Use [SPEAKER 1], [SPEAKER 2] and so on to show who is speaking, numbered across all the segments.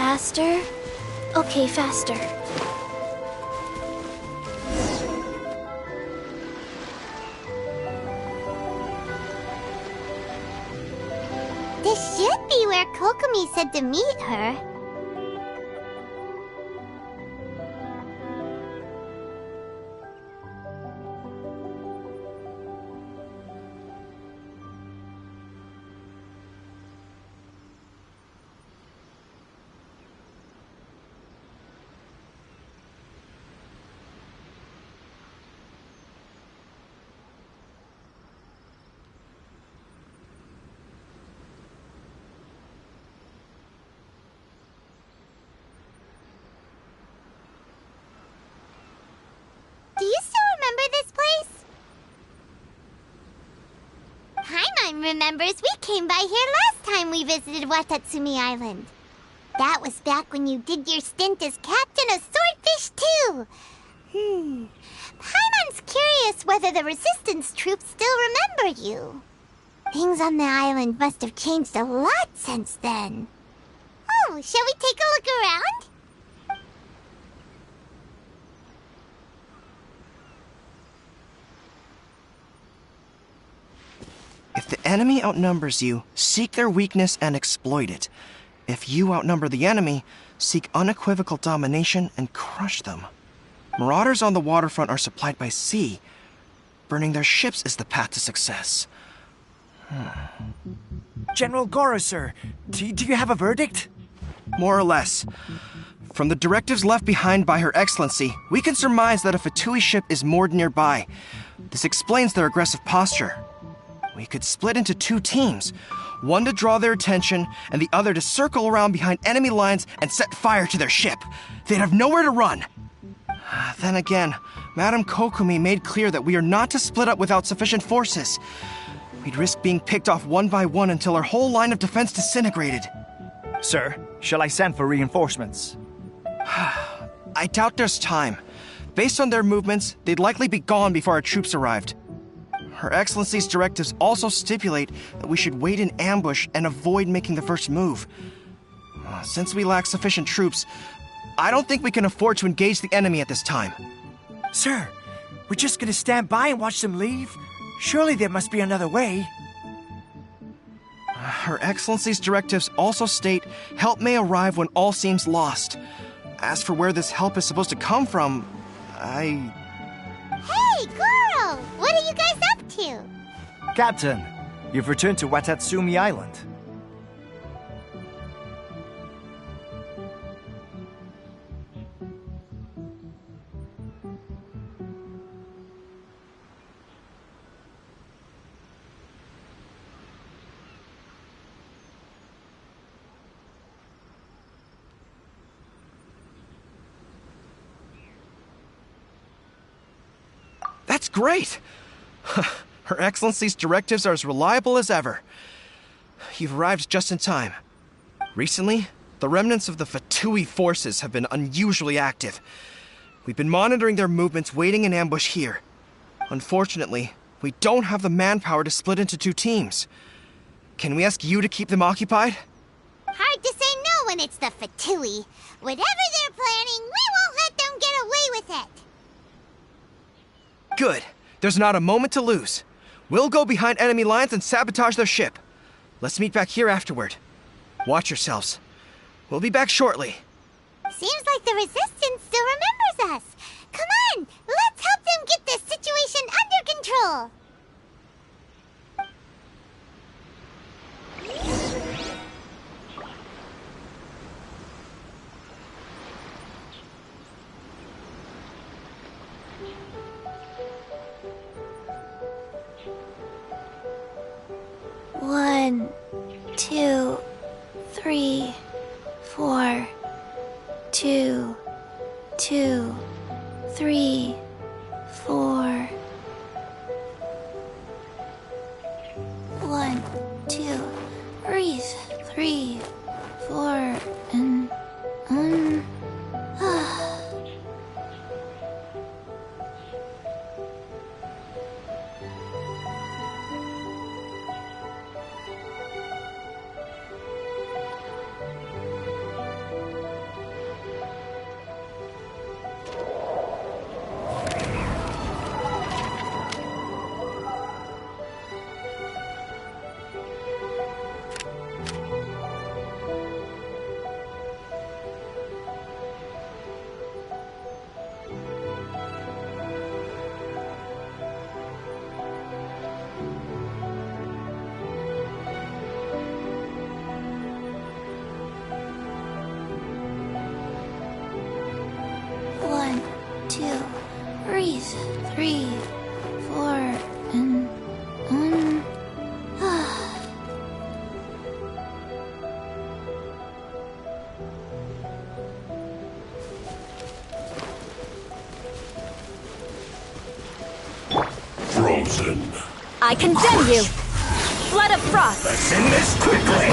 [SPEAKER 1] Faster? Okay, faster.
[SPEAKER 2] This should be where Kokomi said to meet her. Do you still remember this place? Paimon remembers we came by here last time we visited Watatsumi Island. That was back when you did your stint as captain of Swordfish too. Paimon's curious whether the resistance troops still remember you. Things on the island must have changed a lot since then. Oh, shall we take a look around?
[SPEAKER 3] If the enemy outnumbers you, seek their weakness and exploit it. If you outnumber the enemy, seek unequivocal domination and crush them. Marauders on the waterfront are supplied by sea. Burning their ships is the path to success.
[SPEAKER 4] General Goro, sir, do you have a verdict?
[SPEAKER 3] More or less. From the directives left behind by Her Excellency, we can surmise that a Fatui ship is moored nearby. This explains their aggressive posture. We could split into two teams, one to draw their attention and the other to circle around behind enemy lines and set fire to their ship. They'd have nowhere to run. Then again, Madame Kokomi made clear that we are not to split up without sufficient forces. We'd risk being picked off one by one until our whole line of defense disintegrated.
[SPEAKER 4] Sir, shall I send for reinforcements?
[SPEAKER 3] I doubt there's time. Based on their movements, they'd likely be gone before our troops arrived. Her Excellency's directives also stipulate that we should wait in ambush and avoid making the first move. Since we lack sufficient troops, I don't think we can afford to engage the enemy at this time.
[SPEAKER 4] Sir, we're just gonna stand by and watch them leave? Surely there must be another way.
[SPEAKER 3] Her Excellency's directives also state help may arrive when all seems lost. As for where this help is supposed to come from,
[SPEAKER 2] Hey, Goro! What are you guys up to?
[SPEAKER 4] Captain, you've returned to Watatsumi Island.
[SPEAKER 3] That's great! Her Excellency's directives are as reliable as ever. You've arrived just in time. Recently, the remnants of the Fatui forces have been unusually active. We've been monitoring their movements, waiting in ambush here. Unfortunately, we don't have the manpower to split into two teams. Can we ask you to keep them occupied?
[SPEAKER 2] Hard to say no when it's the Fatui. Whatever they're planning, we won't let them get away with it.
[SPEAKER 3] Good. There's not a moment to lose. We'll go behind enemy lines and sabotage their ship. Let's meet back here afterward. Watch yourselves. We'll be back shortly.
[SPEAKER 2] Seems like the Resistance still remembers us. Come on, let's help them get this situation under control.
[SPEAKER 1] One, 2, 3, 4. 2, 2, 3, 4. 1, 2, breathe. 3, 4, and
[SPEAKER 5] Captain.
[SPEAKER 6] I condemn you! Blood of Frost!
[SPEAKER 5] Let's end this quickly!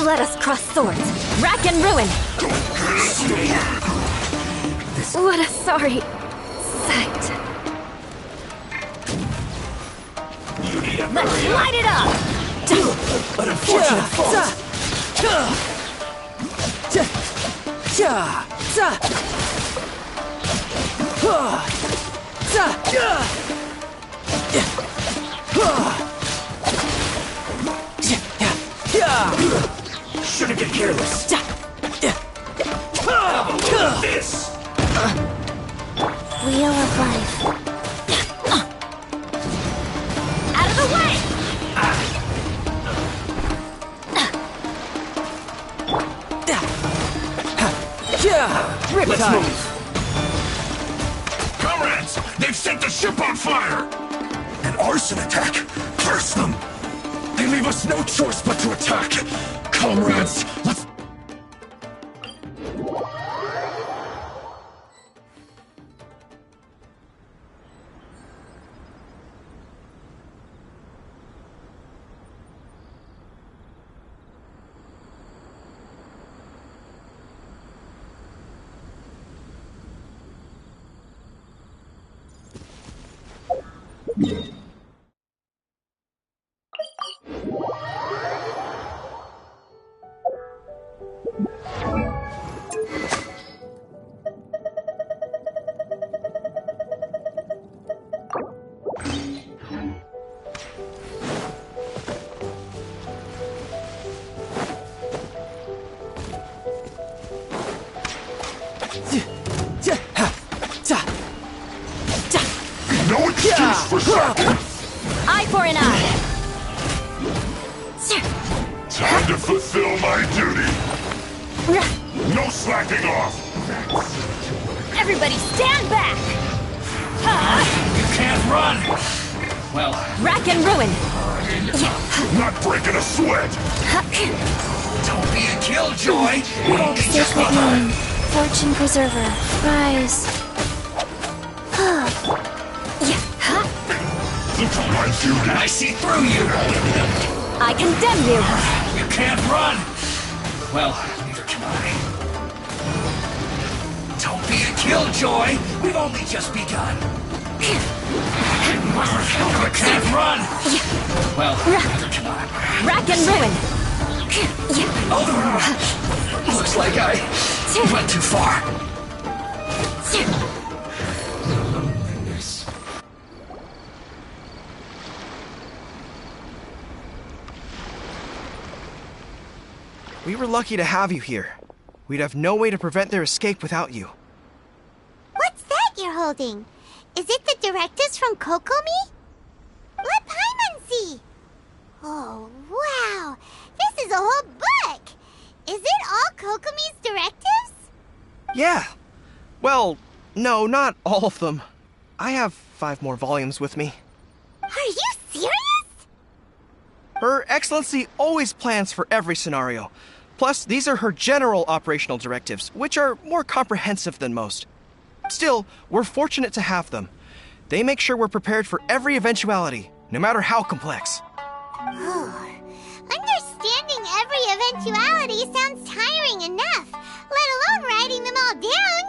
[SPEAKER 6] Let us cross swords! Rack and ruin! What a sorry sight. Let's light it up!
[SPEAKER 5] An unfortunate fault! Shouldn't get careless. How about this?
[SPEAKER 1] Wheel of life.
[SPEAKER 6] Out of the way!
[SPEAKER 5] Let's move. Comrades, they've set the ship on fire! An arson attack? Curse them! They leave us no choice but to attack! Comrades, let's... No excuse for slacking!
[SPEAKER 6] Eye for an eye!
[SPEAKER 5] Time to fulfill my duty! No slacking off!
[SPEAKER 6] Everybody stand back!
[SPEAKER 5] You can't run! Well,
[SPEAKER 6] Rack and ruin!
[SPEAKER 5] not breaking a sweat! Don't be a killjoy!
[SPEAKER 1] Sacred name. Fortune preserver. Rise.
[SPEAKER 5] Look at my duty! I see through you!
[SPEAKER 6] I condemn you!
[SPEAKER 5] You can't run! Well, neither can I. Don't be a killjoy! We've only just begun! You can't run! Well, neither can I.
[SPEAKER 6] Rack and ruin!
[SPEAKER 5] Oh, looks like I went too far.
[SPEAKER 3] We were lucky to have you here. We'd have no way to prevent their escape without you.
[SPEAKER 2] What's that you're holding? Is it the directives from Kokomi? Let Paimon see! Oh, wow! This is a whole book! Is it all Kokomi's directives?
[SPEAKER 3] Yeah. Well, no, not all of them. I have 5 more volumes with me.
[SPEAKER 2] Are you serious?
[SPEAKER 3] Her Excellency always plans for every scenario. Plus, these are her general operational directives, which are more comprehensive than most. Still, we're fortunate to have them. They make sure we're prepared for every eventuality, no matter how complex.
[SPEAKER 2] Understanding every eventuality sounds tiring enough, let alone writing them all down.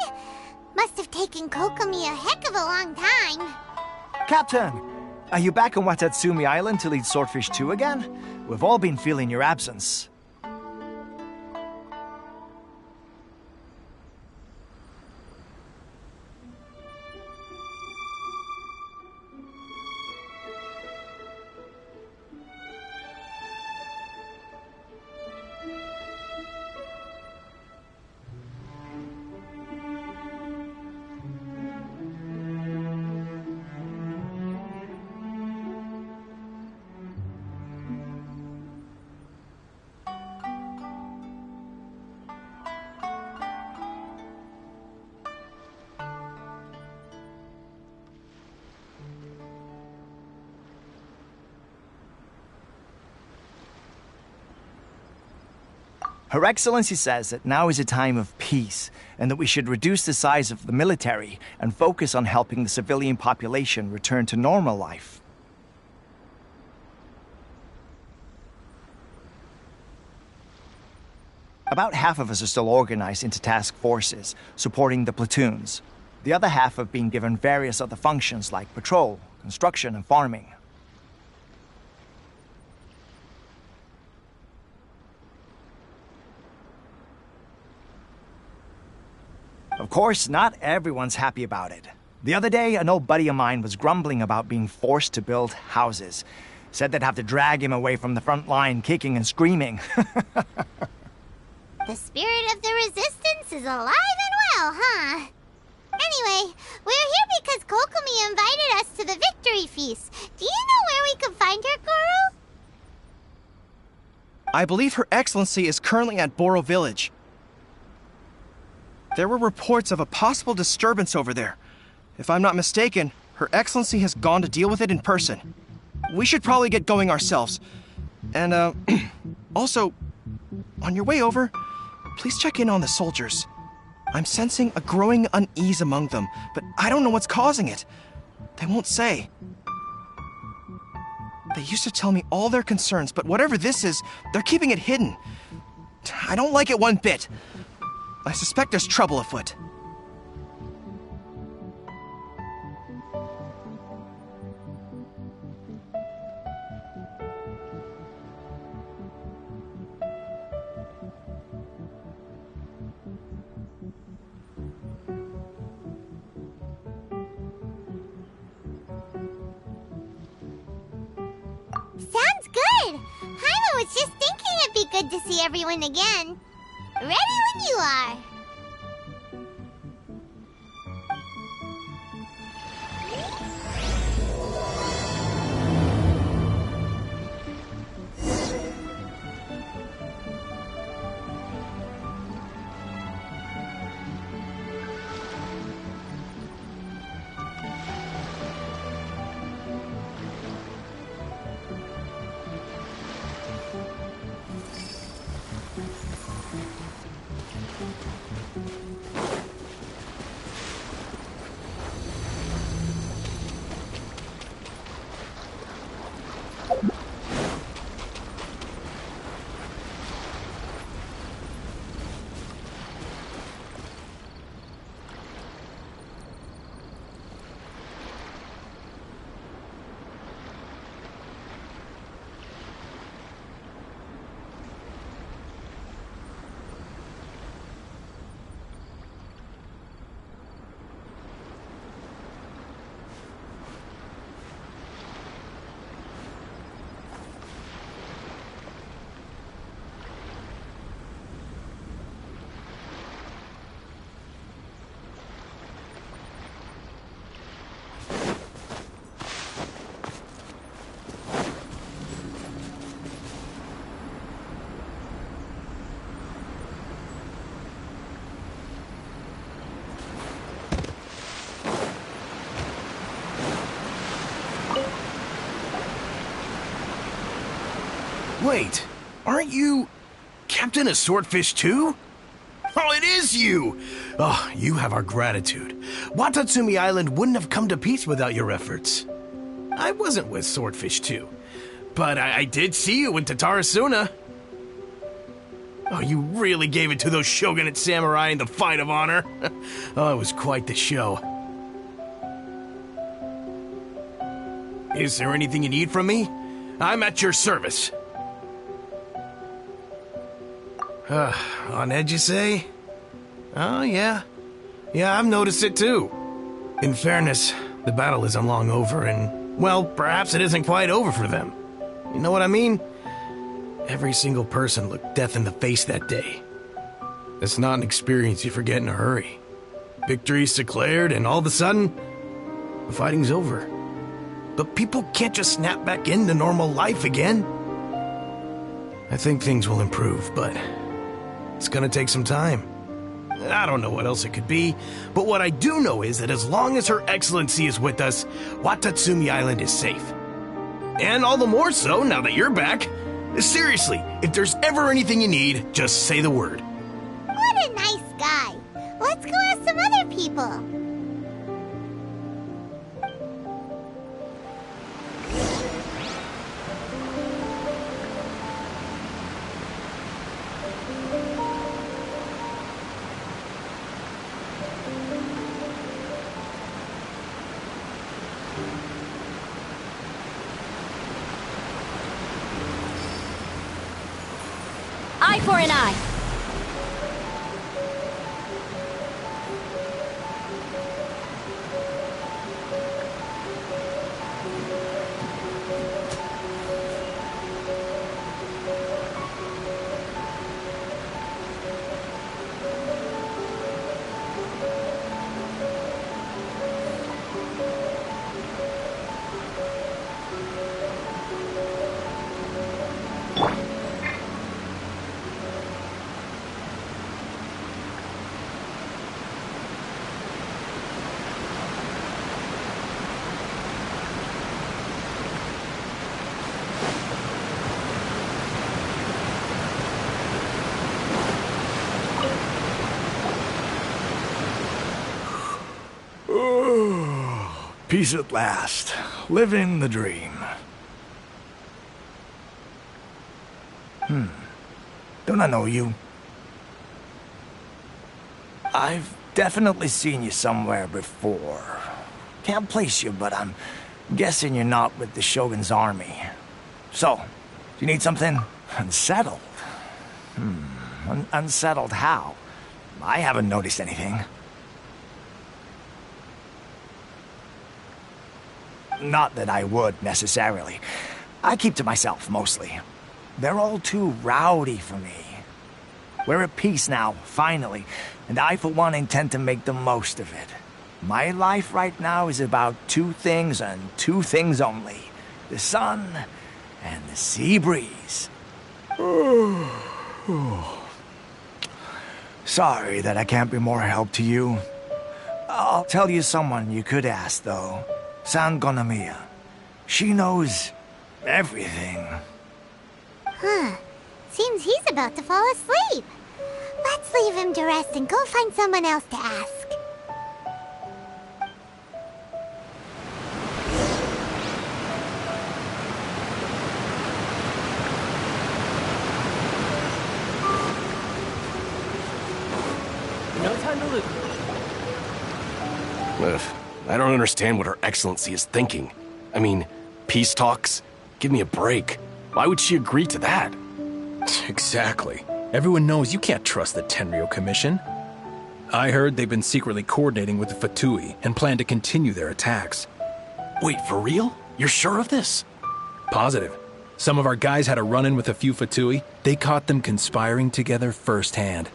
[SPEAKER 2] Must have taken Kokomi a heck of a long time.
[SPEAKER 4] Captain, are you back on Watatsumi Island to lead Swordfish 2 again? We've all been feeling your absence. Her Excellency says that now is a time of peace, and that we should reduce the size of the military and focus on helping the civilian population return to normal life. About half of us are still organized into task forces, supporting the platoons. The other half have been given various other functions like patrol, construction, and farming. Of course, not everyone's happy about it. The other day, an old buddy of mine was grumbling about being forced to build houses. Said they'd have to drag him away from the front line, kicking and screaming.
[SPEAKER 2] The spirit of the resistance is alive and well, huh? Anyway, we're here because Kokomi invited us to the victory feast. Do you know where we can find her, Guru?
[SPEAKER 3] I believe Her Excellency is currently at Boro Village. There were reports of a possible disturbance over there. If I'm not mistaken, Her Excellency has gone to deal with it in person. We should probably get going ourselves. And, also, on your way over, please check in on the soldiers. I'm sensing a growing unease among them, but I don't know what's causing it. They won't say. They used to tell me all their concerns, but whatever this is, they're keeping it hidden. I don't like it one bit. I suspect there's trouble afoot.
[SPEAKER 2] Sounds good! Hyma was just thinking it'd be good to see everyone again. Ready when you are.
[SPEAKER 5] Wait, aren't you Captain of Swordfish too? Oh, it is you! Oh, you have our gratitude. Watatsumi Island wouldn't have come to peace without your efforts. I wasn't with Swordfish 2, but I did see you in Tatarasuna. Oh, you really gave it to those shogunate samurai in the fight of honor. Oh, it was quite the show. Is there anything you need from me? I'm at your service. On edge, you say? Oh, yeah. Yeah, I've noticed it too. In fairness, the battle isn't long over and, well, perhaps it isn't quite over for them. You know what I mean? Every single person looked death in the face that day. It's not an experience you forget in a hurry. Victory's declared and all of a sudden, the fighting's over. But people can't just snap back into normal life again. I think things will improve, but it's gonna take some time. I don't know what else it could be, but what I do know is that as long as Her Excellency is with us, Watatsumi Island is safe. And all the more so now that you're back. Seriously, if there's ever anything you need, just say the word.
[SPEAKER 2] What a nice guy. Let's some other people.
[SPEAKER 6] Eye for an eye.
[SPEAKER 4] Peace at last. Living the dream. Don't I know you? I've definitely seen you somewhere before. Can't place you, but I'm guessing you're not with the Shogun's army. So, do you need something? Unsettled? Unsettled how? I haven't noticed anything. Not that I would, necessarily. I keep to myself, mostly. They're all too rowdy for me. We're at peace now, finally, and I, for one, intend to make the most of it. My life right now is about two things and two things only. The sun and the sea breeze. Sorry that I can't be more help to you. I'll tell you someone you could ask, though. Sangonomiya. She knows everything.
[SPEAKER 2] Huh. Seems he's about to fall asleep. Let's leave him to rest and go find someone else to ask.
[SPEAKER 7] No time to lose.
[SPEAKER 8] Ugh, I don't understand what Her Excellency is thinking. I mean, peace talks? Give me a break. Why would she agree to that?
[SPEAKER 7] Exactly. Everyone knows you can't trust the Tenryo Commission. I heard they've been secretly coordinating with the Fatui and plan to continue their attacks.
[SPEAKER 8] Wait, for real? You're sure of this?
[SPEAKER 7] Positive. Some of our guys had a run-in with a few Fatui. They caught them conspiring together firsthand.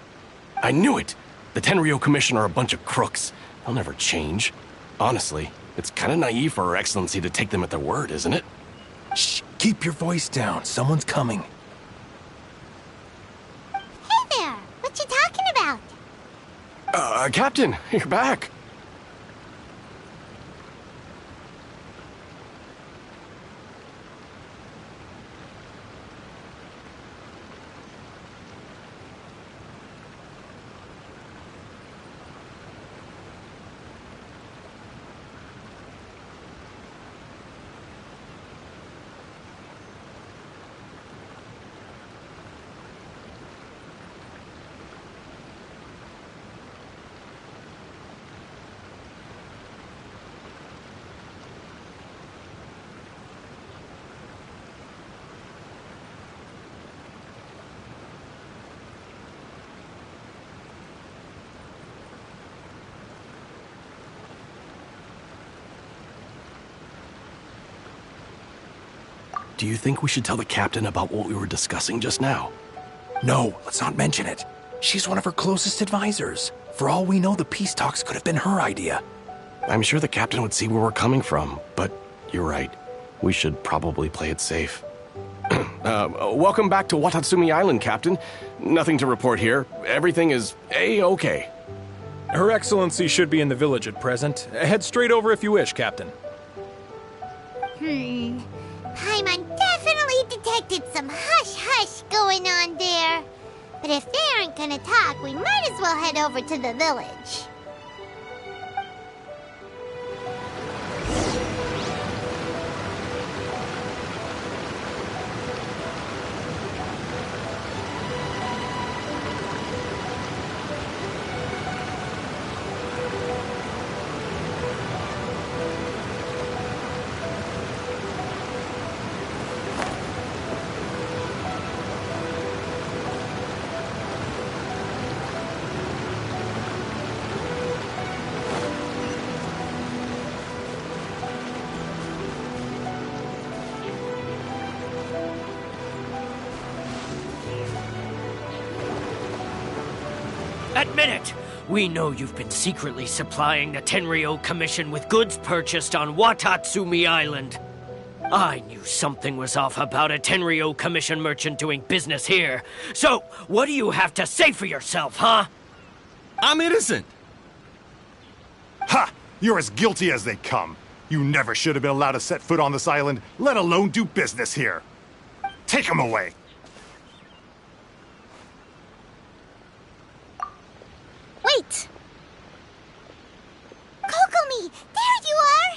[SPEAKER 8] I knew it! The Tenryo Commission are a bunch of crooks. They'll never change. Honestly, it's kind of naive for Her Excellency to take them at their word, isn't it?
[SPEAKER 7] Shh, keep your voice down. Someone's coming.
[SPEAKER 2] Hey there! What you talking about?
[SPEAKER 8] Captain, you're back. Do you think we should tell the captain about what we were discussing just now?
[SPEAKER 7] No, let's not mention it. She's one of her closest advisors. For all we know, the peace talks could have been her idea.
[SPEAKER 8] I'm sure the captain would see where we're coming from, but you're right. We should probably play it safe. Welcome back to Watatsumi Island, Captain. Nothing to report here. Everything is A-okay.
[SPEAKER 9] Her Excellency should be in the village at present. Head straight over if you wish, Captain.
[SPEAKER 2] Paimon definitely detected some hush-hush going on there. But if they aren't gonna talk, we might as well head over to the village.
[SPEAKER 10] Admit it! We know you've been secretly supplying the Tenryou Commission with goods purchased on Watatsumi Island. I knew something was off about a Tenryou Commission merchant doing business here. So, what do you have to say for yourself, huh?
[SPEAKER 11] I'm innocent.
[SPEAKER 12] Ha! You're as guilty as they come. You never should have been allowed to set foot on this island, let alone do business here. Take him away.
[SPEAKER 2] Wait! Kokomi, there you are!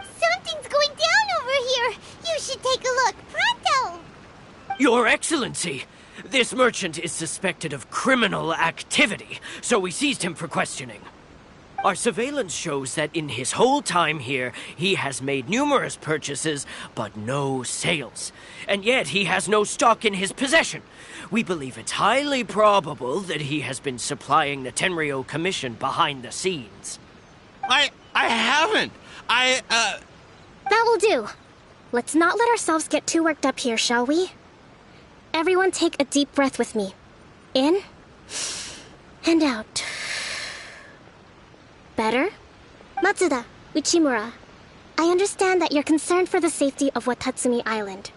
[SPEAKER 2] Something's going down over here. You should take a look, pronto!
[SPEAKER 10] Your Excellency, this merchant is suspected of criminal activity, so we seized him for questioning. Our surveillance shows that in his whole time here, he has made numerous purchases, but no sales. And yet he has no stock in his possession. We believe it's highly probable that he has been supplying the Tenryou Commission behind the scenes.
[SPEAKER 11] I haven't.
[SPEAKER 13] That will do. Let's not let ourselves get too worked up here, shall we? Everyone take a deep breath with me. In and out. Better? Matsuda, Uchimura, I understand that you're concerned for the safety of Watatsumi Island.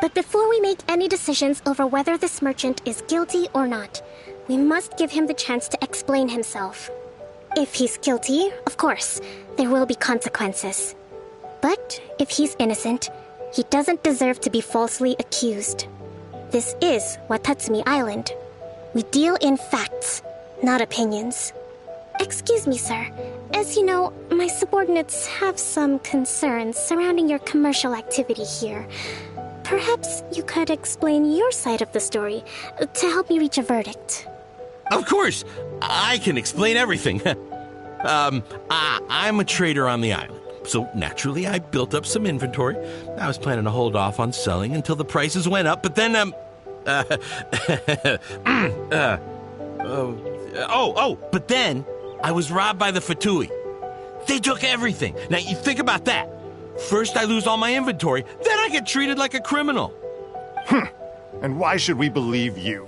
[SPEAKER 13] But before we make any decisions over whether this merchant is guilty or not, we must give him the chance to explain himself. If he's guilty, of course, there will be consequences. But if he's innocent, he doesn't deserve to be falsely accused. This is Watatsumi Island. We deal in facts, not opinions. Excuse me, sir. As you know, my subordinates have some concerns surrounding your commercial activity here. Perhaps you could explain your side of the story to help me reach a verdict.
[SPEAKER 11] Of course, I can explain everything. I'm a trader on the island, so naturally I built up some inventory. I was planning to hold off on selling until the prices went up, but then, but then I was robbed by the Fatui. They took everything. Now, you think about that. First I lose all my inventory, then I get treated like a criminal.
[SPEAKER 12] And why should we believe you?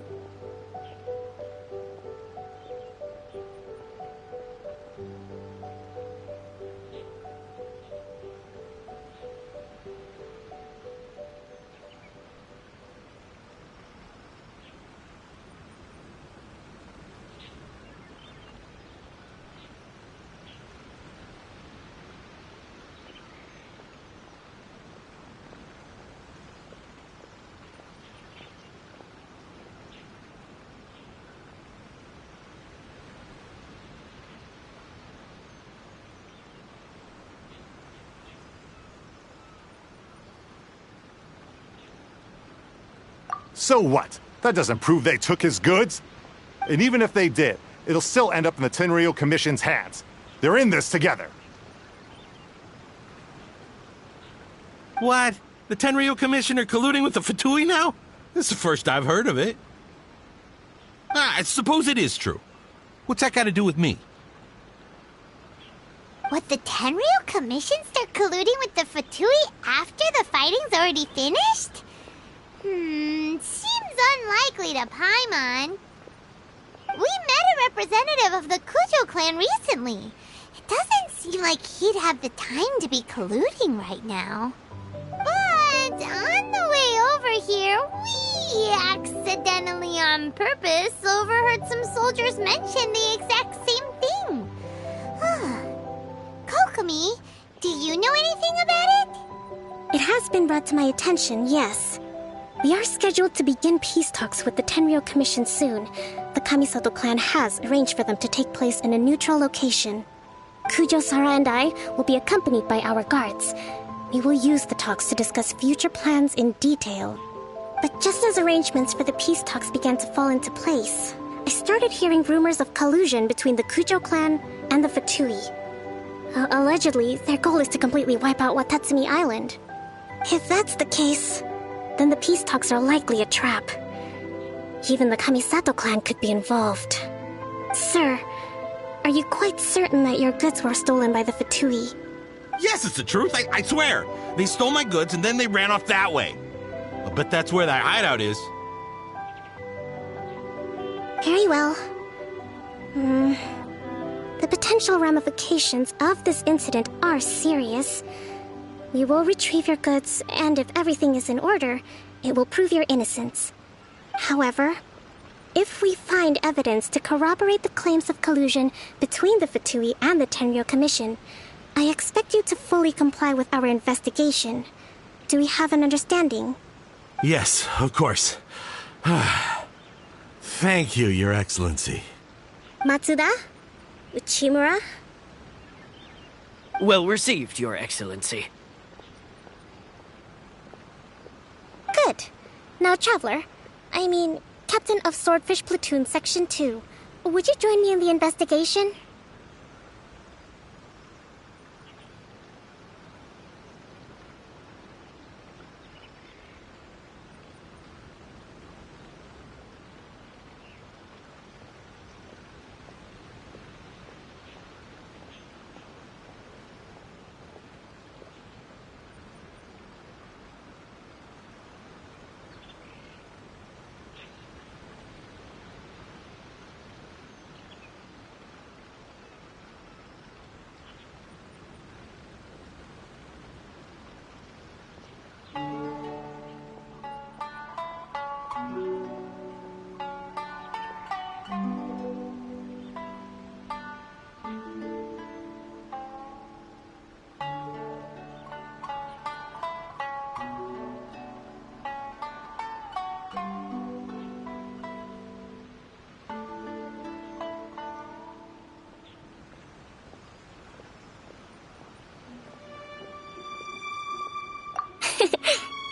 [SPEAKER 12] So what? That doesn't prove they took his goods. And even if they did, it'll still end up in the Tenryou Commission's hands. They're in this together.
[SPEAKER 11] What? The Tenryou Commission are colluding with the Fatui now? This is the first I've heard of it. I suppose it is true. What's that got to do with me?
[SPEAKER 2] What, the Tenryou Commission start colluding with the Fatui after the fighting's already finished? Seems unlikely to Paimon. We met a representative of the Kujo clan recently. It doesn't seem like he'd have the time to be colluding right now. But on the way over here, we accidentally on purpose overheard some soldiers mention the exact same thing. Kokomi, do you know anything about it?
[SPEAKER 13] It has been brought to my attention, yes. We are scheduled to begin peace talks with the Tenryou Commission soon. The Kamisato clan has arranged for them to take place in a neutral location. Kujo-Sara and I will be accompanied by our guards. We will use the talks to discuss future plans in detail. But just as arrangements for the peace talks began to fall into place, I started hearing rumors of collusion between the Kujo clan and the Fatui. Allegedly, their goal is to completely wipe out Watatsumi Island. If that's the case, then the peace talks are likely a trap. Even the Kamisato clan could be involved. Sir, are you quite certain that your goods were stolen by the Fatui?
[SPEAKER 11] Yes, it's the truth. I swear. They stole my goods and then they ran off that way. I bet that's where that hideout is.
[SPEAKER 13] Very well. The potential ramifications of this incident are serious. We will retrieve your goods, and if everything is in order, it will prove your innocence. However, if we find evidence to corroborate the claims of collusion between the Fatui and the Tenryo Commission, I expect you to fully comply with our investigation. Do we have an understanding?
[SPEAKER 11] Yes, of course. Thank you, Your Excellency.
[SPEAKER 13] Matsuda? Uchimura?
[SPEAKER 10] Well received, Your Excellency.
[SPEAKER 13] Good. Now, Traveler, Captain of Swordfish Platoon Section 2, would you join me in the investigation?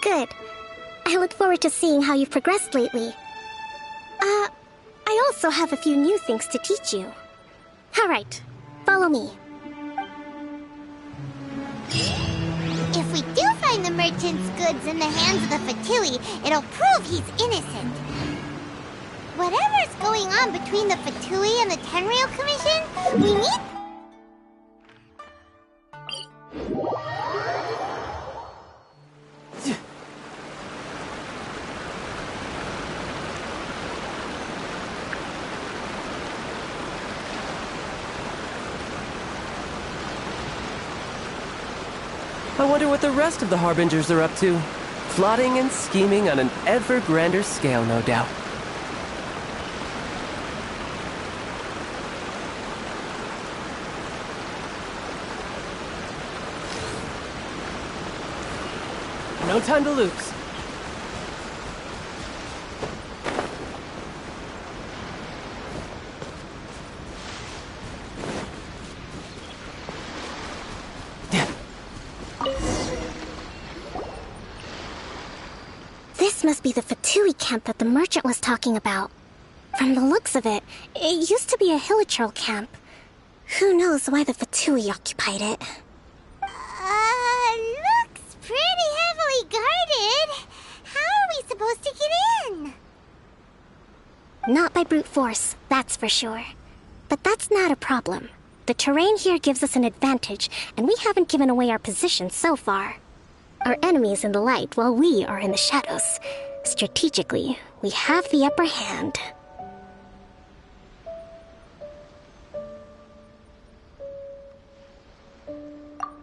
[SPEAKER 13] Good. I look forward to seeing how you've progressed lately. I also have a few new things to teach you. Alright, follow me.
[SPEAKER 2] If we do find the merchant's goods in the hands of the Fatui, it'll prove he's innocent. Whatever's going on between the Fatui and the Tenryo Commission, we need...
[SPEAKER 14] I wonder what the rest of the Harbingers are up to. Plotting and scheming on an ever grander scale, no doubt. No time to lose.
[SPEAKER 13] This must be the Fatui camp that the merchant was talking about. From the looks of it, it used to be a Hilichurl camp. Who knows why the Fatui occupied it?
[SPEAKER 2] Looks pretty heavily guarded. How are we supposed to get in?
[SPEAKER 13] Not by brute force, that's for sure. But that's not a problem. The terrain here gives us an advantage, and we haven't given away our position so far. Our enemy is in the light while we are in the shadows. Strategically, we have the upper hand.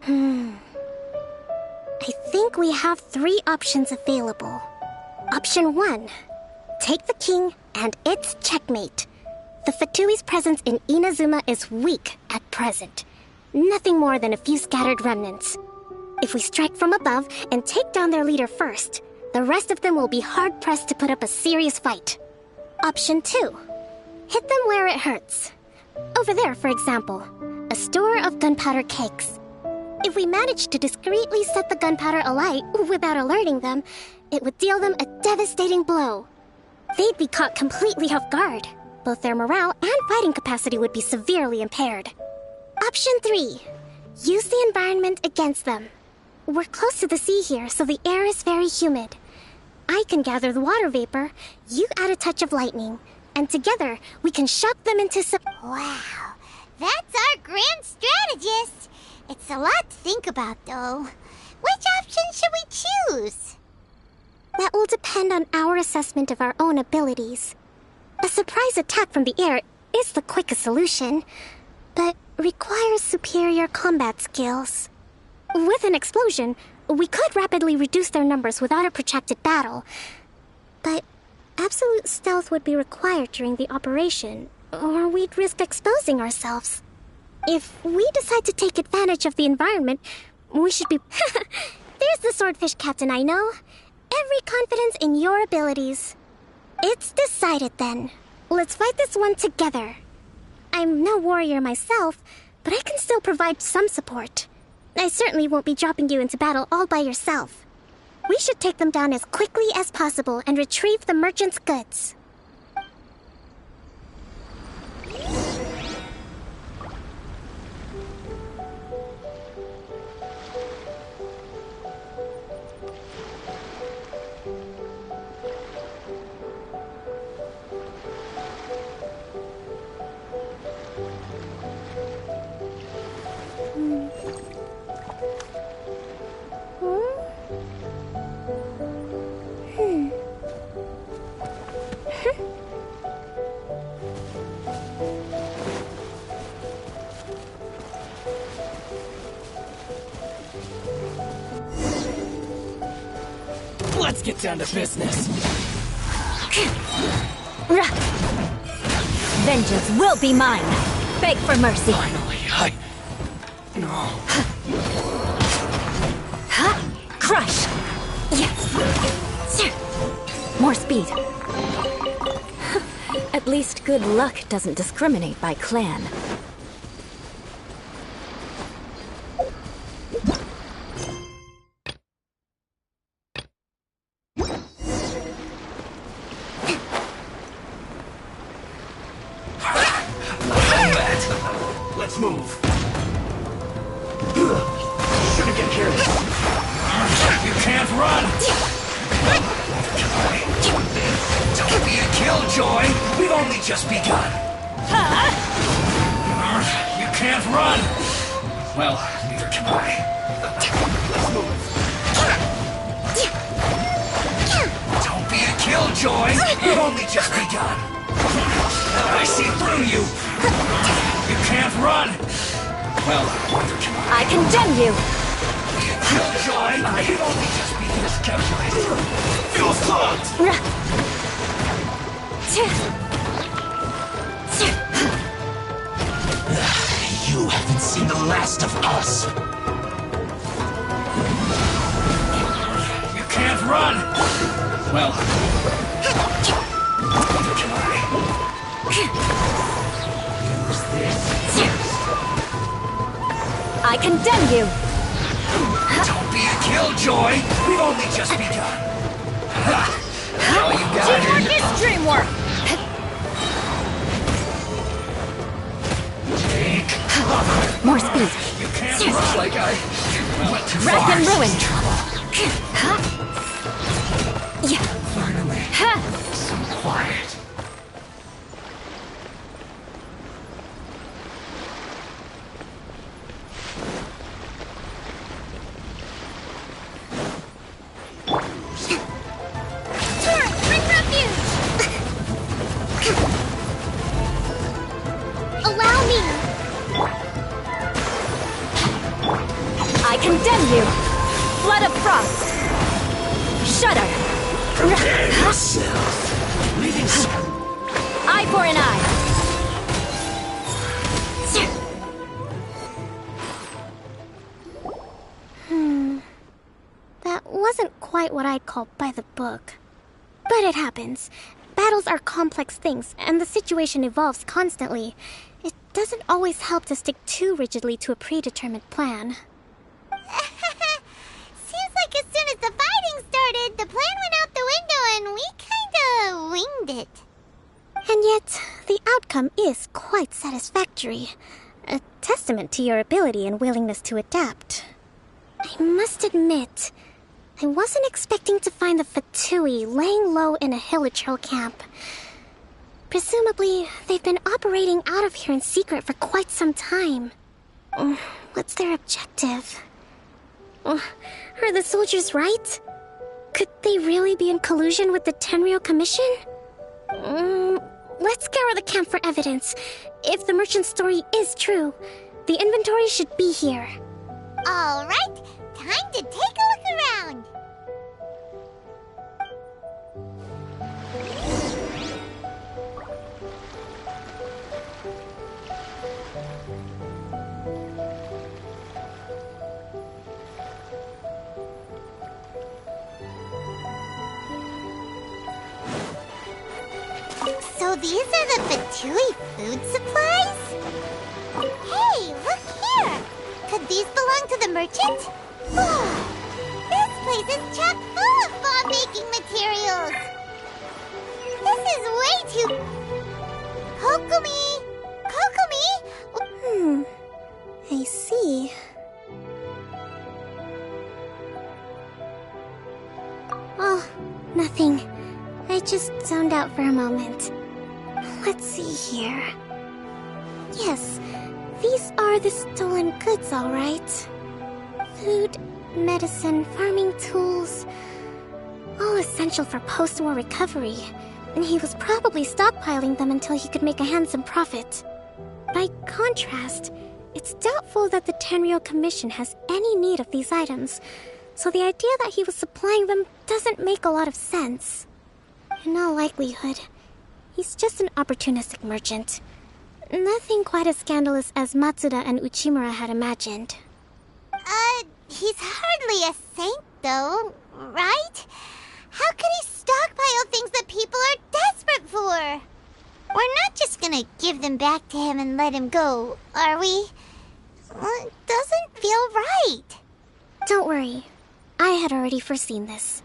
[SPEAKER 13] I think we have 3 options available. Option 1. Take the king, and it's checkmate. The Fatui's presence in Inazuma is weak at present. Nothing more than a few scattered remnants. If we strike from above and take down their leader first, the rest of them will be hard-pressed to put up a serious fight. Option 2. Hit them where it hurts. Over there, for example, a store of gunpowder cakes. If we manage to discreetly set the gunpowder alight without alerting them, it would deal them a devastating blow. They'd be caught completely off guard. Both their morale and fighting capacity would be severely impaired. Option 3. Use the environment against them. We're close to the sea here, so the air is very humid. I can gather the water vapor, you add a touch of lightning, and together we can shock them into
[SPEAKER 2] Wow, that's our grand strategist. It's a lot to think about, though. Which option should we choose?
[SPEAKER 13] That will depend on our assessment of our own abilities. A surprise attack from the air is the quickest solution, but requires superior combat skills. With an explosion, we could rapidly reduce their numbers without a protracted battle, but absolute stealth would be required during the operation, or we'd risk exposing ourselves. If we decide to take advantage of the environment, we should be... There's the swordfish captain I know. Every confidence in your abilities. It's decided then. Let's fight this one together. I'm no warrior myself, but I can still provide some support. I certainly won't be dropping you into battle all by yourself. We should take them down as quickly as possible and retrieve the merchant's goods.
[SPEAKER 10] Let's get down to business.
[SPEAKER 6] Vengeance will be mine. Beg for mercy.
[SPEAKER 10] Finally, No.
[SPEAKER 6] Crush. Yes. More speed. At least good luck doesn't discriminate by clan.
[SPEAKER 10] Let's move. Shouldn't get careless. You can't run! Don't be a killjoy! We've only just begun. You can't run! Well, neither can I. Let's move. Don't be a killjoy! We've only just begun. I see through you! You can't run! Well, neither can I.
[SPEAKER 6] I condemn you!
[SPEAKER 10] Be a killjoy! You've only just been miscalculated. Fuse clogged! You haven't seen the last of us! You can't run! Well, neither can I. Use this first.
[SPEAKER 6] I condemn you!
[SPEAKER 10] Don't be a killjoy! We've only just begun. All you got
[SPEAKER 6] Teamwork is dreamwork!
[SPEAKER 10] Take cover.
[SPEAKER 6] More speed.
[SPEAKER 10] You can't run like I went too
[SPEAKER 6] Wreck
[SPEAKER 10] far.
[SPEAKER 6] and ruin!
[SPEAKER 10] Finally, some quiet.
[SPEAKER 2] Bring refuge! Allow me!
[SPEAKER 6] I condemn you! Blood of frost! Shudder!
[SPEAKER 10] Prepare yourself. Leaving
[SPEAKER 6] Eye for an eye!
[SPEAKER 13] That wasn't quite what I'd call by the book. But it happens. Battles are complex things, and the situation evolves constantly. It doesn't always help to stick too rigidly to a predetermined plan.
[SPEAKER 2] Seems like as soon as the fighting started, the plan went out the window and we kinda winged it.
[SPEAKER 13] And yet, the outcome is quite satisfactory. A testament to your ability and willingness to adapt. I must admit, I wasn't expecting to find the Fatui laying low in a Hilichurl camp. Presumably, they've been operating out of here in secret for quite some time. What's their objective? Are the soldiers right? Could they really be in collusion with the Tenryou Commission? let's scour the camp for evidence. If the merchant's story is true, the inventory should be here.
[SPEAKER 2] All right, time to take a look around. So these are the Pwetty food supplies? Hey, look here! Could these belong to the merchant? This place is chock full of bomb-making materials! This is way too... Kokomi! Kokomi!
[SPEAKER 13] I see. Oh, nothing. I just zoned out for a moment. Let's see here. Yes, these are the stolen goods, all right. Food, medicine, farming tools. All essential for post-war recovery. And he was probably stockpiling them until he could make a handsome profit. By contrast, it's doubtful that the Tenryou Commission has any need of these items, so the idea that he was supplying them doesn't make a lot of sense. In all likelihood, he's just an opportunistic merchant. Nothing quite as scandalous as Matsuda and Uchimura had imagined.
[SPEAKER 2] He's hardly a saint, though, right? How could he stockpile things that people are desperate for? We're not just gonna give them back to him and let him go, are we? It doesn't feel right.
[SPEAKER 13] Don't worry. I had already foreseen this.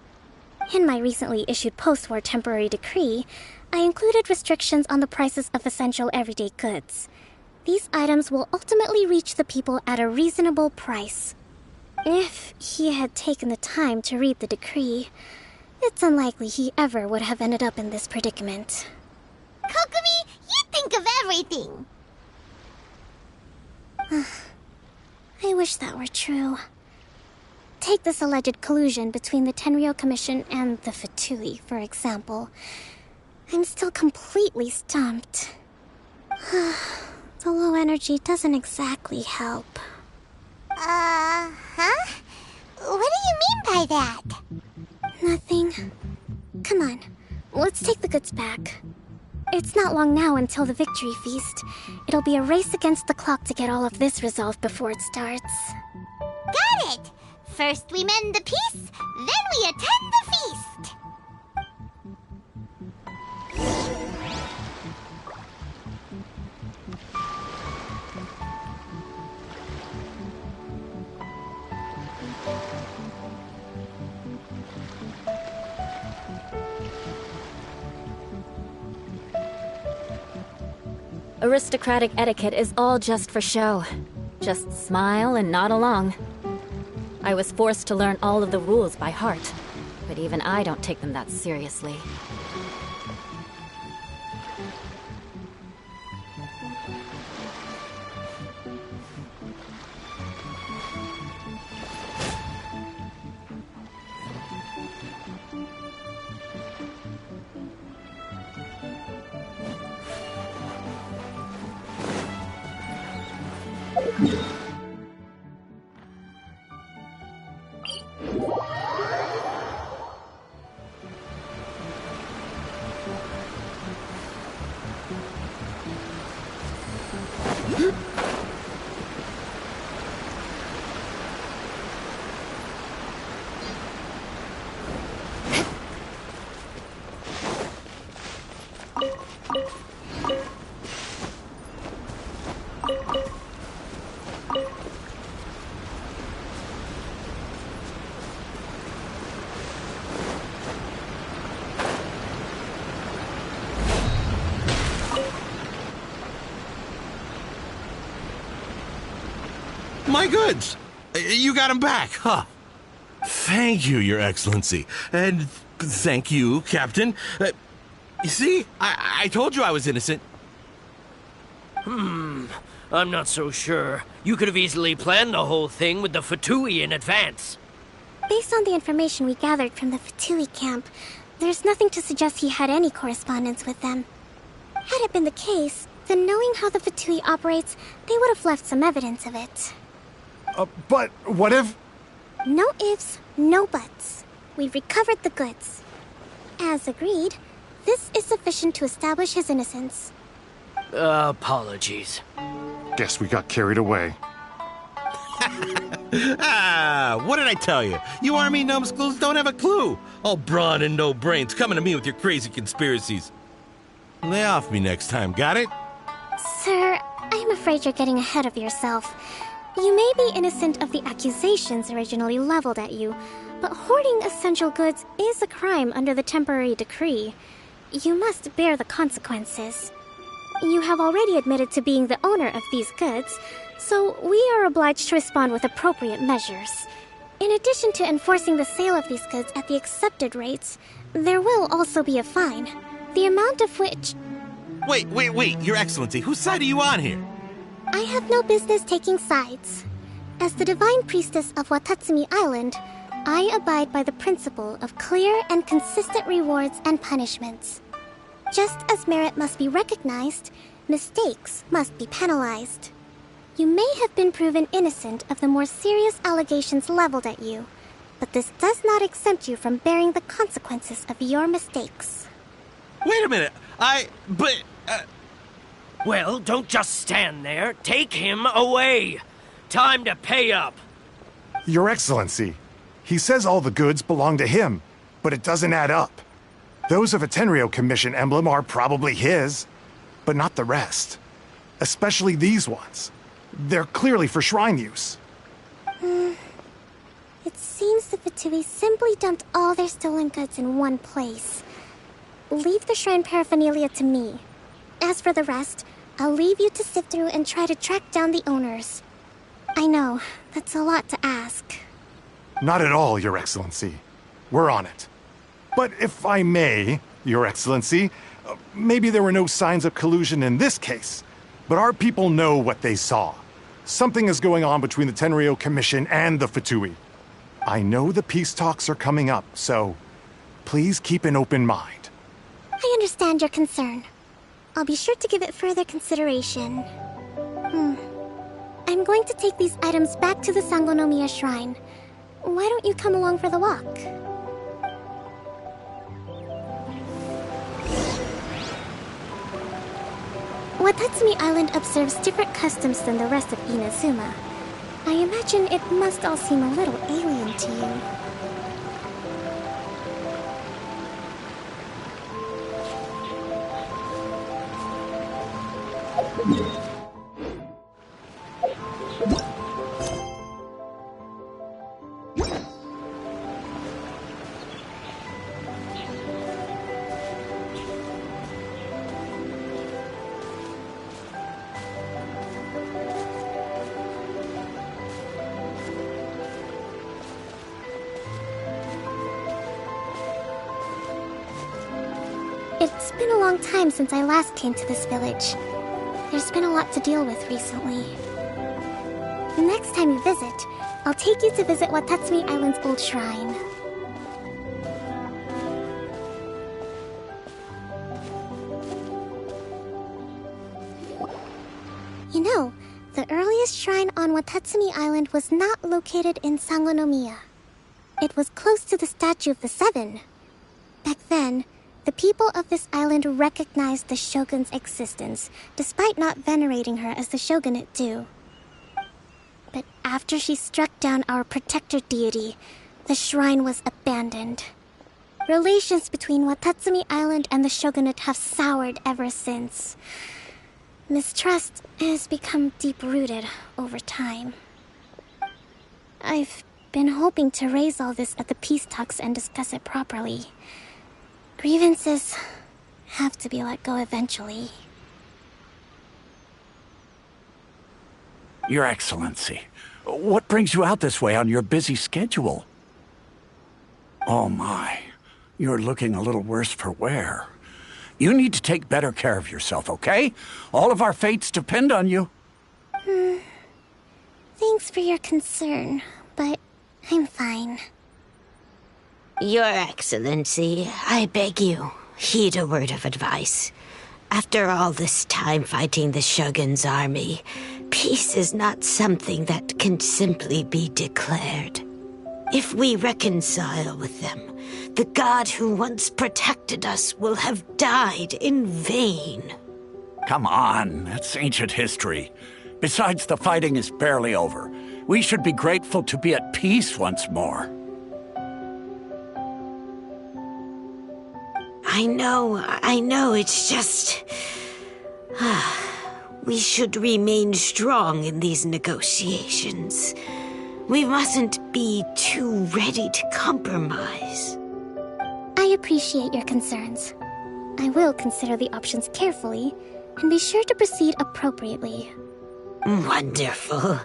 [SPEAKER 13] In my recently issued post-war temporary decree, I included restrictions on the prices of essential everyday goods. These items will ultimately reach the people at a reasonable price. If he had taken the time to read the decree, it's unlikely he ever would have ended up in this predicament.
[SPEAKER 2] Kokomi, you think of everything!
[SPEAKER 13] I wish that were true. Take this alleged collusion between the Tenryou Commission and the Pwetty, for example. I'm still completely stumped. The low energy doesn't exactly help.
[SPEAKER 2] What do you mean by that?
[SPEAKER 13] Nothing. Come on, let's take the goods back. It's not long now until the victory feast. It'll be a race against the clock to get all of this resolved before it starts.
[SPEAKER 2] Got it! First we mend the peace, then we attend the feast!
[SPEAKER 6] Aristocratic etiquette is all just for show. Just smile and nod along. I was forced to learn all of the rules by heart, but even I don't take them that seriously.
[SPEAKER 11] My goods! You got them back, huh? Thank you, Your Excellency. And thank you, Captain. You see, I told you I was innocent.
[SPEAKER 10] I'm not so sure. You could have easily planned the whole thing with the Pwetty in advance.
[SPEAKER 13] Based on the information we gathered from the Pwetty camp, there's nothing to suggest he had any correspondence with them. Had it been the case, then knowing how the Fatui operates, they would have left some evidence of it.
[SPEAKER 12] But what if...
[SPEAKER 13] No ifs, no buts. We've recovered the goods. As agreed, this is sufficient to establish his innocence.
[SPEAKER 10] Apologies.
[SPEAKER 12] Guess we got carried away.
[SPEAKER 11] What did I tell you? You army numbskulls don't have a clue. All brawn and no brains coming to me with your crazy conspiracies. Lay off me next time, got it?
[SPEAKER 13] Sir, I'm afraid you're getting ahead of yourself. You may be innocent of the accusations originally leveled at you, but hoarding essential goods is a crime under the temporary decree. You must bear the consequences. You have already admitted to being the owner of these goods, so we are obliged to respond with appropriate measures. In addition to enforcing the sale of these goods at the accepted rates, there will also be a fine, the amount of which...
[SPEAKER 11] Wait, Your Excellency, whose side are you on here?
[SPEAKER 13] I have no business taking sides. As the Divine Priestess of Watatsumi Island, I abide by the principle of clear and consistent rewards and punishments. Just as merit must be recognized, mistakes must be penalized. You may have been proven innocent of the more serious allegations leveled at you, but this does not exempt you from bearing the consequences of your mistakes.
[SPEAKER 11] Wait a minute,
[SPEAKER 10] Well, don't just stand there. Take him away. Time to pay up.
[SPEAKER 12] Your Excellency, he says all the goods belong to him, but it doesn't add up. Those of a Tenryou Commission emblem are probably his, but not the rest. Especially these ones. They're clearly for shrine use.
[SPEAKER 13] It seems the Fatui simply dumped all their stolen goods in one place. Leave the shrine paraphernalia to me. As for the rest, I'll leave you to sift through and try to track down the owners. I know, that's a lot to ask.
[SPEAKER 12] Not at all, Your Excellency. We're on it. But if I may, Your Excellency, maybe there were no signs of collusion in this case, but our people know what they saw. Something is going on between the Tenryou Commission and the Fatui. I know the peace talks are coming up, so please keep an open mind.
[SPEAKER 13] I understand your concern. I'll be sure to give it further consideration. I'm going to take these items back to the Sangonomiya Shrine. Why don't you come along for the walk? Watatsumi Island observes different customs than the rest of Inazuma. I imagine it must all seem a little alien to you. It's been a long time since I last came to this village. There's been a lot to deal with recently. The next time you visit, I'll take you to visit Watatsumi Island's old shrine. You know, the earliest shrine on Watatsumi Island was not located in Sangonomiya. It was close to the Statue of the Seven. Back then, the people of this island recognized the shogun's existence, despite not venerating her as the shogunate do. But after she struck down our protector deity, the shrine was abandoned. Relations between Watatsumi Island and the shogunate have soured ever since. Mistrust has become deep-rooted over time. I've been hoping to raise all this at the peace talks and discuss it properly. Grievances have to be let go eventually.
[SPEAKER 15] Your Excellency, what brings you out this way on your busy schedule? Oh my, you're looking a little worse for wear. You need to take better care of yourself, okay? All of our fates depend on you.
[SPEAKER 13] Thanks for your concern, but I'm fine.
[SPEAKER 16] Your Excellency, I beg you, heed a word of advice. After all this time fighting the Shogun's army, peace is not something that can simply be declared. If we reconcile with them, the god who once protected us will have died in vain.
[SPEAKER 15] Come on, that's ancient history. Besides, the fighting is barely over. We should be grateful to be at peace once more.
[SPEAKER 16] I know, it's just... we should remain strong in these negotiations. We mustn't be too ready to compromise.
[SPEAKER 13] I appreciate your concerns. I will consider the options carefully and be sure to proceed appropriately.
[SPEAKER 16] Wonderful.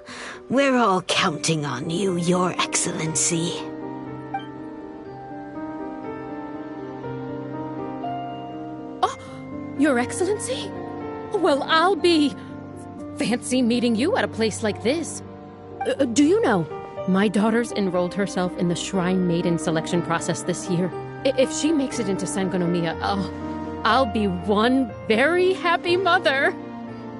[SPEAKER 16] We're all counting on you, Your Excellency.
[SPEAKER 17] Your Excellency? Well, I'll be... fancy meeting you at a place like this. Do you know, my daughter's enrolled herself in the Shrine Maiden selection process this year. If she makes it into Sangonomiya, I'll be one very happy mother.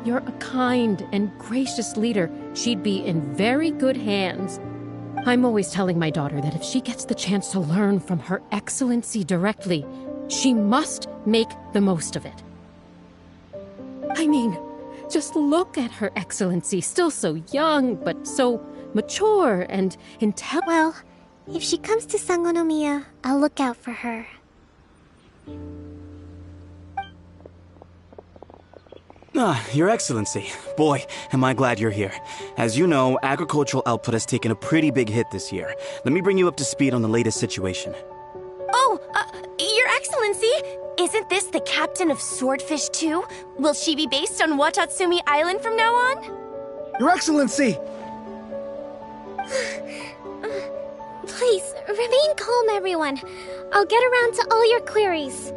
[SPEAKER 17] You're a kind and gracious leader. She'd be in very good hands. I'm always telling my daughter that if she gets the chance to learn from Her Excellency directly, she must make the most of it. I mean, just look at Her Excellency, still so young, but so mature and intelligent.
[SPEAKER 13] Well, if she comes to Sangonomiya, I'll look out for her.
[SPEAKER 18] Your Excellency. Boy, am I glad you're here. As you know, agricultural output has taken a pretty big hit this year. Let me bring you up to speed on the latest situation.
[SPEAKER 19] Oh, Your Excellency! Isn't this the captain of Swordfish too? Will she be based on Watatsumi Island from now on?
[SPEAKER 18] Your Excellency!
[SPEAKER 13] Please, remain calm, everyone. I'll get around to all your queries.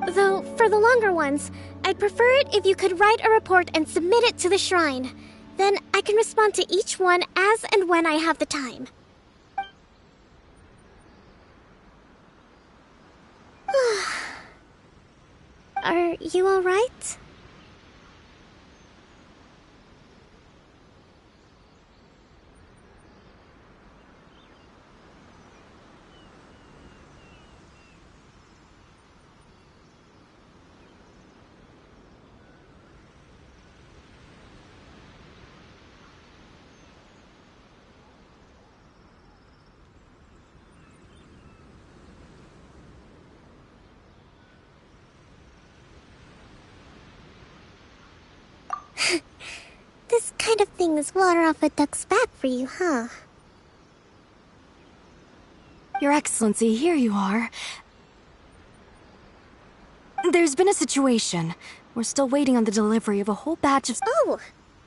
[SPEAKER 13] Though, for the longer ones, I'd prefer it if you could write a report and submit it to the shrine. Then I can respond to each one as and when I have the time. Are you all right? This kind of thing is water off a duck's back for you, huh?
[SPEAKER 20] Your Excellency, here you are. There's been a situation. We're still waiting on the delivery of a whole batch of...
[SPEAKER 13] Oh!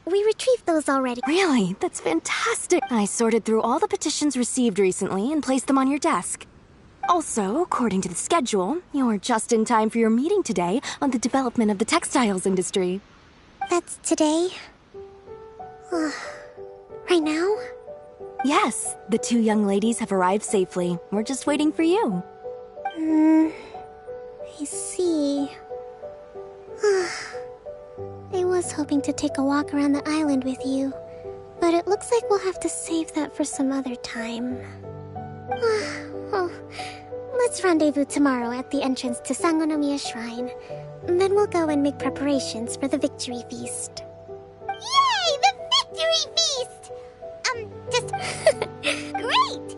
[SPEAKER 13] We retrieved those already.
[SPEAKER 20] Really? That's fantastic. I sorted through all the petitions received recently and placed them on your desk. Also, according to the schedule, you're just in time for your meeting today on the development of the textiles industry.
[SPEAKER 13] That's today? Right now?
[SPEAKER 20] Yes, the two young ladies have arrived safely. We're just waiting for you.
[SPEAKER 13] I see. I was hoping to take a walk around the island with you, but it looks like we'll have to save that for some other time. Well, let's rendezvous tomorrow at the entrance to Sangonomiya Shrine. Then we'll go and make preparations for the victory feast.
[SPEAKER 2] Yay! The victory feast! Just... great!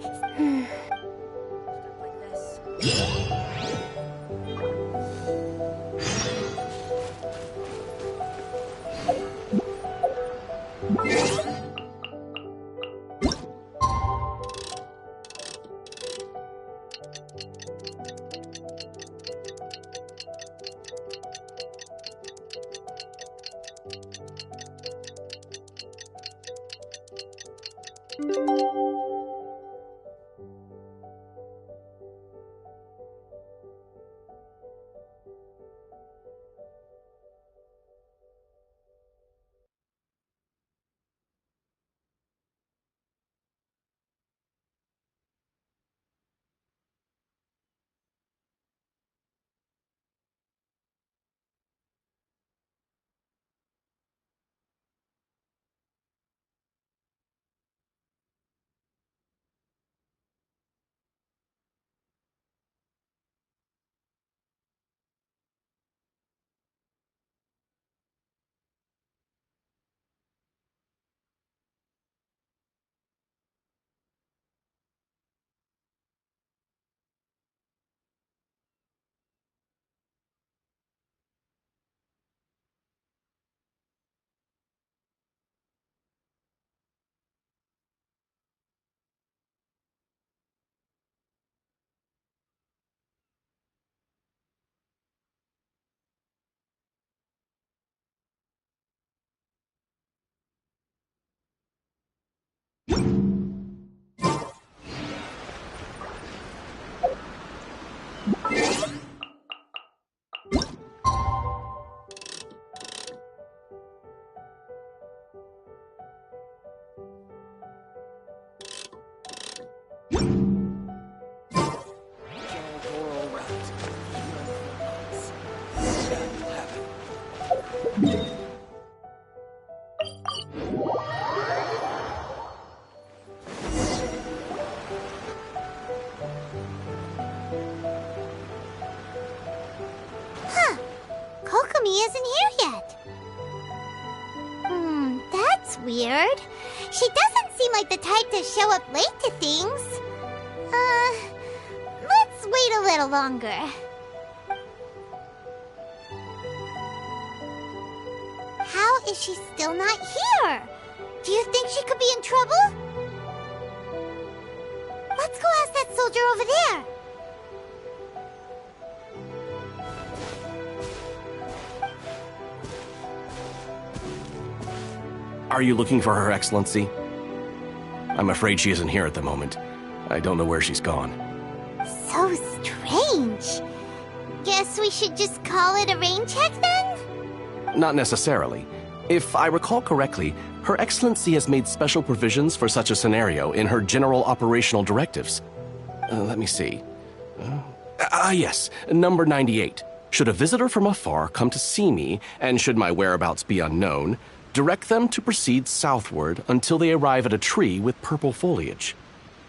[SPEAKER 2] isn't here yet. That's weird. She doesn't seem like the type to show up late to things. Let's wait a little longer. How is she still not here? Do you think she could be in trouble? Let's go ask that soldier over there.
[SPEAKER 8] Are you looking for Her Excellency? I'm afraid she isn't here at the moment. I don't know where she's gone.
[SPEAKER 2] So strange. Guess we should just call it a rain check then?
[SPEAKER 8] Not necessarily. If I recall correctly, Her Excellency has made special provisions for such a scenario in her general operational directives. Let me see. Yes, number 98. Should a visitor from afar come to see me, and should my whereabouts be unknown, direct them to proceed southward until they arrive at a tree with purple foliage.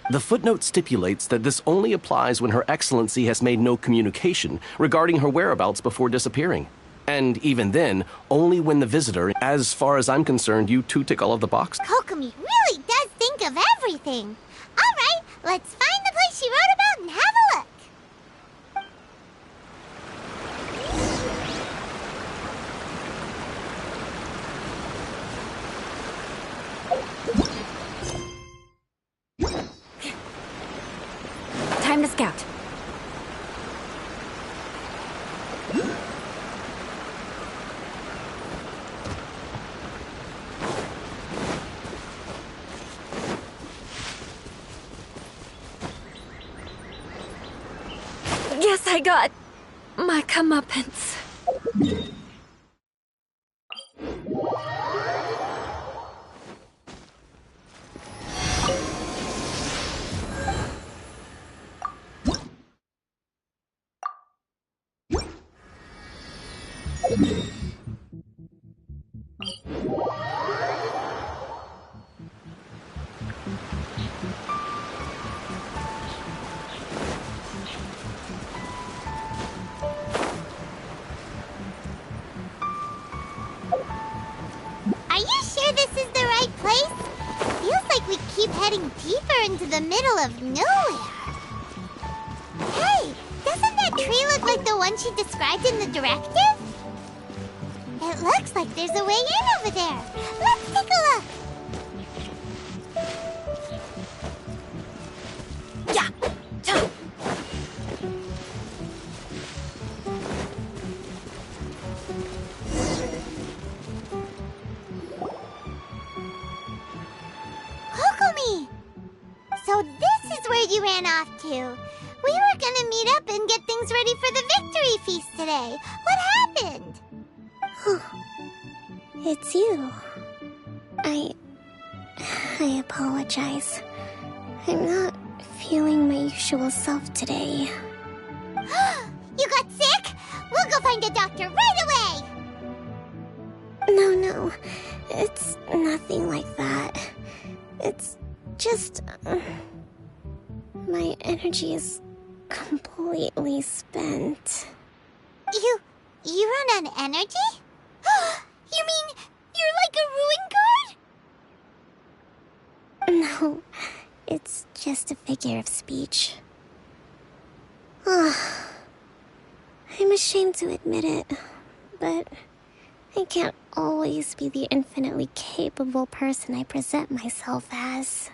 [SPEAKER 8] The footnote stipulates that this only applies when Her Excellency has made no communication regarding her whereabouts before disappearing. And even then, only when the visitor, as far as I'm concerned, you two tick all of the boxes.
[SPEAKER 2] Kokomi really does think of everything. All right, let's find the place she wrote about and have a look.
[SPEAKER 20] Time to scout. Yes, I got my comeuppance.
[SPEAKER 2] Are you sure this is the right place? Feels like we keep heading deeper into the middle of nowhere. Hey, doesn't that tree look like the one she described in the directive? It looks like there's a way in over there. Let's take a look.
[SPEAKER 20] Yeah.
[SPEAKER 2] Kokomi! So this is where you ran off to. We were gonna meet up and get things ready for the victory feast today. What happened?
[SPEAKER 13] It's you. I apologize. I'm not feeling my usual self today.
[SPEAKER 2] You got sick? We'll go find a doctor right away!
[SPEAKER 13] No, it's nothing like that. It's just... my energy is completely spent.
[SPEAKER 2] You run on energy? You mean you're like a ruin guard?
[SPEAKER 13] No, it's just a figure of speech. I'm ashamed to admit it, but I can't always be the infinitely capable person I present myself as.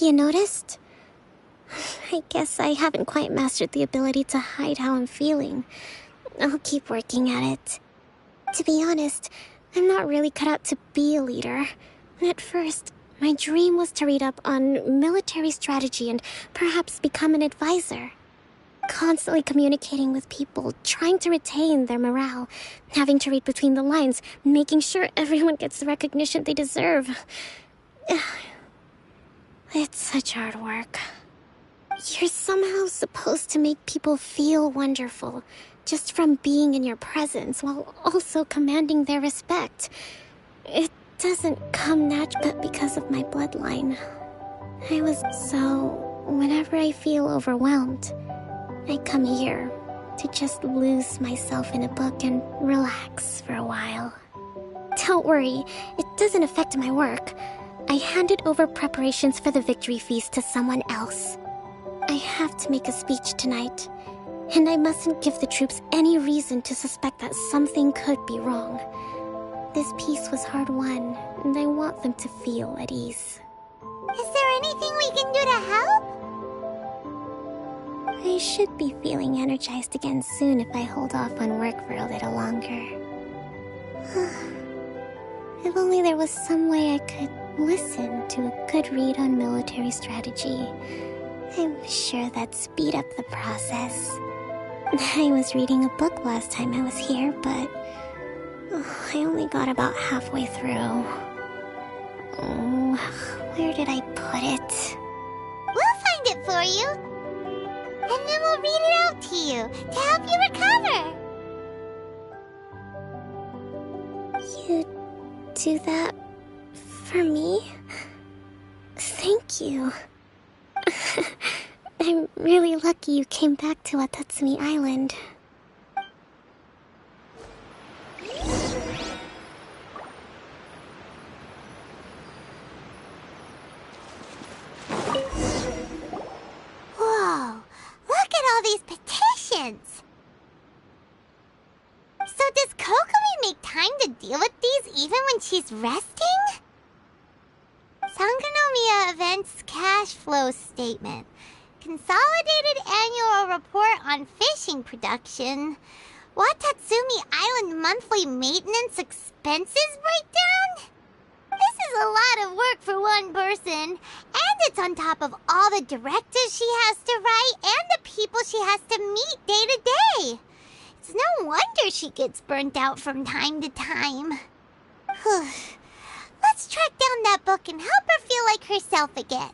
[SPEAKER 13] You noticed? I guess I haven't quite mastered the ability to hide how I'm feeling. I'll keep working at it. To be honest, I'm not really cut out to be a leader. At first, my dream was to read up on military strategy and perhaps become an advisor. Constantly communicating with people, trying to retain their morale, having to read between the lines, making sure everyone gets the recognition they deserve. It's such hard work. You're somehow supposed to make people feel wonderful, just from being in your presence, while also commanding their respect. It doesn't come natural because of my bloodline. I was so whenever I feel overwhelmed, I come here to just lose myself in a book and relax for a while. Don't worry, it doesn't affect my work. I handed over preparations for the victory feast to someone else. I have to make a speech tonight, and I mustn't give the troops any reason to suspect that something could be wrong. This peace was hard-won, and I want them to feel at ease.
[SPEAKER 2] Is there anything we can do to help?
[SPEAKER 13] I should be feeling energized again soon if I hold off on work for a little longer. If only there was some way I could listen to a good read on military strategy. I'm sure that'd speed up the process. I was reading a book last time I was here, but I only got about halfway through. Where did I put it?
[SPEAKER 2] We'll find it for you. And then we'll read it out to you to help you recover.
[SPEAKER 13] You do that for me? Thank you. I'm really lucky you came back to Watatsumi Island.
[SPEAKER 2] Whoa, look at all these petitions! So does Kokomi make time to deal with these even when she's resting? Sangonomiya Events Cash Flow Statement. Consolidated Annual Report on Fishing Production. Watatsumi Island Monthly Maintenance Expenses Breakdown? This is a lot of work for one person, and it's on top of all the directives she has to write and the people she has to meet day to day. It's no wonder she gets burnt out from time to time. Let's track down that book and help her feel like herself again.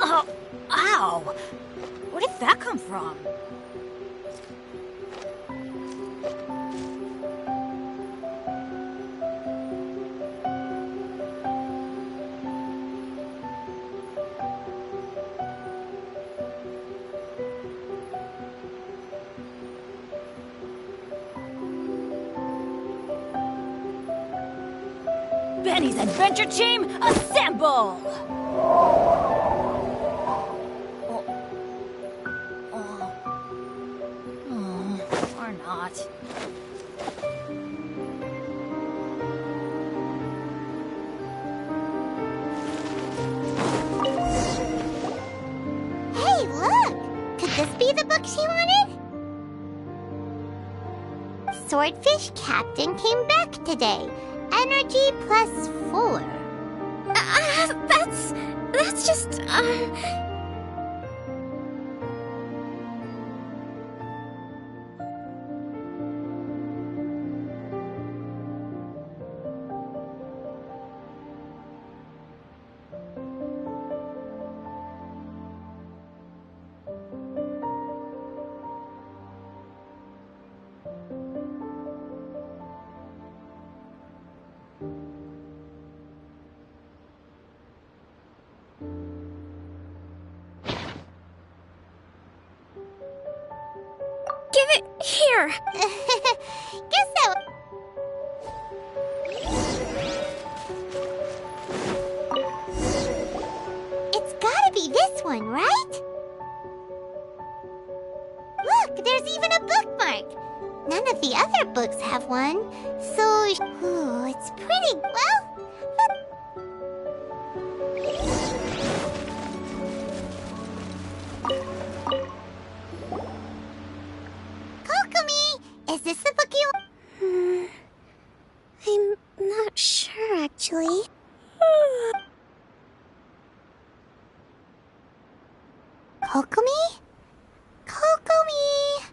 [SPEAKER 21] Oh, ow! Where did that come from? Benny's Adventure Team, assemble! Or not.
[SPEAKER 2] Hey, look! Could this be the book she wanted? Swordfish Captain came back today. Energy +4.
[SPEAKER 13] That's just, Give it here!
[SPEAKER 2] Guess that... It's gotta be this one, right? Look, there's even a bookmark. None of the other books have one, so... Ooh, it's pretty... Well... Kokomi! Is this the book you...
[SPEAKER 13] I'm not sure, actually.
[SPEAKER 2] Kokomi? Kokomi!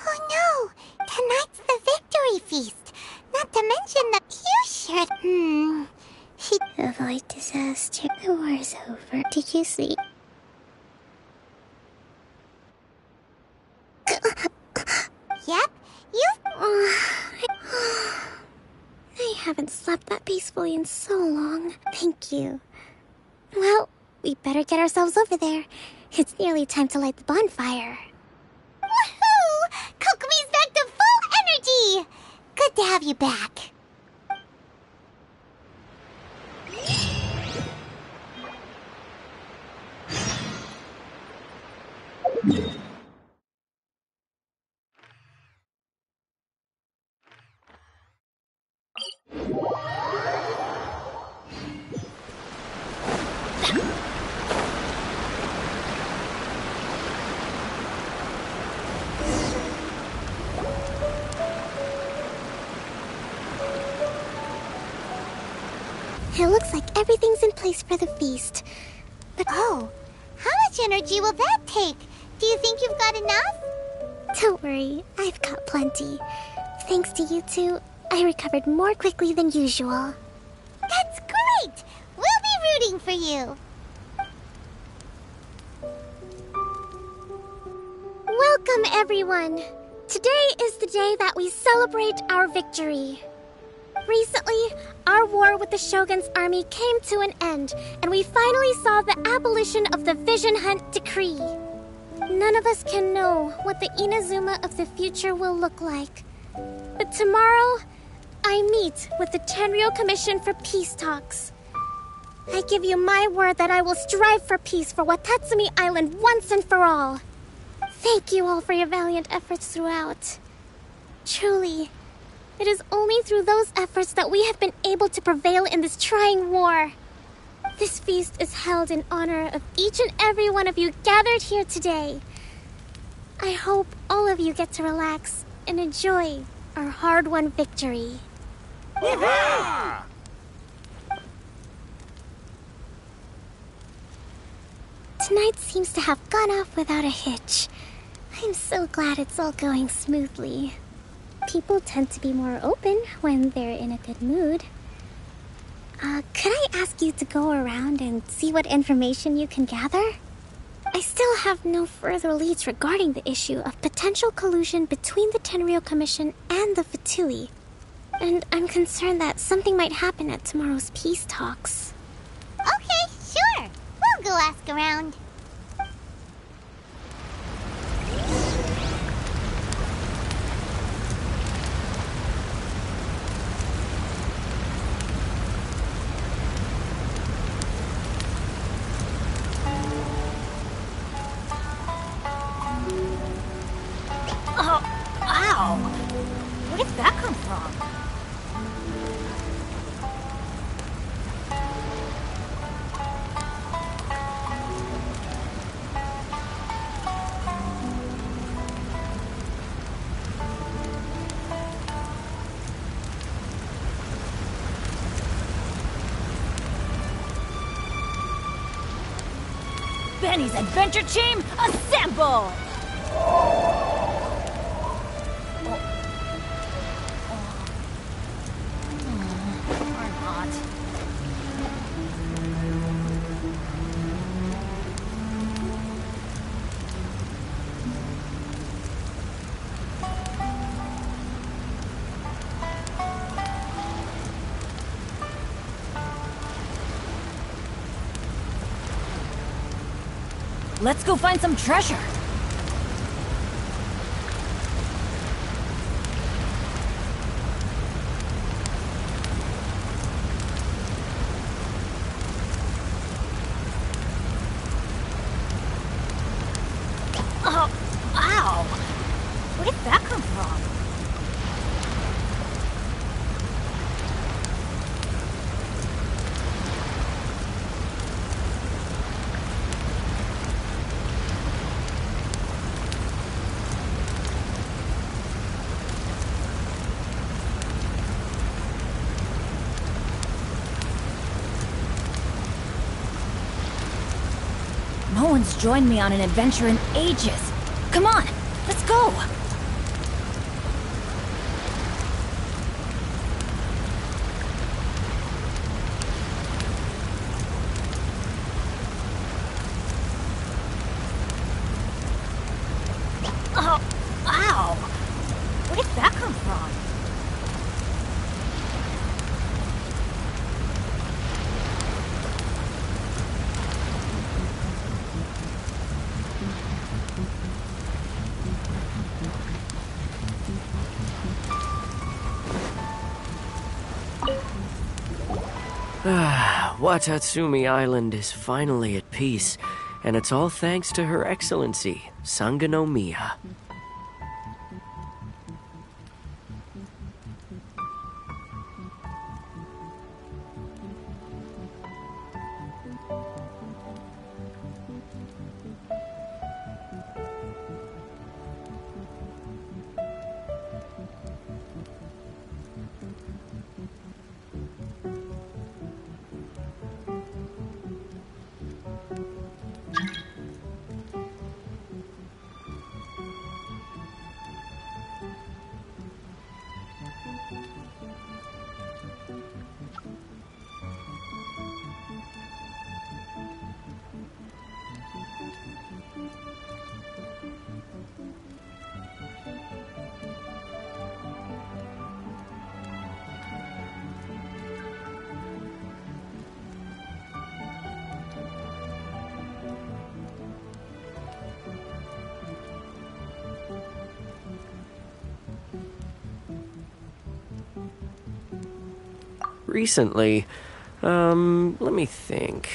[SPEAKER 2] Oh no! Tonight's the victory feast! secret. Avoid disaster. The war's over. Did you sleep? Yep, I haven't slept that peacefully in so long. Thank you. Well, we better get ourselves over there. It's nearly time to light the bonfire. Woohoo! Kokomi's back to full energy! Good to have you back. It looks like everything's in place for the feast. But how much energy will that take? Do you think you've got enough? Don't worry, I've got plenty. Thanks to you two, I recovered more quickly than usual. That's great! We'll be rooting for you. Welcome, everyone. Today is the day that we celebrate our victory. Recently, our war with the Shogun's army came to an end, and we finally saw the abolition of the Vision Hunt Decree. None of us can know what the Inazuma of the future will look like. But tomorrow, I meet with the Tenryou Commission for peace talks. I give you my word that I will strive for peace for Watatsumi Island once and for all. Thank you all for your valiant efforts throughout. Truly, it is only through those efforts that we have been able to prevail in this trying war. This feast is held in honor of each and every one of you gathered here today. I hope all of you get to relax and enjoy our hard-won victory.
[SPEAKER 15] Woohoo!
[SPEAKER 2] Tonight seems to have gone off without a hitch. I'm so glad it's all going smoothly. People tend to be more open when they're in a good mood. Could I ask you to go around and see what information you can gather? I still have no further leads regarding the issue of potential collusion between the Tenryou Commission and the Fatui. And I'm concerned that something might happen at tomorrow's peace talks. Okay, sure. We'll go ask around.
[SPEAKER 21] Ow! Where did that come from? Benny's Adventure Team, assemble! Let's go find some treasure. Ow! Where did that come from? No one's joined me on an adventure in ages. Come on, let's go! Wow! Where did that come from?
[SPEAKER 10] Watatsumi Island is finally at peace, and it's all thanks to Her Excellency, Sangonomiya. Recently, let me think.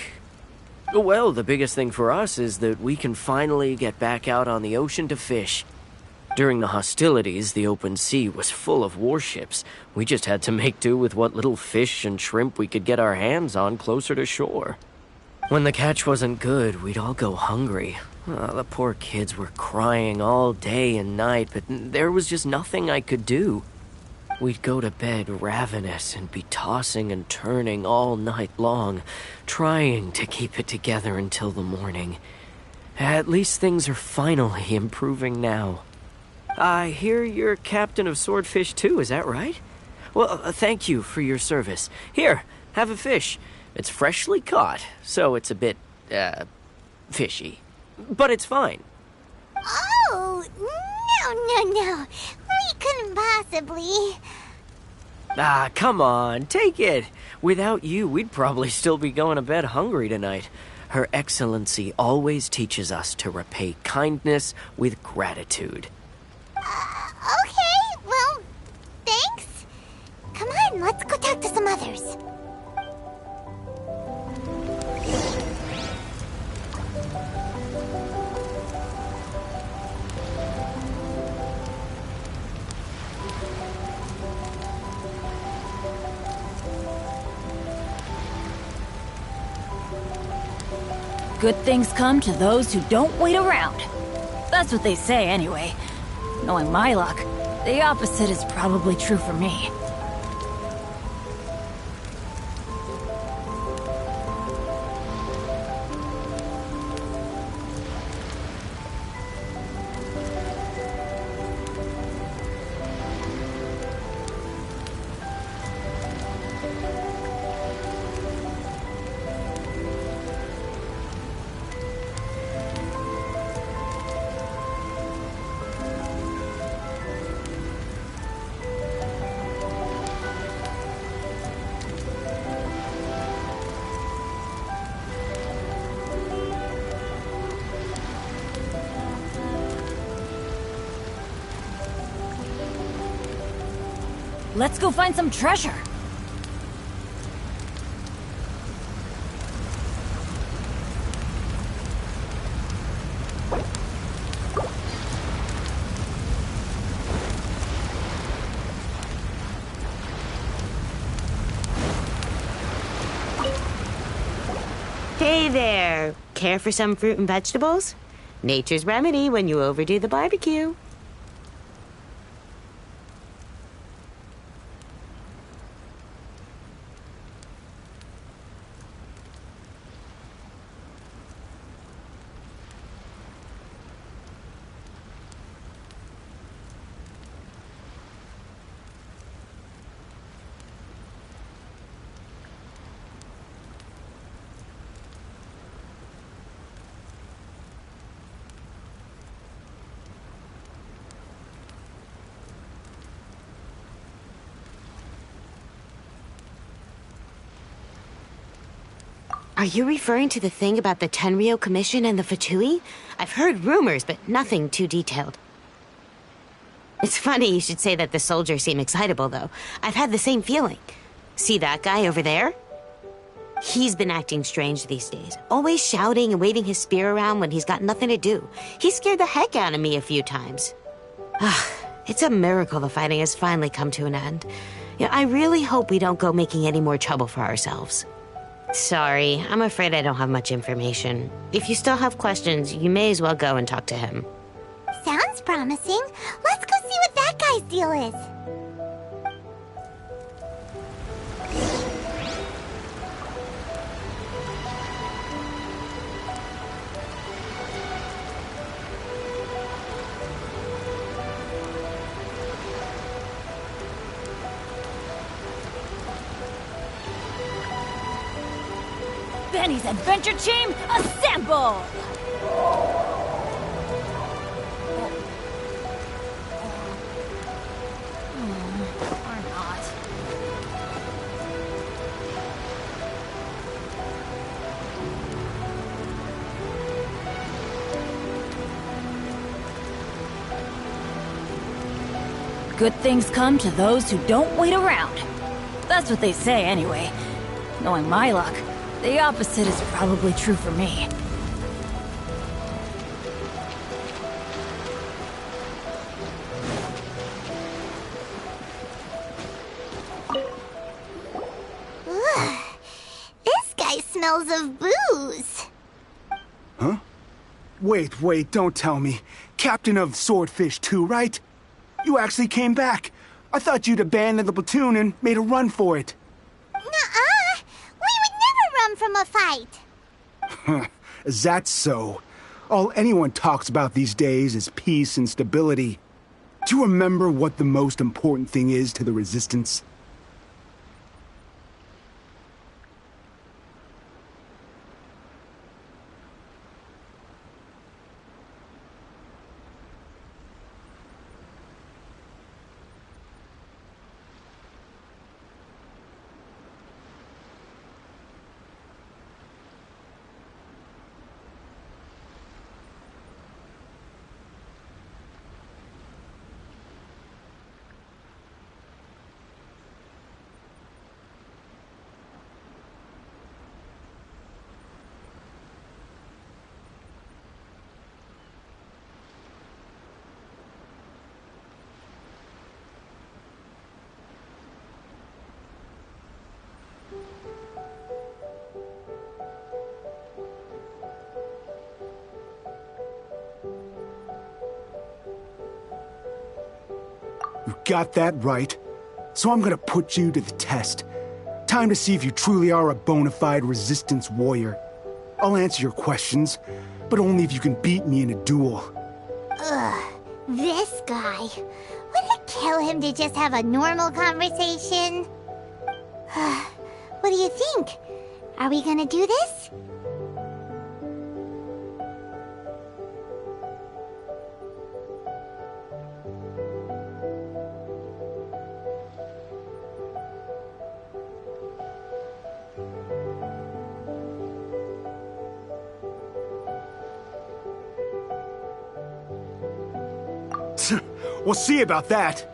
[SPEAKER 10] Well, the biggest thing for us is that we can finally get back out on the ocean to fish. During the hostilities, the open sea was full of warships. We just had to make do with what little fish and shrimp we could get our hands on closer to shore. When the catch wasn't good, we'd all go hungry. The poor kids were crying all day and night, but there was just nothing I could do. We'd go to bed ravenous and be tossing and turning all night long, trying to keep it together until the morning. At least things are finally improving now. I hear you're captain of Swordfish too, is that right? Well, thank you for your service. Here, have a fish. It's freshly caught, so it's a bit, fishy. But it's fine.
[SPEAKER 2] Oh, no. We couldn't possibly.
[SPEAKER 10] Ah, come on, take it. Without you, we'd probably still be going to bed hungry tonight. Her Excellency always teaches us to repay kindness with gratitude.
[SPEAKER 2] Okay, well, thanks. Come on, let's go talk to some others.
[SPEAKER 21] Good things come to those who don't wait around. That's what they say anyway. Knowing my luck, the opposite is probably true for me. Let's go find some treasure.
[SPEAKER 16] Hey there! Care for some fruit and vegetables? Nature's remedy when you overdo the barbecue. Are you referring to the thing about the Tenryo Commission and the Fatui? I've heard rumors, but nothing too detailed. It's funny you should say that the soldiers seem excitable, though. I've had the same feeling. See that guy over there? He's been acting strange these days. Always shouting and waving his spear around when he's got nothing to do. He scared the heck out of me a few times. It's a miracle the fighting has finally come to an end. Yeah, I really hope we don't go making any more trouble for ourselves. Sorry, I'm afraid I don't have much information. If you still have questions, you may as well go and talk to him.
[SPEAKER 2] Sounds promising. Let's go see what that guy's deal is.
[SPEAKER 21] Benny's adventure team, assemble! Or not. Good things come to those who don't wait around. That's what they say anyway. Knowing my luck, the opposite is probably true for me.
[SPEAKER 2] Ugh. This guy smells of booze.
[SPEAKER 1] Huh? Wait, don't tell me. Captain of Swordfish 2, right? You actually came back. I thought you'd abandoned the platoon and made a run for it.
[SPEAKER 2] Nuh-uh. We would never run from a fight.
[SPEAKER 1] Is that so? All anyone talks about these days is peace and stability. Do you remember what the most important thing is to the Resistance? You got that right. So I'm gonna put you to the test. Time to see if you truly are a bona fide Resistance warrior. I'll answer your questions, but only if you can beat me in a duel.
[SPEAKER 2] Ugh, this guy. Would it kill him to just have a normal conversation? What do you think? Are we gonna do this?
[SPEAKER 1] We'll see about that.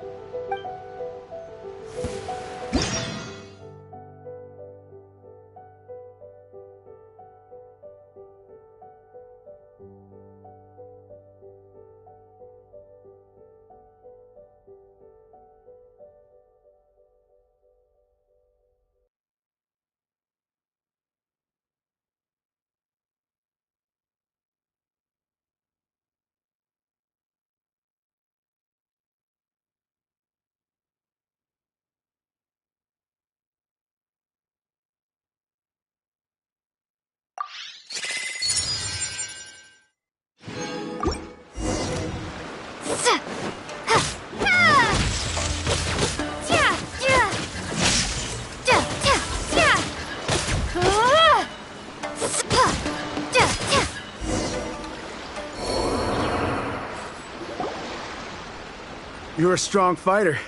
[SPEAKER 1] You're a strong fighter.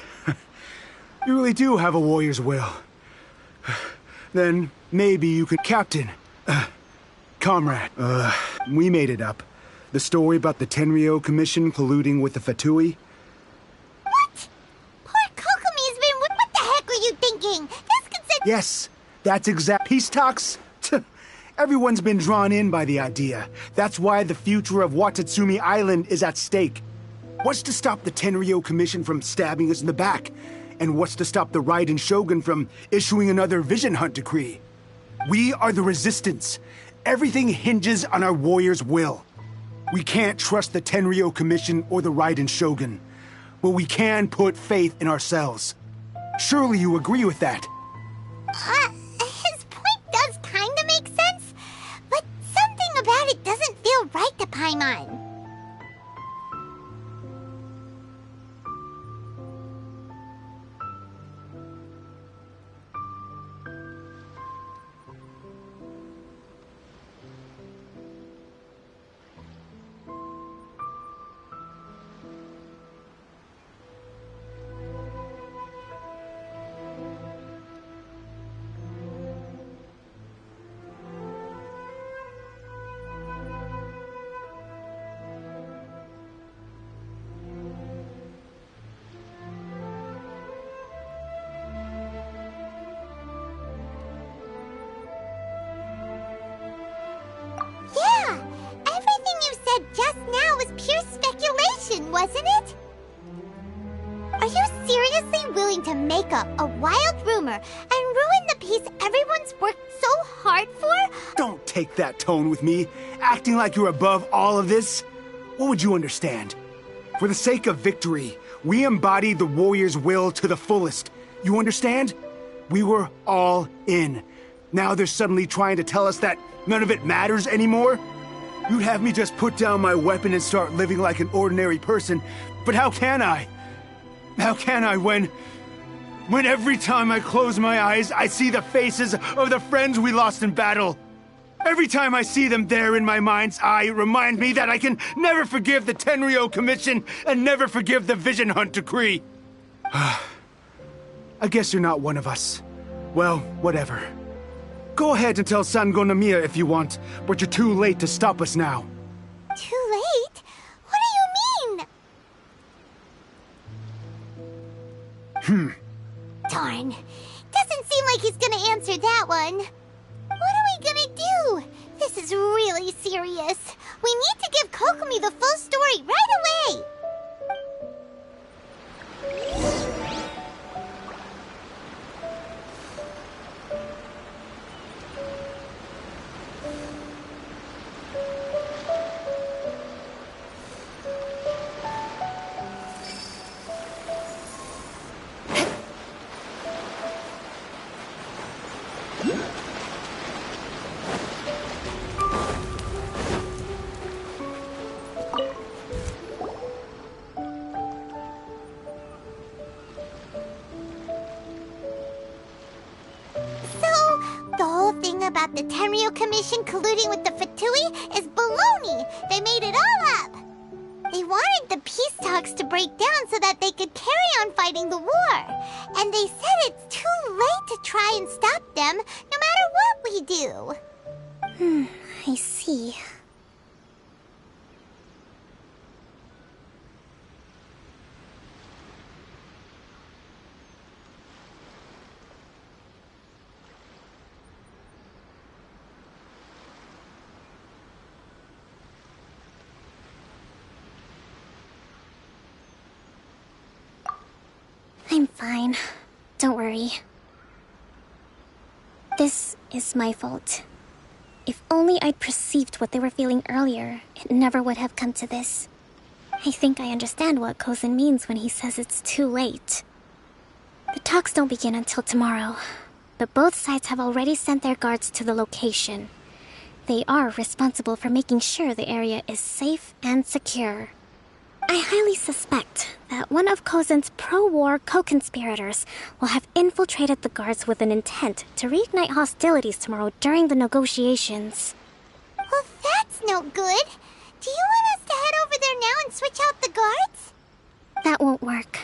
[SPEAKER 1] You really do have a warrior's will. Then maybe you could... Captain, Comrade, we made it up. The story about the Tenryo Commission colluding with the Fatui.
[SPEAKER 2] What? Poor Kokomi's been... What the heck were you thinking? This could send...
[SPEAKER 1] Yes, that's exact. Peace talks? Everyone's been drawn in by the idea. That's why the future of Watatsumi Island is at stake. What's to stop the Tenryo Commission from stabbing us in the back? And what's to stop the Raiden Shogun from issuing another Vision Hunt decree? We are the Resistance. Everything hinges on our warriors' will. We can't trust the Tenryo Commission or the Raiden Shogun, but we can put faith in ourselves. Surely you agree with that?
[SPEAKER 2] His point does kind of make sense, but something about it doesn't feel right to Paimon. Yeah, everything you said just now was pure speculation, wasn't it? Are you seriously willing to make up a wild rumor and ruin the peace everyone's worked so hard for?
[SPEAKER 1] Don't take that tone with me, acting like you're above all of this. What would you understand? For the sake of victory, we embodied the warrior's will to the fullest. You understand? We were all in. Now they're suddenly trying to tell us that none of it matters anymore? You'd have me just put down my weapon and start living like an ordinary person, but how can I? How can I when every time I close my eyes, I see the faces of the friends we lost in battle? Every time I see them there in my mind's eye, it reminds me that I can never forgive the Tenryo Commission and never forgive the Vision Hunt decree. I guess you're not one of us. Well, whatever. Go ahead and tell Sango Namiya if you want, but you're too late to stop us now.
[SPEAKER 2] Too late? What do you mean? Darn. Doesn't seem like he's gonna answer that one. What are we gonna do? This is really serious. We need to give Kokomi the full story right away. About the Tenryo Commission colluding with the Fatui is baloney. They made it all up. They wanted the peace talks to break down so that they could carry on fighting the war. And they said it's too late to try and stop them, no matter what we do.
[SPEAKER 13] I see. I'm fine. Don't worry. This is my fault. If only I'd perceived what they were feeling earlier, it never would have come to this. I think I understand what Kozen means when he says it's too late. The talks don't begin until tomorrow, but both sides have already sent their guards to the location. They are responsible for making sure the area is safe and secure. I highly suspect that one of Kozen's pro-war co-conspirators will have infiltrated the guards with an intent to reignite hostilities tomorrow during the negotiations.
[SPEAKER 2] Well, that's no good. Do you want us to head over there now and switch out the guards?
[SPEAKER 13] That won't work.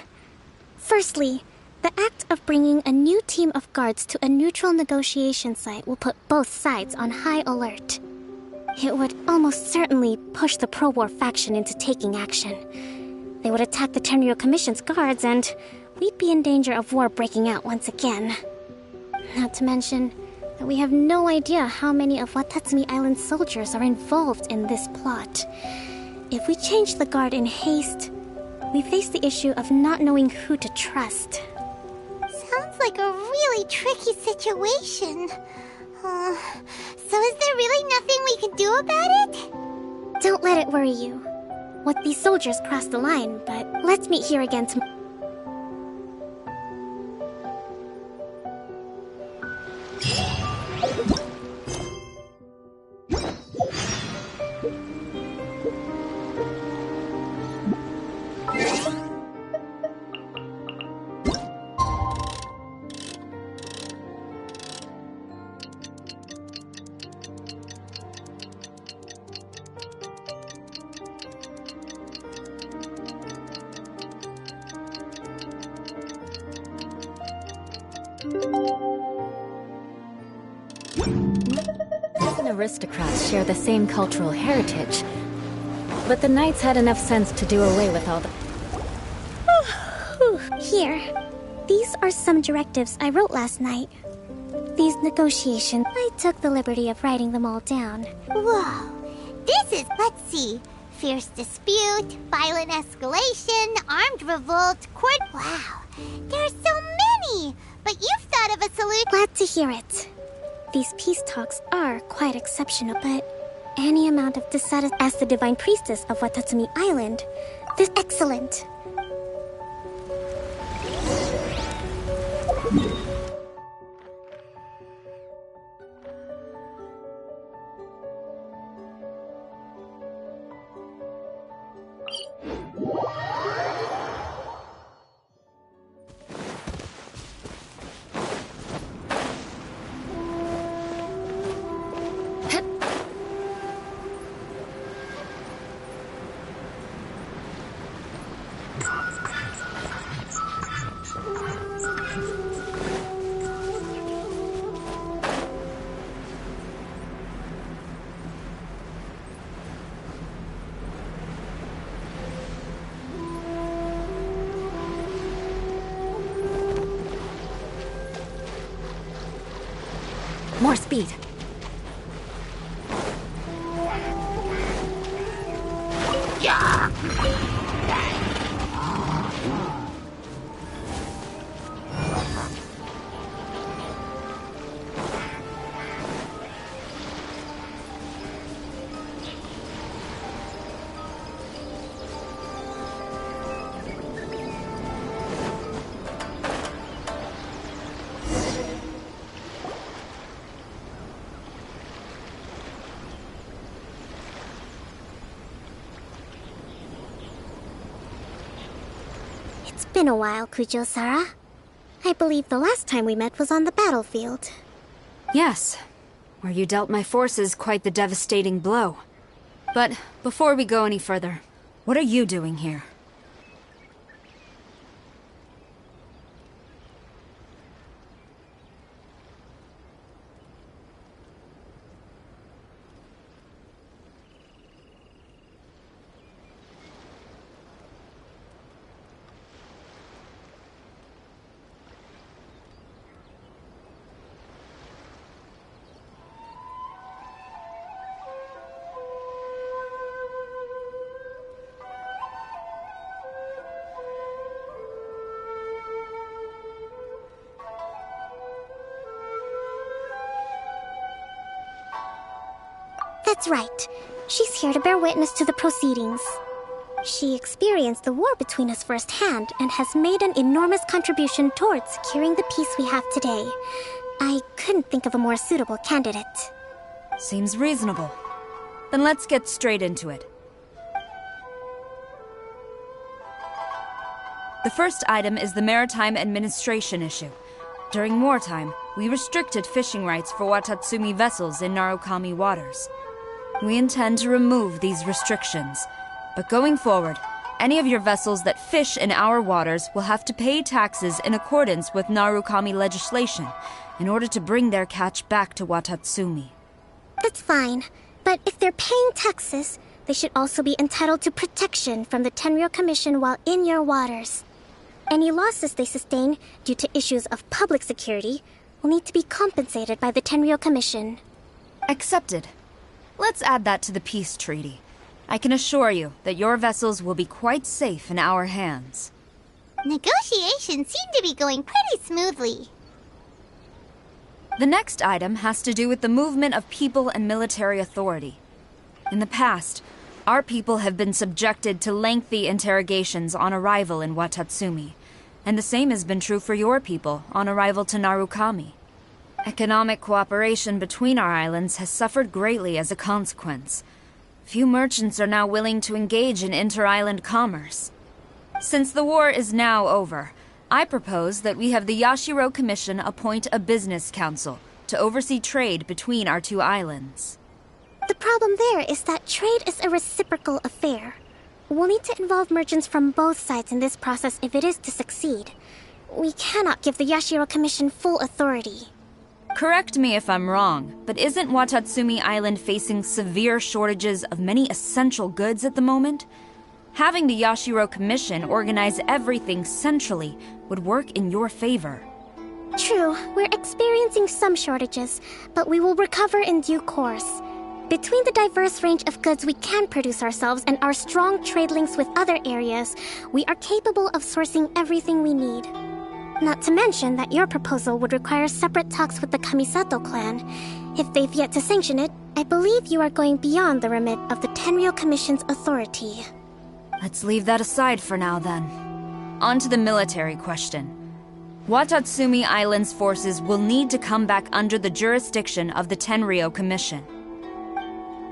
[SPEAKER 13] Firstly, the act of bringing a new team of guards to a neutral negotiation site will put both sides on high alert. It would almost certainly push the pro-war faction into taking action. They would attack the Tenryo Commission's guards, and we'd be in danger of war breaking out once again. Not to mention that we have no idea how many of Watatsumi Island's soldiers are involved in this plot. If we change the guard in haste, we face the issue of not knowing who to trust.
[SPEAKER 2] Sounds like a really tricky situation. So is there really nothing we can do about it?
[SPEAKER 13] Don't let it worry you. What these soldiers crossed the line, but let's meet here again tomorrow.
[SPEAKER 6] Aristocrats share the same cultural heritage, but the knights had enough sense to do away with all the...
[SPEAKER 13] Here. These are some directives I wrote last night. These negotiations, I took the liberty of writing them all down.
[SPEAKER 2] Whoa. This is, let's see, fierce dispute, violent escalation, armed revolt, court... Wow, there are so many! But you've thought of a solution...
[SPEAKER 13] Glad to hear it. These peace talks are quite exceptional, but any amount of dissatisfaction as the Divine Priestess of Watatsumi Island, this is excellent.
[SPEAKER 6] More speed.
[SPEAKER 2] Yeah.
[SPEAKER 13] It's been a while, Kujo-Sara. I believe the last time we met was on the battlefield.
[SPEAKER 3] Yes, where you dealt my forces quite the devastating blow. But before we go any further, what are you doing here?
[SPEAKER 13] That's right. She's here to bear witness to the proceedings. She experienced the war between us firsthand and has made an enormous contribution towards securing the peace we have today. I couldn't think of a more suitable candidate.
[SPEAKER 3] Seems reasonable. Then let's get straight into it. The first item is the maritime administration issue. During wartime, we restricted fishing rights for Watatsumi vessels in Narukami waters. We intend to remove these restrictions, but going forward, any of your vessels that fish in our waters will have to pay taxes in accordance with Narukami legislation in order to bring their catch back to Watatsumi.
[SPEAKER 13] That's fine, but if they're paying taxes, they should also be entitled to protection from the Tenryou Commission while in your waters. Any losses they sustain due to issues of public security will need to be compensated by the Tenryou Commission.
[SPEAKER 3] Accepted. Let's add that to the peace treaty. I can assure you that your vessels will be quite safe in our hands.
[SPEAKER 2] Negotiations seem to be going pretty smoothly.
[SPEAKER 3] The next item has to do with the movement of people and military authority. In the past, our people have been subjected to lengthy interrogations on arrival in Watatsumi, and the same has been true for your people on arrival to Narukami. Economic cooperation between our islands has suffered greatly as a consequence. Few merchants are now willing to engage in inter-island commerce. Since the war is now over, I propose that we have the Yashiro Commission appoint a business council to oversee trade between our two islands.
[SPEAKER 13] The problem there is that trade is a reciprocal affair. We'll need to involve merchants from both sides in this process if it is to succeed. We cannot give the Yashiro Commission full authority.
[SPEAKER 3] Correct me if I'm wrong, but isn't Watatsumi Island facing severe shortages of many essential goods at the moment? Having the Yashiro Commission organize everything centrally would work in your favor.
[SPEAKER 13] True, we're experiencing some shortages, but we will recover in due course. Between the diverse range of goods we can produce ourselves and our strong trade links with other areas, we are capable of sourcing everything we need. Not to mention that your proposal would require separate talks with the Kamisato clan. If they've yet to sanction it, I believe you are going beyond the remit of the Tenryou Commission's authority.
[SPEAKER 3] Let's leave that aside for now, then. On to the military question. Watatsumi Island's forces will need to come back under the jurisdiction of the Tenryou Commission.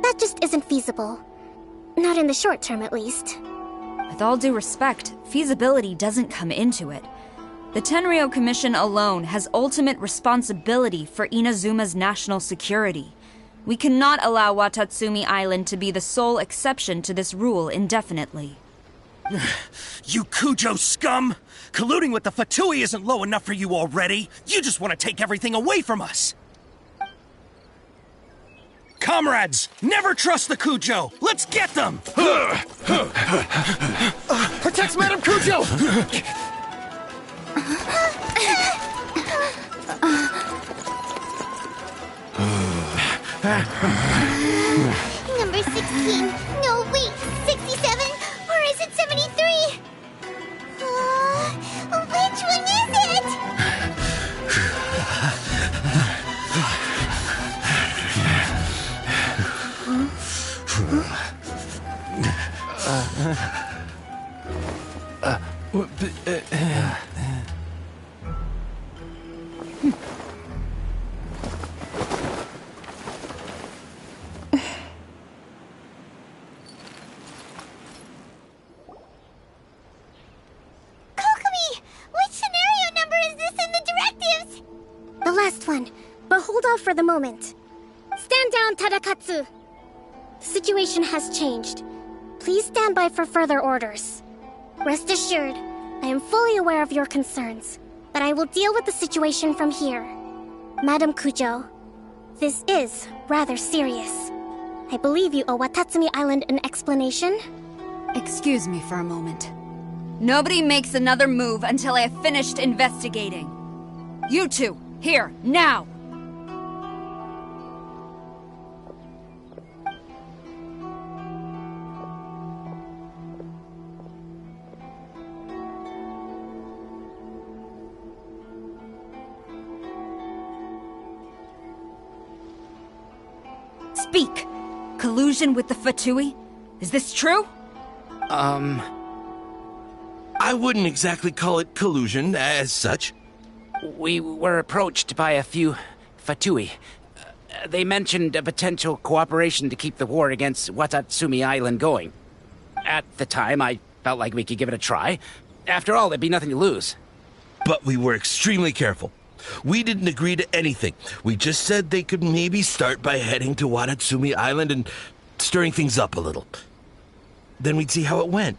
[SPEAKER 13] That just isn't feasible. Not in the short term, at least.
[SPEAKER 3] With all due respect, feasibility doesn't come into it. The Tenryou Commission alone has ultimate responsibility for Inazuma's national security. We cannot allow Watatsumi Island to be the sole exception to this rule indefinitely.
[SPEAKER 5] You Kujo scum! Colluding with the Fatui isn't low enough for you already. You just want to take everything away from us. Comrades, never trust the Kujo! Let's get them!
[SPEAKER 7] Protect Madame Kujo!
[SPEAKER 2] Number 16. No, wait. 67? Or is it 73? Which one is it?
[SPEAKER 13] The last one, but hold off for the moment. Stand down, Tadakatsu. The situation has changed. Please stand by for further orders. Rest assured, I am fully aware of your concerns, but I will deal with the situation from here. Madam Kujo, this is rather serious. I believe you owe Watatsumi Island an explanation.
[SPEAKER 3] Excuse me for a moment. Nobody makes another move until I have finished investigating. You two, here, now! Speak! Collusion with the Fatui? Is this true?
[SPEAKER 11] I wouldn't exactly call it collusion as such.
[SPEAKER 22] We were approached by a few Fatui. They mentioned a potential cooperation to keep the war against Watatsumi Island going. At the time, I felt like we could give it a try. After all, there'd be nothing to lose.
[SPEAKER 11] But we were extremely careful. We didn't agree to anything. We just said they could maybe start by heading to Watatsumi Island and stirring things up a little. Then we'd see how it went.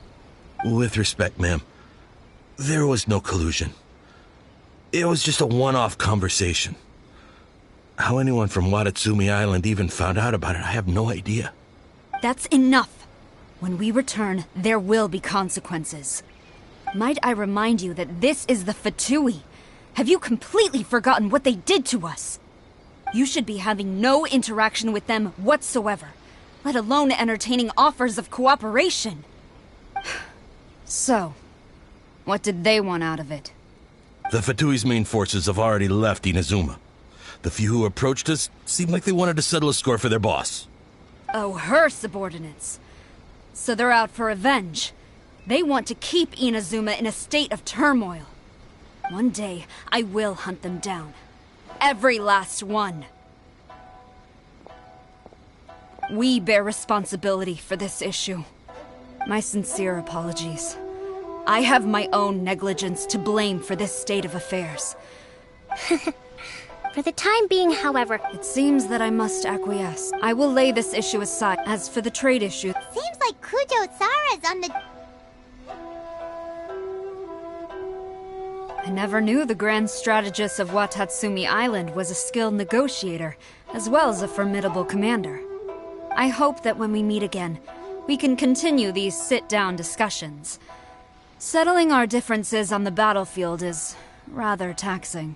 [SPEAKER 11] With respect, ma'am, there was no collusion. It was just a one-off conversation. How anyone from Watatsumi Island even found out about it, I have no idea.
[SPEAKER 3] That's enough. When we return, there will be consequences. Might I remind you that this is the Fatui? Have you completely forgotten what they did to us? You should be having no interaction with them whatsoever, let alone entertaining offers of cooperation. So, what did they want out of it?
[SPEAKER 11] The Fatui's main forces have already left Inazuma. The few who approached us seemed like they wanted to settle a score for their boss.
[SPEAKER 3] Oh, her subordinates. So they're out for revenge. They want to keep Inazuma in a state of turmoil. One day, I will hunt them down. Every last one. We bear responsibility for this issue. My sincere apologies. I have my own negligence to blame for this state of affairs.
[SPEAKER 13] For the time being, however...
[SPEAKER 3] It seems that I must acquiesce. I will lay this issue aside. As for the trade issue...
[SPEAKER 2] Seems like Kujo-Sara's on the...
[SPEAKER 3] I never knew the grand strategist of Watatsumi Island was a skilled negotiator, as well as a formidable commander. I hope that when we meet again, we can continue these sit-down discussions. Settling our differences on the battlefield is rather taxing.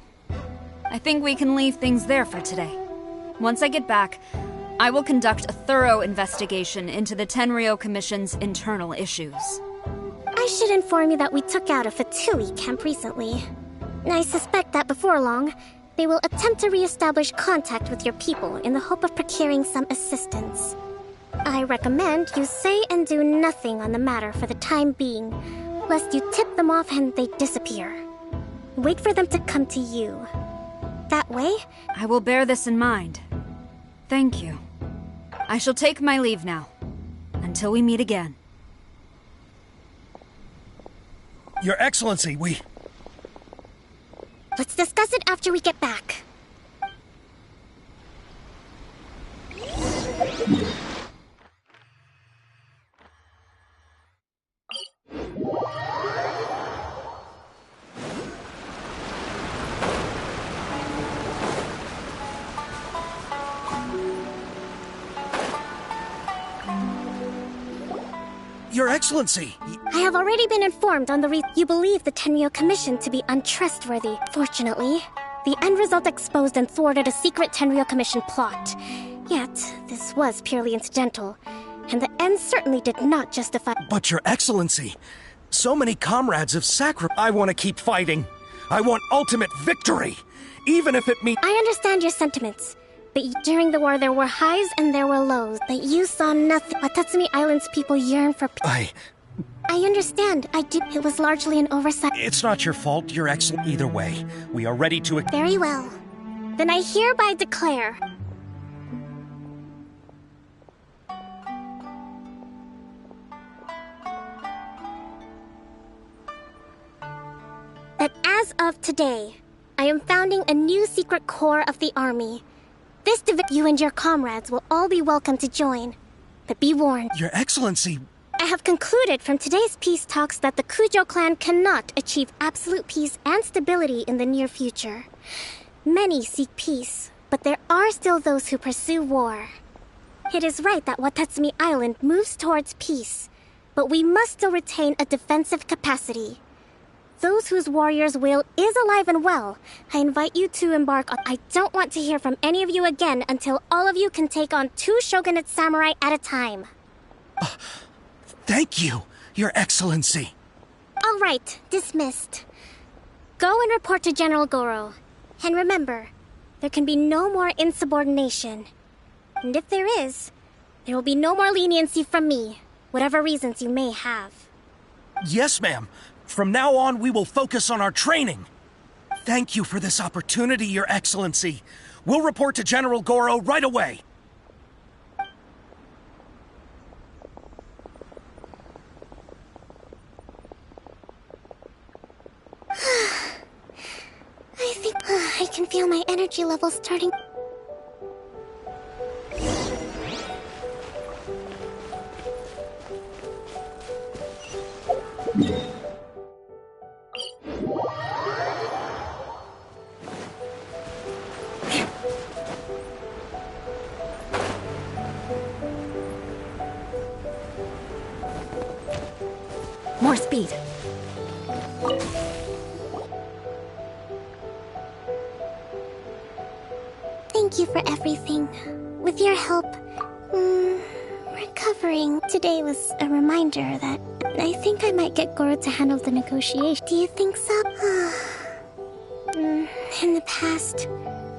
[SPEAKER 3] I think we can leave things there for today. Once I get back, I will conduct a thorough investigation into the Tenryo Commission's internal issues.
[SPEAKER 13] I should inform you that we took out a Fatui camp recently. I suspect that before long, they will attempt to re-establish contact with your people in the hope of procuring some assistance. I recommend you say and do nothing on the matter for the time being, lest you tip them off and they disappear. Wait for them to come to you. That way...
[SPEAKER 3] I will bear this in mind. Thank you. I shall take my leave now. Until we meet again.
[SPEAKER 5] Your Excellency,
[SPEAKER 13] Let's discuss it after we get back.
[SPEAKER 5] Your Excellency!
[SPEAKER 13] I have already been informed on the reason you believe the Tenryo Commission to be untrustworthy. Fortunately, the end result exposed and thwarted a secret Tenryo Commission plot. Yet, this was purely incidental, and the end certainly did not justify—
[SPEAKER 5] But Your Excellency, so many comrades have sacrificed. I want to keep fighting. I want ultimate victory, even if it means—
[SPEAKER 13] I understand your sentiments. But during the war, there were highs and there were lows. But you saw nothing. Watatsumi Island's people yearn for peace. I understand. I do. It was largely an oversight.
[SPEAKER 5] It's not your fault, Your Excellency. Either way, we are ready to—
[SPEAKER 13] Very well. Then I hereby declare... that as of today, I am founding a new secret corps of the army. This you and your comrades will all be welcome to join. But be warned.
[SPEAKER 5] Your Excellency...
[SPEAKER 13] I have concluded from today's peace talks that the Kujo clan cannot achieve absolute peace and stability in the near future. Many seek peace, but there are still those who pursue war. It is right that Watatsumi Island moves towards peace, but we must still retain a defensive capacity. Those whose warrior's will is alive and well, I invite you to embark on— I don't want to hear from any of you again until all of you can take on 2 shogunate samurai at a time.
[SPEAKER 5] Thank you, Your Excellency.
[SPEAKER 13] All right, dismissed. Go and report to General Goro. And remember, there can be no more insubordination. And if there is, there will be no more leniency from me, whatever reasons you may have.
[SPEAKER 5] Yes, ma'am. From now on, we will focus on our training. Thank you for this opportunity, Your Excellency. We'll report to General Goro right away.
[SPEAKER 13] I think I can feel my energy levels starting.
[SPEAKER 20] speed.
[SPEAKER 13] Thank you for everything. With your help, recovering today was a reminder that I think I might get Goro to handle the negotiation. Do you think so? In the past,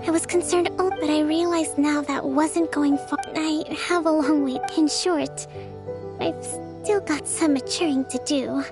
[SPEAKER 13] I was concerned, but I realize now that wasn't going far. I have a long way. In short, I've still got some maturing to do.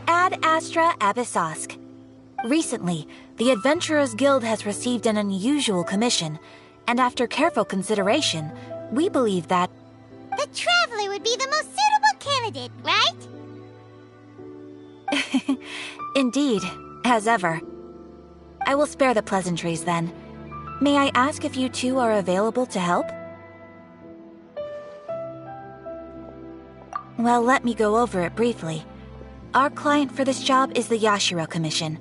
[SPEAKER 4] Ad Astra Abyssosk. Recently, the Adventurers Guild has received an unusual commission, and after careful consideration, we believe that
[SPEAKER 2] the Traveler would be the most suitable candidate, right?
[SPEAKER 4] Indeed, as ever. I will spare the pleasantries then. May I ask if you two are available to help? Well, let me go over it briefly. Our client for this job is the Yashiro Commission.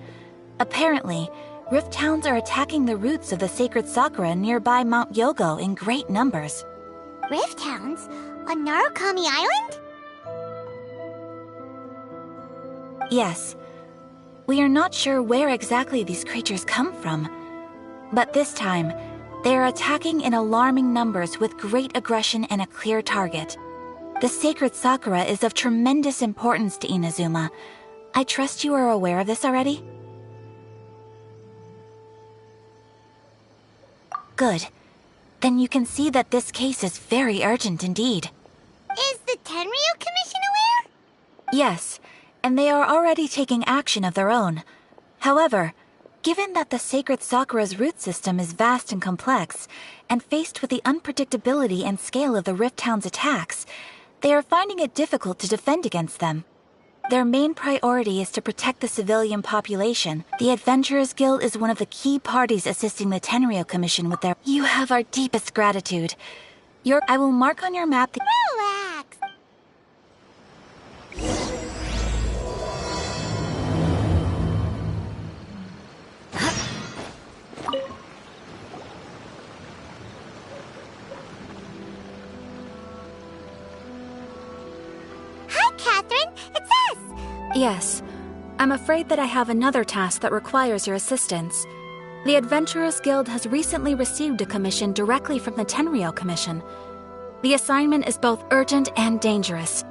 [SPEAKER 4] Apparently, Rift Hounds are attacking the roots of the sacred sakura nearby Mount Yogo in great numbers.
[SPEAKER 2] Rift Hounds? On Narukami Island?
[SPEAKER 4] Yes. We are not sure where exactly these creatures come from. But this time, they are attacking in alarming numbers with great aggression and a clear target. The sacred sakura is of tremendous importance to Inazuma. I trust you are aware of this already? Good. Then you can see that this case is very urgent indeed.
[SPEAKER 2] Is the Tenryu Commission aware?
[SPEAKER 4] Yes, and they are already taking action of their own. However, Given that the sacred Sakura's root system is vast and complex, and faced with the unpredictability and scale of the Rift Town's attacks, they are finding it difficult to defend against them. Their main priority is to protect the civilian population. The Adventurers Guild is one of the key parties assisting the Tenryou Commission with their— You have our deepest gratitude. I will mark on your map the—
[SPEAKER 2] Relax! Hi, Catherine! It's us!
[SPEAKER 4] Yes. I'm afraid that I have another task that requires your assistance. The Adventurers Guild has recently received a commission directly from the Tenryou Commission. The assignment is both urgent and dangerous.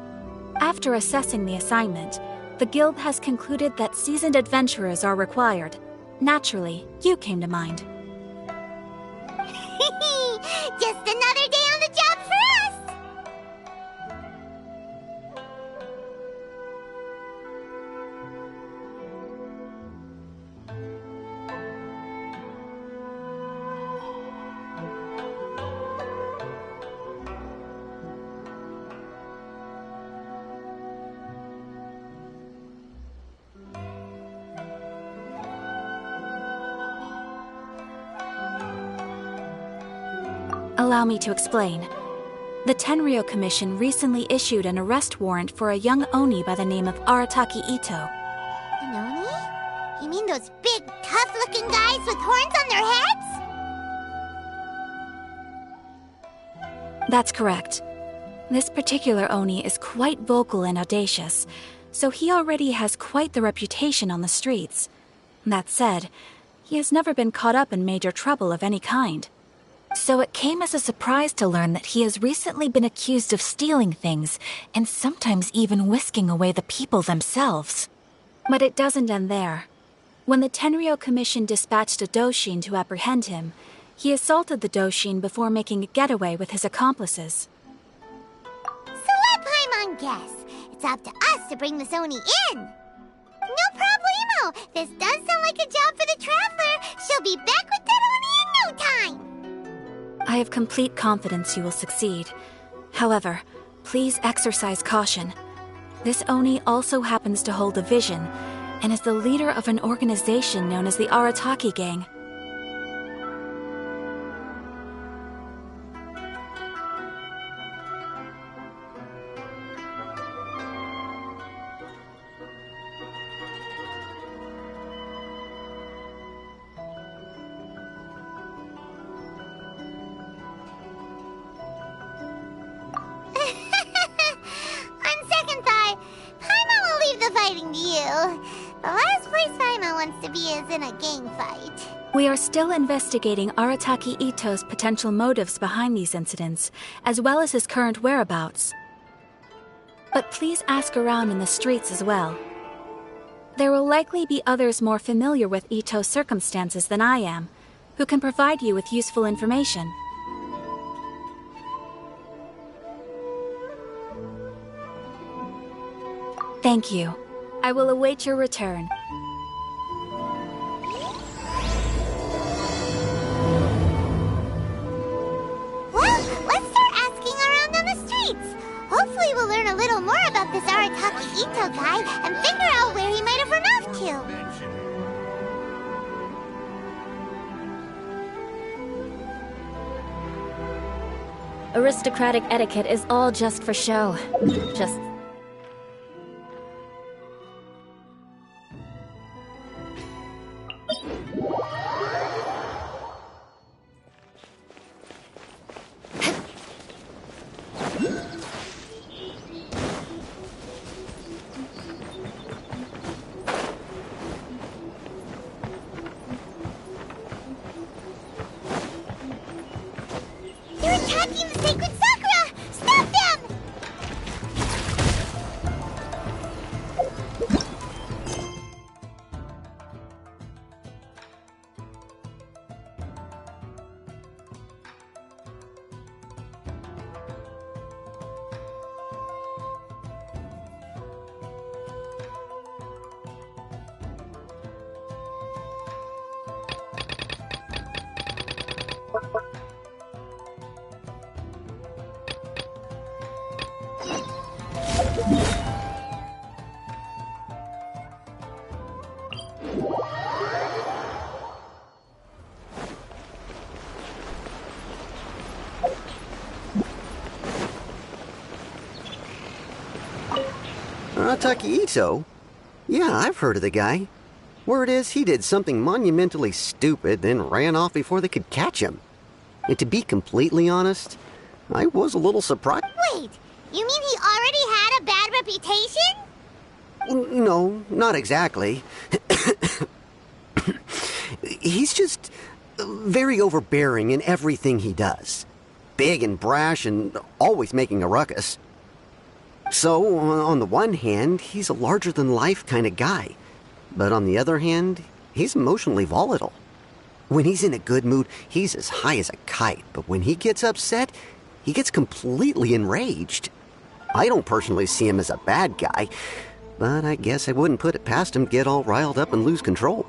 [SPEAKER 4] After assessing the assignment, the Guild has concluded that seasoned adventurers are required. Naturally, you came to mind.
[SPEAKER 2] Just another day on the job for us!
[SPEAKER 4] Allow me to explain. The Tenryou Commission recently issued an arrest warrant for a young Oni by the name of Arataki Ito.
[SPEAKER 2] An Oni? You mean those big, tough-looking guys with horns on their heads?
[SPEAKER 4] That's correct. This particular Oni is quite vocal and audacious, so he already has quite the reputation on the streets. That said, he has never been caught up in major trouble of any kind. So it came as a surprise to learn that he has recently been accused of stealing things, and sometimes even whisking away the people themselves. But it doesn't end there. When the Tenryou Commission dispatched a Doshin to apprehend him, he assaulted the Doshin before making a getaway with his accomplices.
[SPEAKER 2] So let Paimon guess. It's up to us to bring this Oni in. No problemo. This does sound like a job for the Traveler. She'll be back with that Oni in no time.
[SPEAKER 4] I have complete confidence you will succeed. However, please exercise caution. This Oni also happens to hold a vision, and is the leader of an organization known as the Arataki Gang.
[SPEAKER 2] The last place Paimon wants to be is in a gang fight.
[SPEAKER 4] We are still investigating Arataki Ito's potential motives behind these incidents, as well as his current whereabouts. But please ask around in the streets as well. There will likely be others more familiar with Ito's circumstances than I am, who can provide you with useful information. Thank you. I will await your return.
[SPEAKER 2] Well, let's start asking around on the streets. Hopefully we'll learn a little more about this Arataki Ito guy and figure out where he might have run off to.
[SPEAKER 6] Aristocratic etiquette is all just for show. Just...
[SPEAKER 2] They're attacking the sacred Sakura! Stop them!
[SPEAKER 9] Arataki Ito? Yeah, I've heard of the guy. Word is he did something monumentally stupid, then ran off before they could catch him. And to be completely honest, I was a little surprised.
[SPEAKER 2] Wait, you mean he already had a bad reputation?
[SPEAKER 9] No, not exactly. He's just very overbearing in everything he does. Big and brash and always making a ruckus. So, on the one hand, he's a larger-than-life kind of guy. But on the other hand, he's emotionally volatile. When he's in a good mood, he's as high as a kite. But when he gets upset, he gets completely enraged. I don't personally see him as a bad guy, but I guess I wouldn't put it past him to get all riled up and lose control.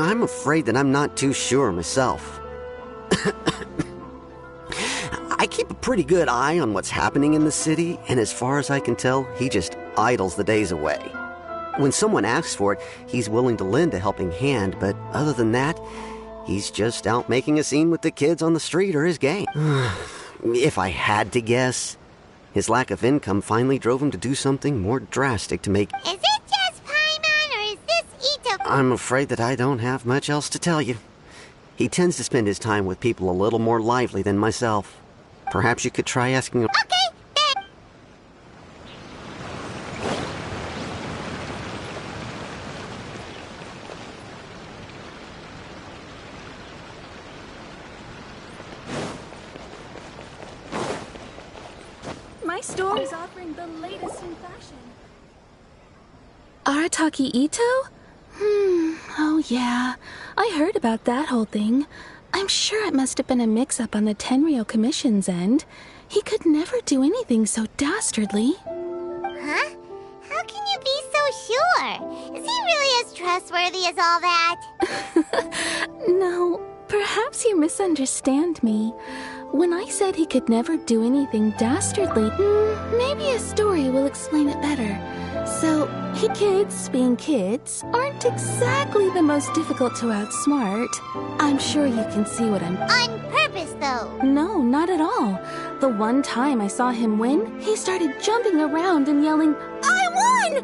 [SPEAKER 9] I'm afraid that I'm not too sure myself. I keep a pretty good eye on what's happening in the city, and as far as I can tell, he just idles the days away. When someone asks for it, he's willing to lend a helping hand, but other than that, he's just out making a scene with the kids on the street or his gang. If I had to guess, his lack of income finally drove him to do something more drastic to make...
[SPEAKER 2] Is it just Paimon, or is this Ito?
[SPEAKER 9] I'm afraid that I don't have much else to tell you. He tends to spend his time with people a little more lively than myself. Perhaps you could try asking him...
[SPEAKER 2] Okay, then.
[SPEAKER 20] My store is offering the latest in fashion. Arataki Ito? Oh yeah. I heard about that whole thing. I'm sure it must have been a mix-up on the Tenryou Commission's end. He could never do anything so dastardly.
[SPEAKER 2] Huh? How can you be so sure? Is he really as trustworthy as all that?
[SPEAKER 20] No, perhaps you misunderstand me. When I said he could never do anything dastardly, maybe a story will explain it better. So, kids, being kids, aren't exactly the most difficult to outsmart. I'm sure you can see what I'm...
[SPEAKER 2] On purpose, though.
[SPEAKER 20] No, not at all. The one time I saw him win, he started jumping around and yelling, "I won!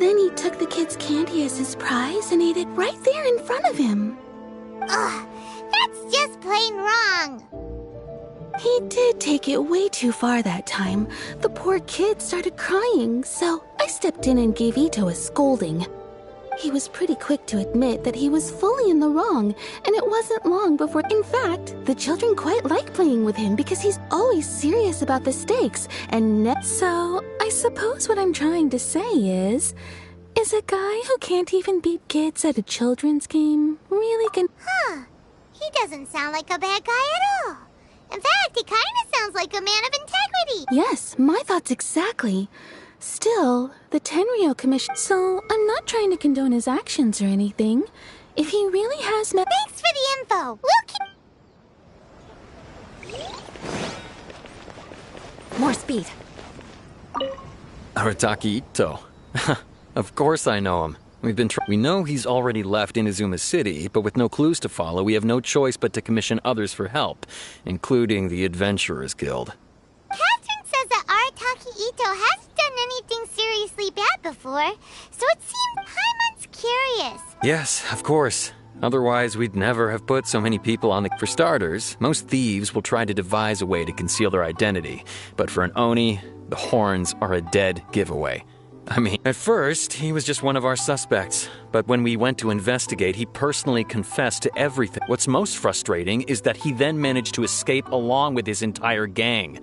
[SPEAKER 20] Then he took the kid's candy as his prize and ate it right there in front of him.
[SPEAKER 2] Ugh, that's just plain wrong.
[SPEAKER 20] He did take it way too far that time. The poor kid started crying, so I stepped in and gave Ito a scolding. He was pretty quick to admit that he was fully in the wrong, and it wasn't long before... In fact, the children quite like playing with him because he's always serious about the stakes, and So, I suppose what I'm trying to say is a guy who can't even beat kids at a children's game really can...
[SPEAKER 2] Huh. He doesn't sound like a bad guy at all. In fact, he kind of sounds like a man of integrity.
[SPEAKER 20] Yes, my thoughts exactly. Still, the Tenryou Commission... So, I'm not trying to condone his actions or anything. If he really has met...
[SPEAKER 2] Thanks for the info. We'll keep...
[SPEAKER 20] More speed.
[SPEAKER 14] Arataki Ito. Of course I know him. We know he's already left Inazuma City, but with no clues to follow, we have no choice but to commission others for help, including the Adventurers Guild.
[SPEAKER 2] Catherine says that Arataki Ito hasn't done anything seriously bad before, so it seems Paimon's curious.
[SPEAKER 14] Yes, of course. Otherwise, we'd never have put so many people on the... For starters, most thieves will try to devise a way to conceal their identity. But for an Oni, the horns are a dead giveaway. I mean, at first, he was just one of our suspects. But when we went to investigate, he personally confessed to everything. What's most frustrating is that he then managed to escape along with his entire gang.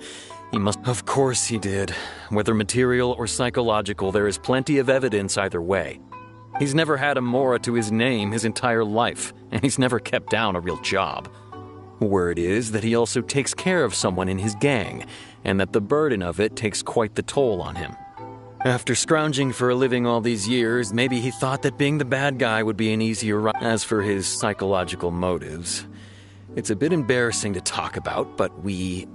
[SPEAKER 14] He must... Of course he did. Whether material or psychological, there is plenty of evidence either way. He's never had a Mora to his name his entire life, and he's never kept down a real job. Word is that he also takes care of someone in his gang, and that the burden of it takes quite the toll on him. After scrounging for a living all these years, maybe he thought that being the bad guy would be an easier ride. As for his psychological motives, it's a bit embarrassing to talk about, but we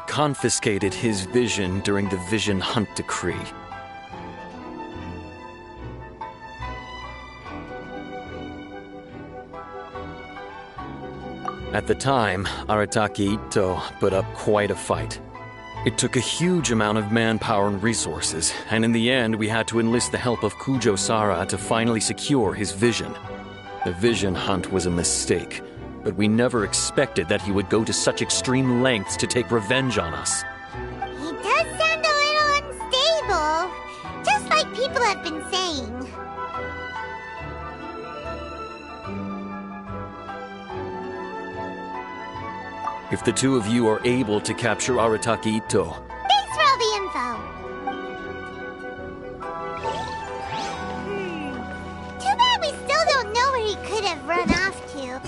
[SPEAKER 14] confiscated his vision during the Vision Hunt Decree. At the time, Arataki Ito put up quite a fight. It took a huge amount of manpower and resources, and in the end we had to enlist the help of Kujo Sara to finally secure his vision. The Vision Hunt was a mistake, but we never expected that he would go to such extreme lengths to take revenge on us.
[SPEAKER 2] He does sound a little unstable, just like people have been saying.
[SPEAKER 14] If the two of you are able to capture Arataki Ito...
[SPEAKER 2] Thanks for all the info. Too bad we still don't know where he could have run off to.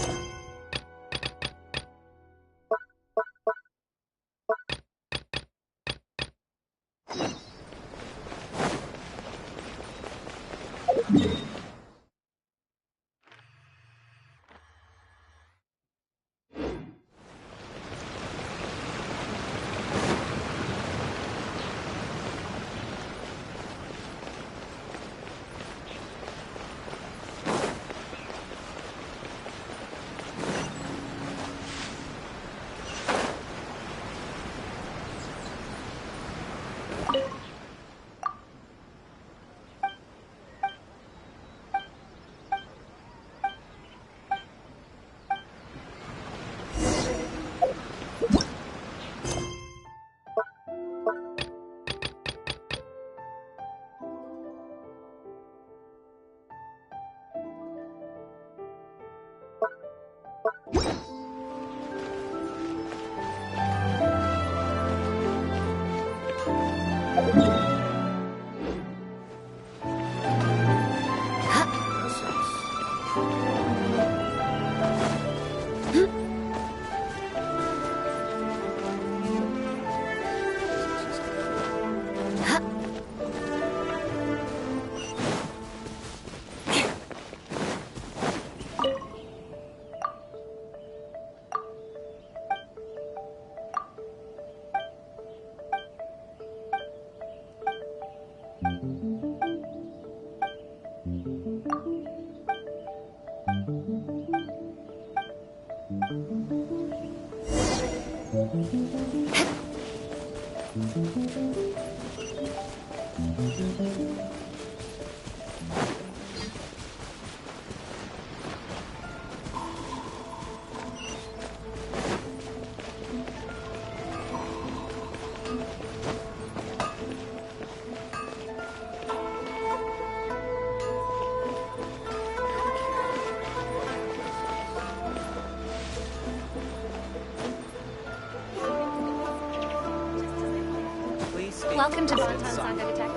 [SPEAKER 3] Welcome to Bonton Sanga Detective.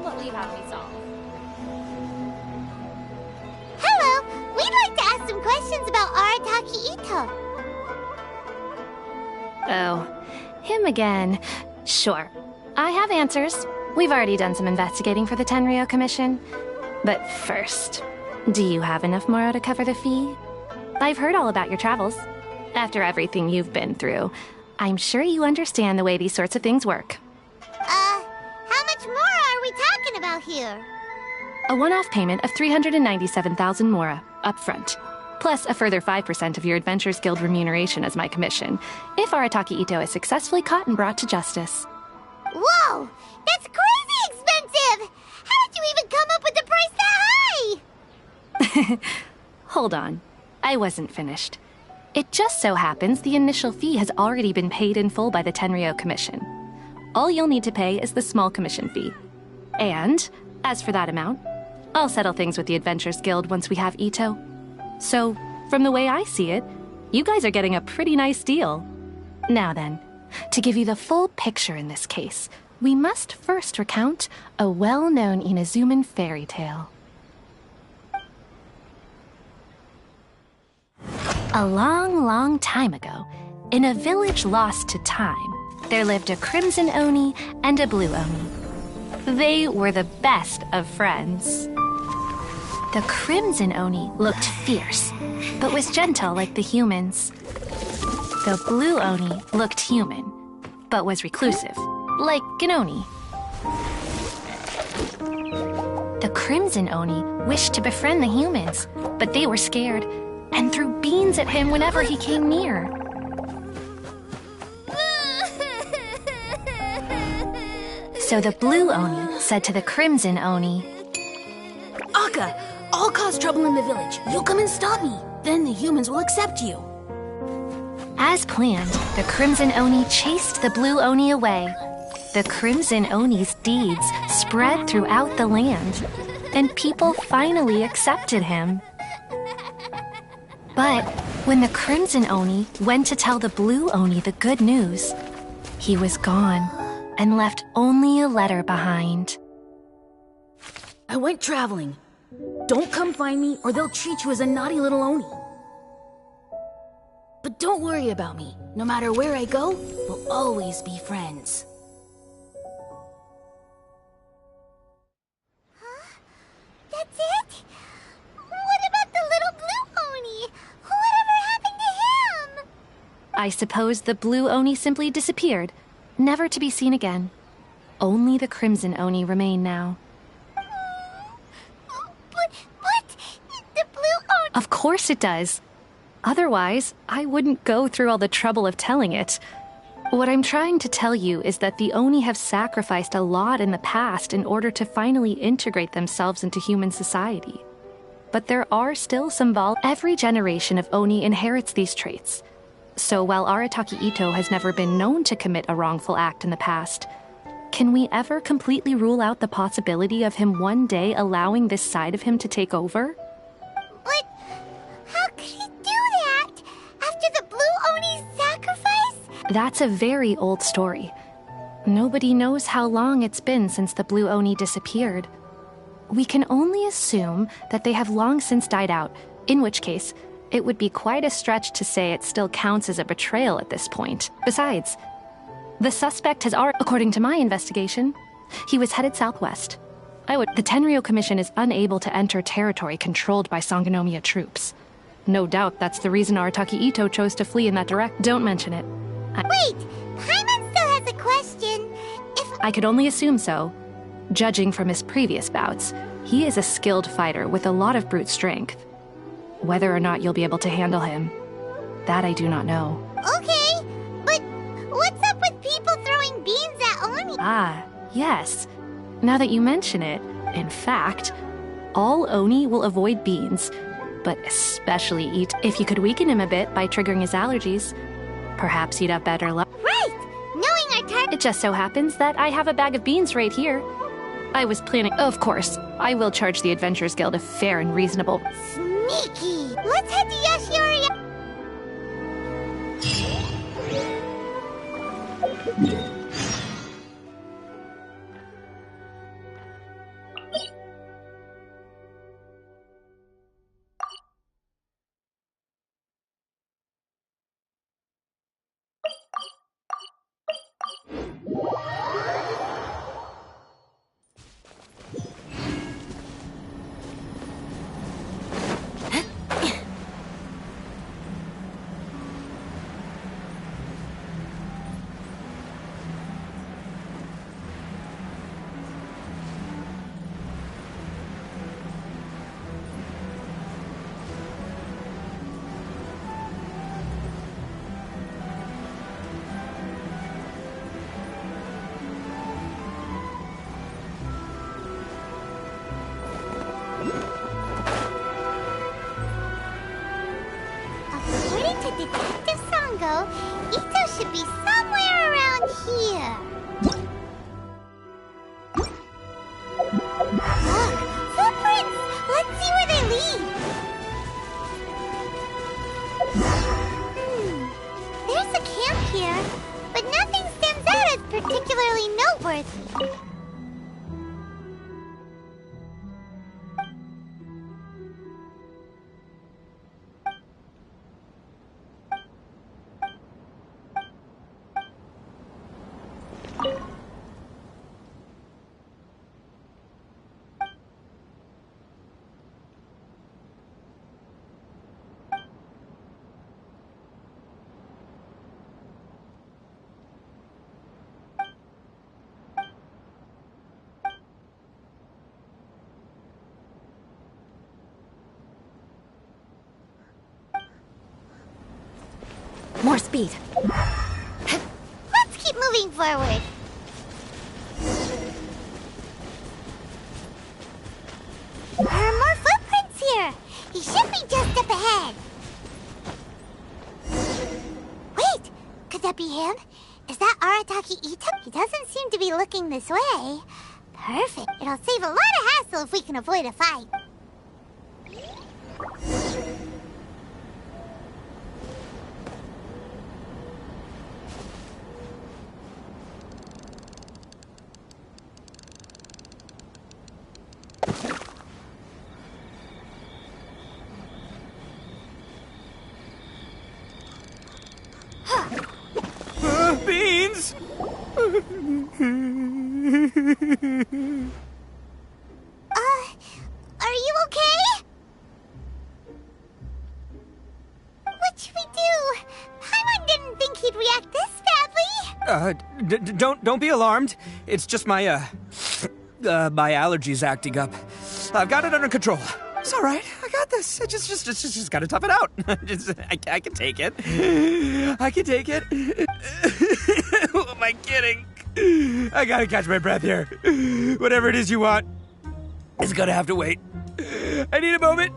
[SPEAKER 3] What will you have me solve?
[SPEAKER 2] Hello! We'd like to ask some questions about Arataki Ito.
[SPEAKER 19] Oh, him again. Sure. I have answers. We've already done some investigating for the Tenryo Commission. But first, do you have enough Moro to cover the fee? I've heard all about your travels. After everything you've been through, I'm sure you understand the way these sorts of things work.
[SPEAKER 2] How much more are we talking about here?
[SPEAKER 19] A one-off payment of 397,000 Mora, up front. Plus a further 5% of your Adventures Guild remuneration as my commission, if Arataki Ito is successfully caught and brought to justice.
[SPEAKER 2] Whoa! That's crazy expensive! How did you even come up with the price that high?
[SPEAKER 19] Hold on. I wasn't finished. It just so happens the initial fee has already been paid in full by the Tenryo Commission. All you'll need to pay is the small commission fee. And, as for that amount, I'll settle things with the Adventurers Guild once we have Ito. So, from the way I see it, you guys are getting a pretty nice deal. Now then, to give you the full picture in this case, we must first recount a well-known Inazuman fairy tale. A long, long time ago, in a village lost to time, there lived a crimson Oni and a blue Oni. They were the best of friends. The crimson Oni looked fierce, but was gentle like the humans. The blue Oni looked human, but was reclusive, like an Oni. The crimson Oni wished to befriend the humans, but they were scared and threw beans at him whenever he came near. So the blue Oni said to the crimson Oni,
[SPEAKER 21] Akka, I'll cause trouble in the village. You come and stop me. Then the humans will accept you.
[SPEAKER 19] As planned, the crimson Oni chased the blue Oni away. The crimson Oni's deeds spread throughout the land, and people finally accepted him. But when the crimson Oni went to tell the blue Oni the good news, he was gone and left only a letter behind.
[SPEAKER 21] I went traveling. Don't come find me or they'll treat you as a naughty little Oni. But don't worry about me. No matter where I go, we'll always be friends.
[SPEAKER 2] That's it? What about the little blue Oni? Whatever happened to him?
[SPEAKER 19] I suppose the blue Oni simply disappeared, never to be seen again. Only the crimson Oni remain now.
[SPEAKER 2] But the blue Oni...
[SPEAKER 19] Of course it does. Otherwise, I wouldn't go through all the trouble of telling it. What I'm trying to tell you is that the Oni have sacrificed a lot in the past in order to finally integrate themselves into human society. But there are still some Every generation of Oni inherits these traits. So while Arataki Ito has never been known to commit a wrongful act in the past, can we ever completely rule out the possibility of him one day allowing this side of him to take over?
[SPEAKER 2] But how could he do that? After the blue Oni's sacrifice?
[SPEAKER 19] That's a very old story. Nobody knows how long it's been since the blue Oni disappeared. We can only assume that they have long since died out, in which case, it would be quite a stretch to say it still counts as a betrayal at this point. Besides, the suspect has already, according to my investigation, he was headed southwest. The Tenryo Commission is unable to enter territory controlled by Sangonomiya troops. No doubt that's the reason Arataki Ito chose to flee in that direction. Don't mention it.
[SPEAKER 2] Wait, Paimon still has a question.
[SPEAKER 19] I could only assume so. Judging from his previous bouts, he is a skilled fighter with a lot of brute strength. Whether or not you'll be able to handle him, that I do not know.
[SPEAKER 2] Okay, but what's up with people throwing beans at Oni?
[SPEAKER 19] Ah, yes. Now that you mention it, in fact, all Oni will avoid beans, but especially eat. If you could weaken him a bit by triggering his allergies, perhaps he'd have better luck.
[SPEAKER 2] Right! Knowing our target...
[SPEAKER 19] It just so happens that I have a bag of beans right here. I was planning... Of course, I will charge the Adventurers Guild a fair and reasonable...
[SPEAKER 2] Sneaky! Let's head to Yashiori... go, Ito should be somewhere around here. Look, footprints! Let's see where they lead. There's a camp here, but nothing stands out as particularly noteworthy.
[SPEAKER 20] More speed.
[SPEAKER 2] Let's keep moving forward. There are more footprints here. He should be just up ahead. Wait, could that be him? Is that Arataki Ito? He doesn't seem to be looking this way. Perfect. It'll save a lot of hassle if we can avoid a fight.
[SPEAKER 22] Beans!
[SPEAKER 2] Are you okay? What should we do? Paimon didn't think he'd react this badly.
[SPEAKER 12] Don't be alarmed. It's just my my allergies acting up. I've got it under control. It's all right. I got this. I just gotta tough it out. I can take it. I can take it. Who am I kidding? I gotta catch my breath here. Whatever it is you want, it's gonna have to wait. I need a moment.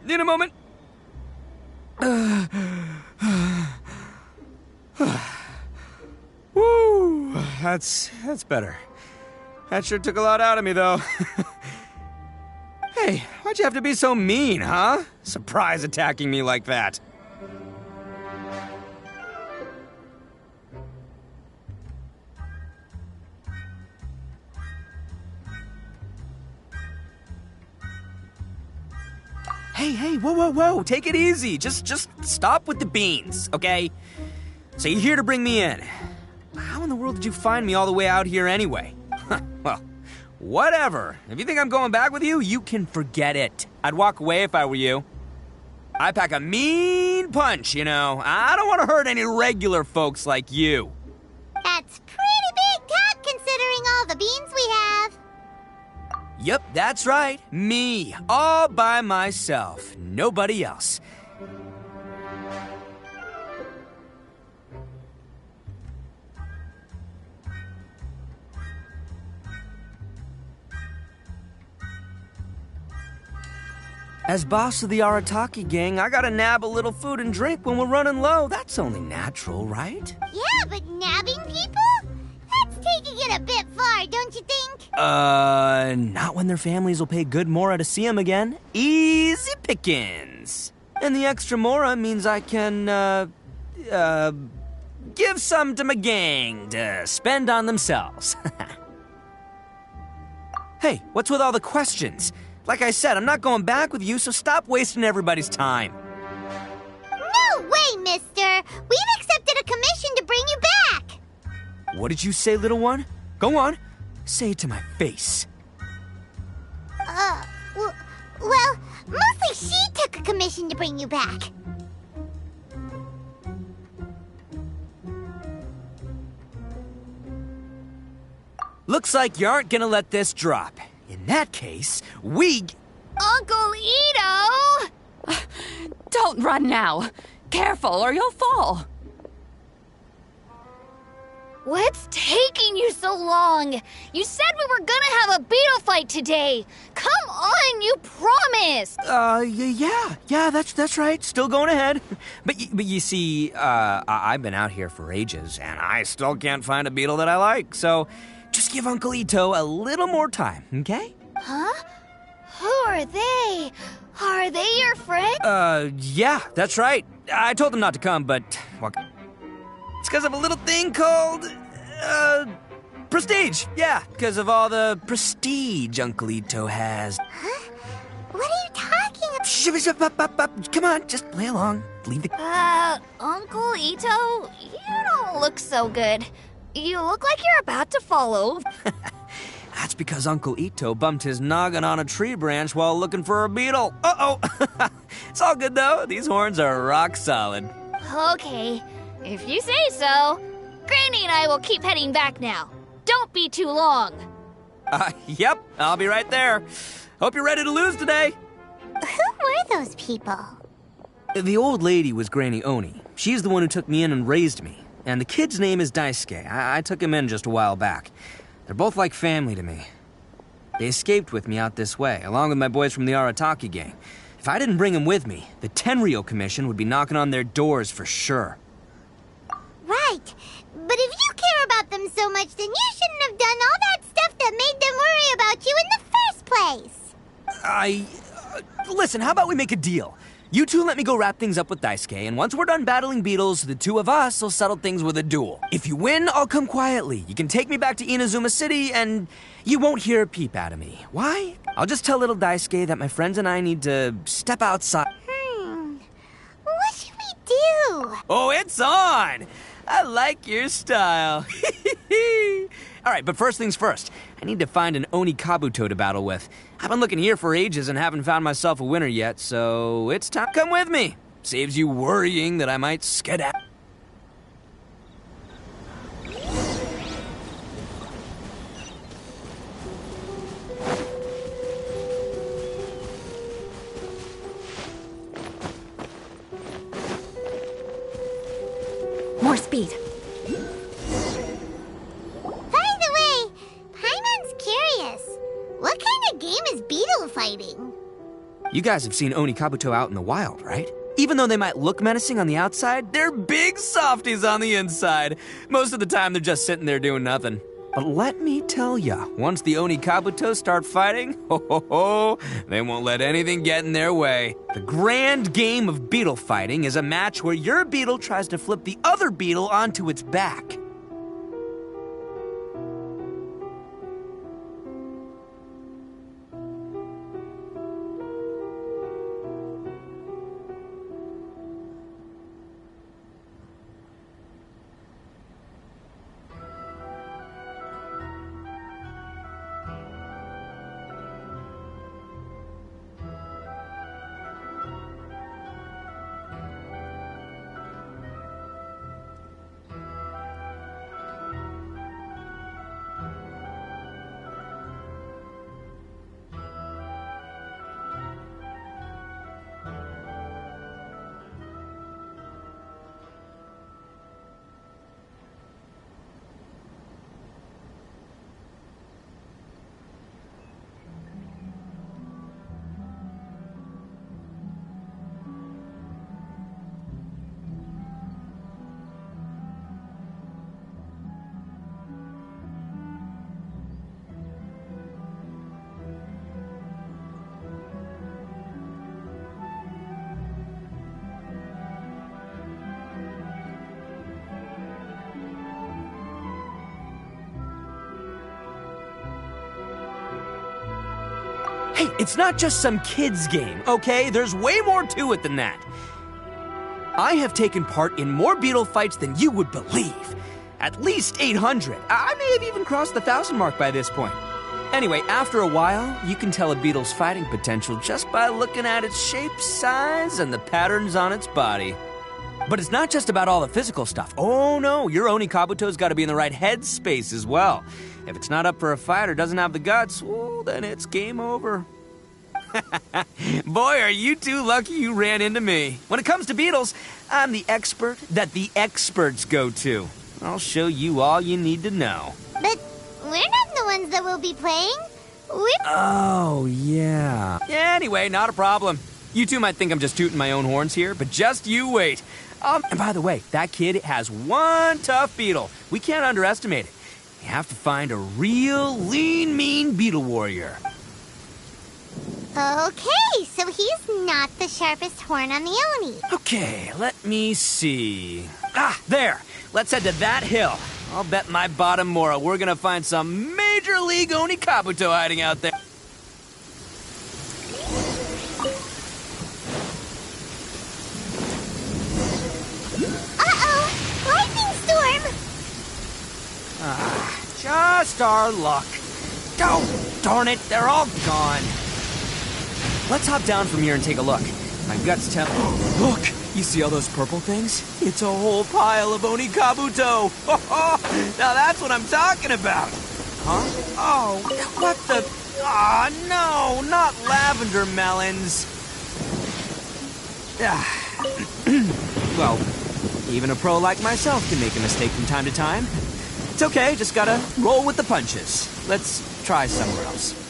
[SPEAKER 12] Need a moment. Woo! That's better. That sure took a lot out of me, though. Hey, why'd you have to be so mean, huh? Surprise attacking me like that. Hey, whoa. Take it easy. Just stop with the beans, okay? So you're here to bring me in. How in the world did you find me all the way out here anyway? Well, whatever. If you think I'm going back with you, you can forget it. I'd walk away if I were you. I pack a mean punch, you know. I don't want to hurt any regular folks like you.
[SPEAKER 2] That's pretty big talk considering all the beans we have.
[SPEAKER 12] Yep, that's right. Me. All by myself. Nobody else. As boss of the Arataki gang, I gotta nab a little food and drink when we're running low. That's only natural, right?
[SPEAKER 2] Yeah, but nabbing people? That's taking it a bit far, don't you think?
[SPEAKER 12] Not when their families will pay good mora to see them again. Easy pickings. And the extra mora means I can, give some to my gang to spend on themselves. Hey, what's with all the questions? Like I said, I'm not going back with you, so stop wasting everybody's time.
[SPEAKER 2] No way, mister! We've accepted a commission to bring you back!
[SPEAKER 12] What did you say, little one? Go on. Say it to my face.
[SPEAKER 2] Well, mostly she took a commission to bring you back.
[SPEAKER 12] Looks like you aren't gonna let this drop. In that case,
[SPEAKER 21] Uncle Ito! Don't run now. Careful or you'll fall.
[SPEAKER 17] What's taking you so long? You said we were gonna have a beetle fight today. Come on, you promised.
[SPEAKER 12] Yeah, that's right. Still going ahead. But you see, I've been out here for ages, and I still can't find a beetle that I like. So just give Uncle Ito a little more time, okay?
[SPEAKER 17] Huh? Who are they? Are they your friend?
[SPEAKER 12] Yeah, that's right. I told them not to come, but well, it's because of a little thing called, prestige. Yeah, because of all the prestige Uncle Ito has.
[SPEAKER 2] Huh? What are you talking
[SPEAKER 12] about? Come on, just play along. Leave the...
[SPEAKER 17] Uncle Ito, you don't look so good. You look like you're about to fall over.
[SPEAKER 12] That's because Uncle Ito bumped his noggin on a tree branch while looking for a beetle. Uh-oh. It's all good, though. These horns are rock solid.
[SPEAKER 17] Okay, if you say so. Granny and I will keep heading back now. Don't be too long.
[SPEAKER 12] Yep, I'll be right there. Hope you're ready to lose today.
[SPEAKER 2] Who were those people?
[SPEAKER 12] The old lady was Granny Oni. She's the one who took me in and raised me. And the kid's name is Daisuke. I took him in just a while back. They're both like family to me. They escaped with me out this way, along with my boys from the Arataki gang. If I didn't bring them with me, the Tenryo Commission would be knocking on their doors for sure.
[SPEAKER 2] Right. But if you care about them so much, then you shouldn't have done all that stuff that made them worry about you in the first place.
[SPEAKER 12] Listen, how about we make a deal? You two let me go wrap things up with Daisuke, and once we're done battling beetles, the two of us will settle things with a duel. If you win, I'll come quietly. You can take me back to Inazuma City, and you won't hear a peep out of me. Why? I'll just tell little Daisuke that my friends and I need to step outside.
[SPEAKER 2] What should we do?
[SPEAKER 12] Oh, it's on! I like your style. All right, but first things first. I need to find an Oni Kabuto to battle with. I've been looking here for ages and haven't found myself a winner yet, so it's time. Come with me. Saves you worrying that I might skedaddle.
[SPEAKER 20] More speed.
[SPEAKER 2] By the way, Paimon's curious. What kind of game is beetle fighting?
[SPEAKER 12] You guys have seen Oni Kabuto out in the wild, right? Even though they might look menacing on the outside, they're big softies on the inside. Most of the time, they're just sitting there doing nothing. But let me tell ya, once the Oni Kabuto start fighting, they won't let anything get in their way. The grand game of beetle fighting is a match where your beetle tries to flip the other beetle onto its back. Hey, it's not just some kid's game, okay? There's way more to it than that. I have taken part in more beetle fights than you would believe. At least 800. I may have even crossed the 1,000 mark by this point. Anyway, after a while, you can tell a beetle's fighting potential just by looking at its shape, size, and the patterns on its body. But it's not just about all the physical stuff. Oh no, your Oni Kabuto's got to be in the right headspace as well. If it's not up for a fight or doesn't have the guts, well, then it's game over. Boy, are you two lucky you ran into me. When it comes to beetles, I'm the expert that the experts go to. I'll show you all you need to know.
[SPEAKER 2] But we're not the ones that will be playing.
[SPEAKER 12] Oh, yeah. Anyway, not a problem. You two might think I'm just tooting my own horns here, but just you wait. And by the way, that kid has one tough beetle. We can't underestimate it. You have to find a real lean, mean beetle warrior.
[SPEAKER 2] Okay, so he's not the sharpest horn on the Oni.
[SPEAKER 12] Okay, let me see. Ah, there. Let's head to that hill. I'll bet my bottom Mora we're gonna find some major league Oni Kabuto hiding out there.
[SPEAKER 2] Uh-oh! Lightning storm!
[SPEAKER 12] Just our luck. Oh, darn it, they're all gone. Let's hop down from here and take a look. My guts tell... Look! You see all those purple things? It's a whole pile of Oni Kabuto! Now that's what I'm talking about! Huh? Oh, what the... Aw, no! Not lavender melons! Well, even a pro like myself can make a mistake from time to time. It's okay, just gotta roll with the punches. Let's try somewhere else.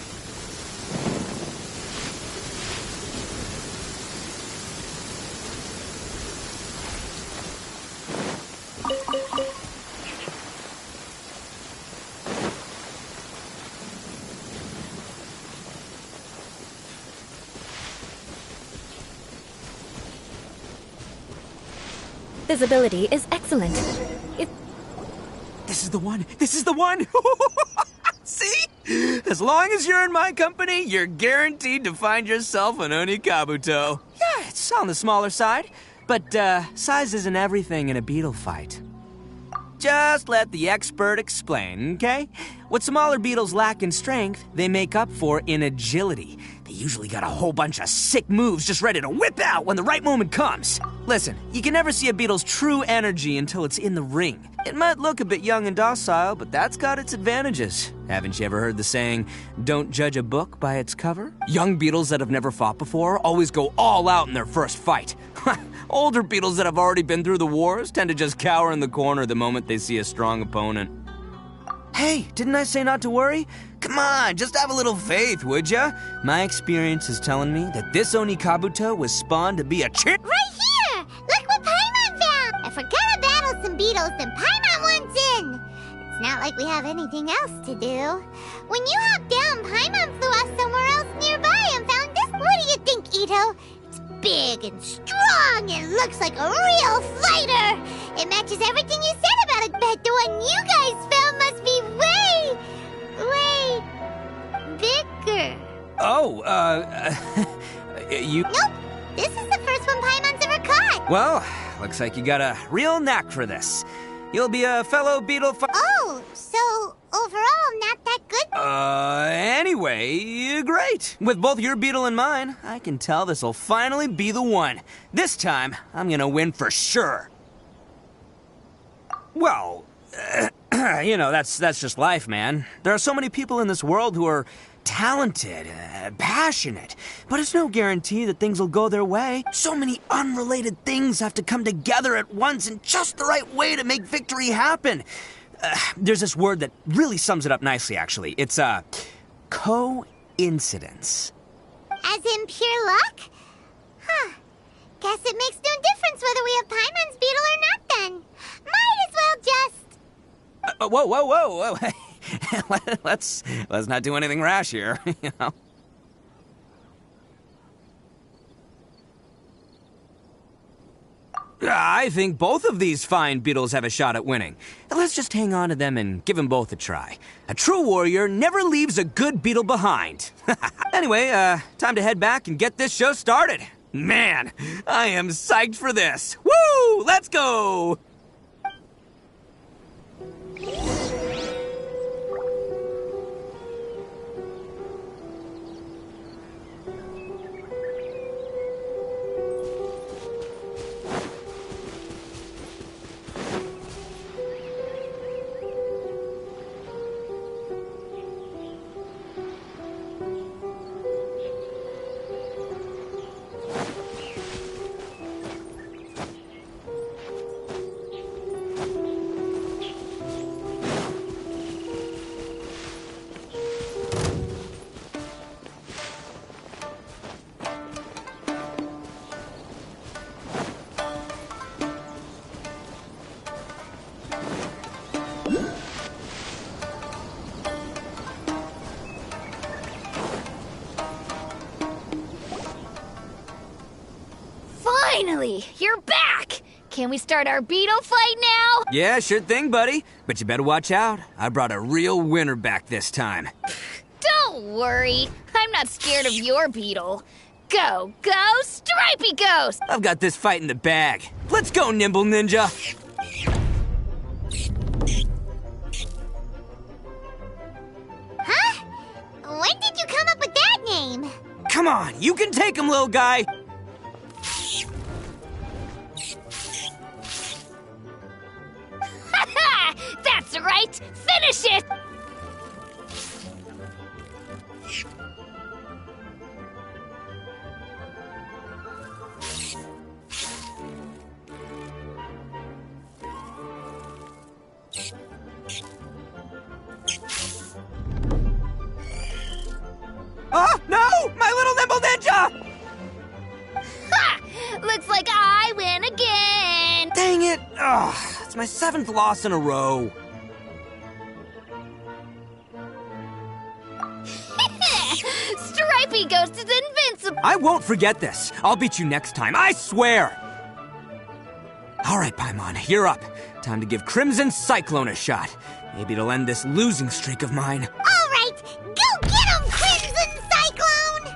[SPEAKER 19] Visibility is excellent.
[SPEAKER 12] This is the one! This is the one! See? As long as you're in my company, you're guaranteed to find yourself an Oni Kabuto. Yeah, it's on the smaller side, but size isn't everything in a beetle fight. Just let the expert explain, okay? What smaller beetles lack in strength, they make up for in agility. They usually got a whole bunch of sick moves just ready to whip out when the right moment comes. Listen, you can never see a beetle's true energy until it's in the ring. It might look a bit young and docile, but that's got its advantages. Haven't you ever heard the saying, don't judge a book by its cover? Young beetles that have never fought before always go all out in their first fight. Older beetles that have already been through the wars tend to just cower in the corner the moment they see a strong opponent. Hey, didn't I say not to worry? Come on, just have a little faith, would ya? My experience is telling me that this Oni Kabuto was spawned to be a
[SPEAKER 2] Right here! Look what Paimon found! If we're gonna battle some beetles, then Paimon wants in! It's not like we have anything else to do. When you hopped down, Paimon flew off somewhere else nearby and found this. What do you think, Ito? It's big and strong and looks like a real fighter! It matches everything you said about it, but the one you guys found must be way bigger.
[SPEAKER 12] Oh, you...
[SPEAKER 2] Nope, this is the first one Paimon's ever caught.
[SPEAKER 12] Well, looks like you got a real knack for this. You'll be a fellow beetle
[SPEAKER 2] Oh, so overall not that good?
[SPEAKER 12] Anyway, great. With both your beetle and mine, I can tell this'll finally be the one. This time, I'm gonna win for sure. Well, you know, that's just life, man. There are so many people in this world who are talented, passionate, but it's no guarantee that things will go their way. So many unrelated things have to come together at once in just the right way to make victory happen. There's this word that really sums it up nicely, actually. It's, coincidence.
[SPEAKER 2] As in pure luck? Huh. Guess it makes no difference whether we have Paimon's beetle or not then. Might as well just...
[SPEAKER 12] Whoa. let's not do anything rash here, you know. I think both of these fine beetles have a shot at winning. Let's just hang on to them and give them both a try. A true warrior never leaves a good beetle behind. Anyway, time to head back and get this show started. Man, I am psyched for this. Woo! Let's go!
[SPEAKER 17] Finally! You're back! Can we start our beetle fight now?
[SPEAKER 12] Yeah, sure thing, buddy. But you better watch out. I brought a real winner back this time.
[SPEAKER 17] Don't worry. I'm not scared of your beetle. Go, Stripey Ghost!
[SPEAKER 12] I've got this fight in the bag. Let's go, Nimble Ninja!
[SPEAKER 2] Huh? When did you come up with that name?
[SPEAKER 12] Come on, you can take him, little guy!
[SPEAKER 17] That's right! Finish it!
[SPEAKER 12] Oh, no! My little Nimble Ninja!
[SPEAKER 17] Ha! Looks like I win again!
[SPEAKER 12] Dang it! Ugh, it's my 7th loss in a row.
[SPEAKER 17] Stripey Ghost is invincible!
[SPEAKER 12] I won't forget this. I'll beat you next time, I swear! All right, Paimon, you're up. Time to give Crimson Cyclone a shot. Maybe it'll end this losing streak of mine.
[SPEAKER 2] All right, go get him, Crimson Cyclone!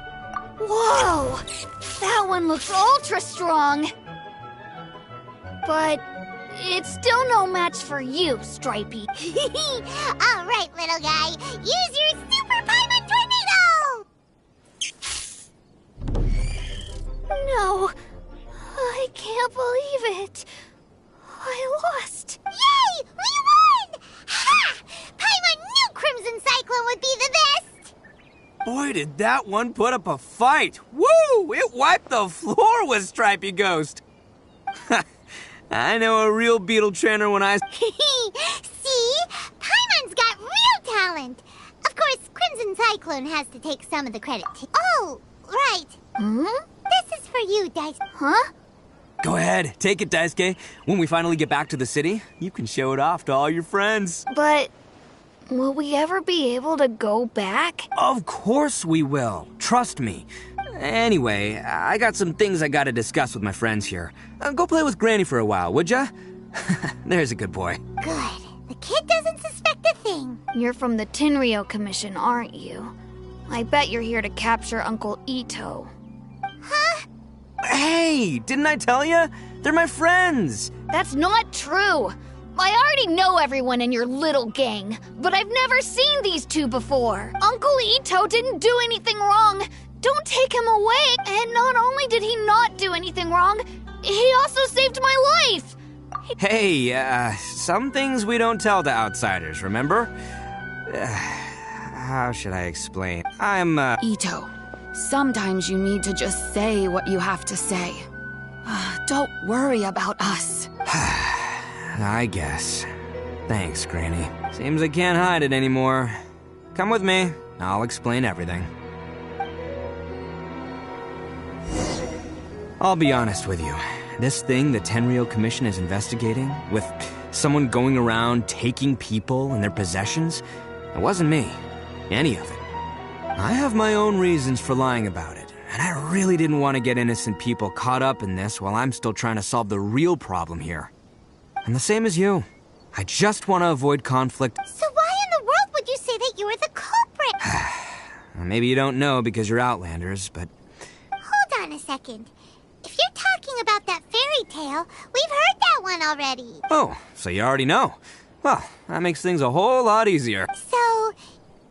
[SPEAKER 17] Whoa! That one looks ultra strong. But it's still no match for you, Stripey.
[SPEAKER 2] All right, little guy. Use your Super Paimon Tornado!
[SPEAKER 17] No. I can't believe it. I lost.
[SPEAKER 2] Yay! We won! Ha! Paimon knew Crimson Cyclone would be the best!
[SPEAKER 12] Boy, did that one put up a fight. Woo! It wiped the floor with Stripey Ghost. I know a real beetle trainer when I...
[SPEAKER 2] See? Paimon's got real talent. Of course, Crimson Cyclone has to take some of the credit. Oh, right. This is for you, Dice.
[SPEAKER 17] Huh?
[SPEAKER 12] Go ahead, take it, Daisuke. When we finally get back to the city, you can show it off to all your friends.
[SPEAKER 17] But will we ever be able to go back?
[SPEAKER 12] Of course we will. Trust me. Anyway, I got some things I gotta discuss with my friends here. Go play with Granny for a while, would ya? There's a good boy.
[SPEAKER 2] Good. The kid doesn't suspect a thing.
[SPEAKER 17] You're from the Tenryou Commission, aren't you? I bet you're here to capture Uncle Ito.
[SPEAKER 2] Huh?
[SPEAKER 12] Hey, didn't I tell ya? They're my friends.
[SPEAKER 17] That's not true. I already know everyone in your little gang, but I've never seen these two before. Uncle Ito didn't do anything wrong. Don't take him away. And not only did he not do anything wrong, he also saved my life.
[SPEAKER 12] Hey, some things we don't tell to outsiders, remember? How should I explain? I'm,
[SPEAKER 8] Ito, sometimes you need to just say what you have to say. Don't worry about us.
[SPEAKER 12] I guess. Thanks, Granny. Seems I can't hide it anymore. Come with me. I'll explain everything. I'll be honest with you. This thing the Tenryou Commission is investigating, with someone going around taking people and their possessions, it wasn't me. Any of it. I have my own reasons for lying about it, and I really didn't want to get innocent people caught up in this while I'm still trying to solve the real problem here. And the same as you. I just want to avoid conflict.
[SPEAKER 2] So why in the world would you say that you were the culprit?
[SPEAKER 12] Maybe you don't know because you're Outlanders, but...
[SPEAKER 2] Hold on a second. If you're talking about that fairy tale, we've heard that one already.
[SPEAKER 12] Oh, so you already know. Well, that makes things a whole lot easier.
[SPEAKER 2] So,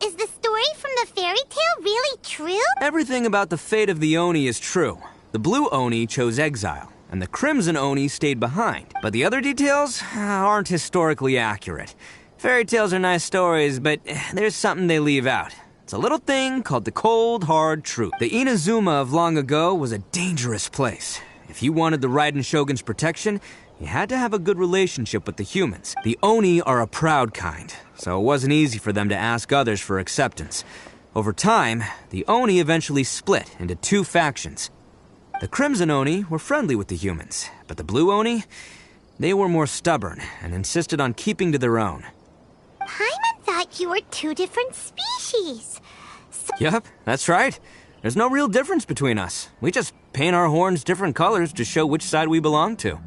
[SPEAKER 2] is the story from the fairy tale really true?
[SPEAKER 12] Everything about the fate of the Oni is true. The blue Oni chose exile, and the crimson Oni stayed behind. But the other details aren't historically accurate. Fairy tales are nice stories, but there's something they leave out. It's a little thing called the cold, hard truth. The Inazuma of long ago was a dangerous place. If you wanted the Raiden Shogun's protection, you had to have a good relationship with the humans. The Oni are a proud kind, so it wasn't easy for them to ask others for acceptance. Over time, the Oni eventually split into two factions. The Crimson Oni were friendly with the humans, but the Blue Oni, they were more stubborn and insisted on keeping to their own.
[SPEAKER 2] Paimon thought you were two different species.
[SPEAKER 12] Yup, that's right. There's no real difference between us. We just paint our horns different colors to show which side we belong to.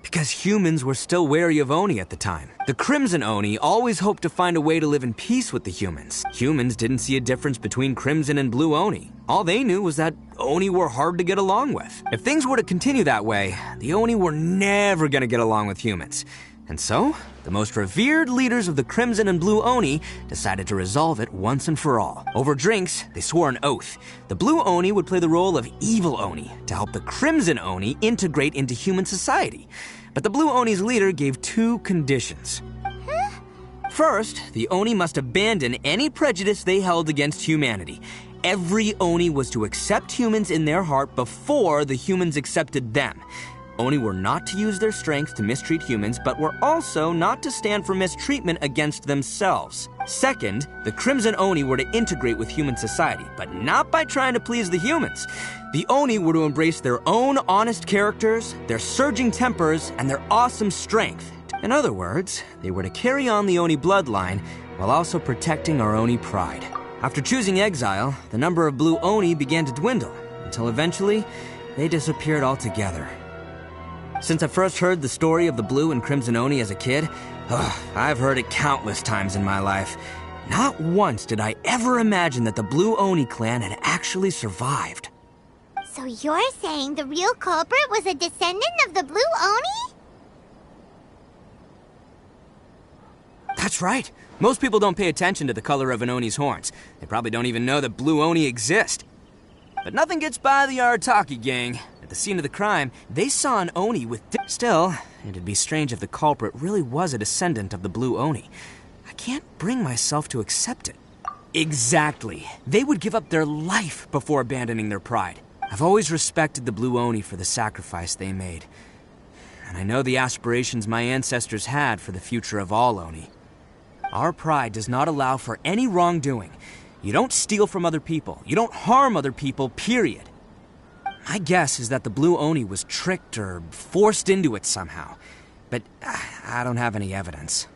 [SPEAKER 12] Because humans were still wary of Oni at the time. The Crimson Oni always hoped to find a way to live in peace with the humans. Humans didn't see a difference between Crimson and Blue Oni. All they knew was that Oni were hard to get along with. If things were to continue that way, the Oni were never gonna get along with humans. And so, the most revered leaders of the Crimson and Blue Oni decided to resolve it once and for all. Over drinks, they swore an oath. The Blue Oni would play the role of evil Oni to help the Crimson Oni integrate into human society. But the Blue Oni's leader gave 2 conditions. First, the Oni must abandon any prejudice they held against humanity. Every Oni was to accept humans in their heart before the humans accepted them. Oni were not to use their strength to mistreat humans, but were also not to stand for mistreatment against themselves. Second, the Crimson Oni were to integrate with human society, but not by trying to please the humans. The Oni were to embrace their own honest characters, their surging tempers, and their awesome strength. In other words, they were to carry on the Oni bloodline while also protecting our Oni pride. After choosing exile, the number of Blue Oni began to dwindle, until eventually, they disappeared altogether. Since I first heard the story of the Blue and Crimson Oni as a kid, I've heard it countless times in my life. Not once did I ever imagine that the Blue Oni clan had actually survived.
[SPEAKER 2] So you're saying the real culprit was a descendant of the Blue Oni?
[SPEAKER 12] That's right. Most people don't pay attention to the color of an Oni's horns. They probably don't even know that Blue Oni exist. But nothing gets by the Arataki gang. At the scene of the crime, they saw an Oni with... Still, it'd be strange if the culprit really was a descendant of the Blue Oni. I can't bring myself to accept it. Exactly. They would give up their life before abandoning their pride. I've always respected the Blue Oni for the sacrifice they made. And I know the aspirations my ancestors had for the future of all Oni. Our pride does not allow for any wrongdoing. You don't steal from other people. You don't harm other people, period. My guess is that the Blue Oni was tricked or forced into it somehow. But I don't have any evidence.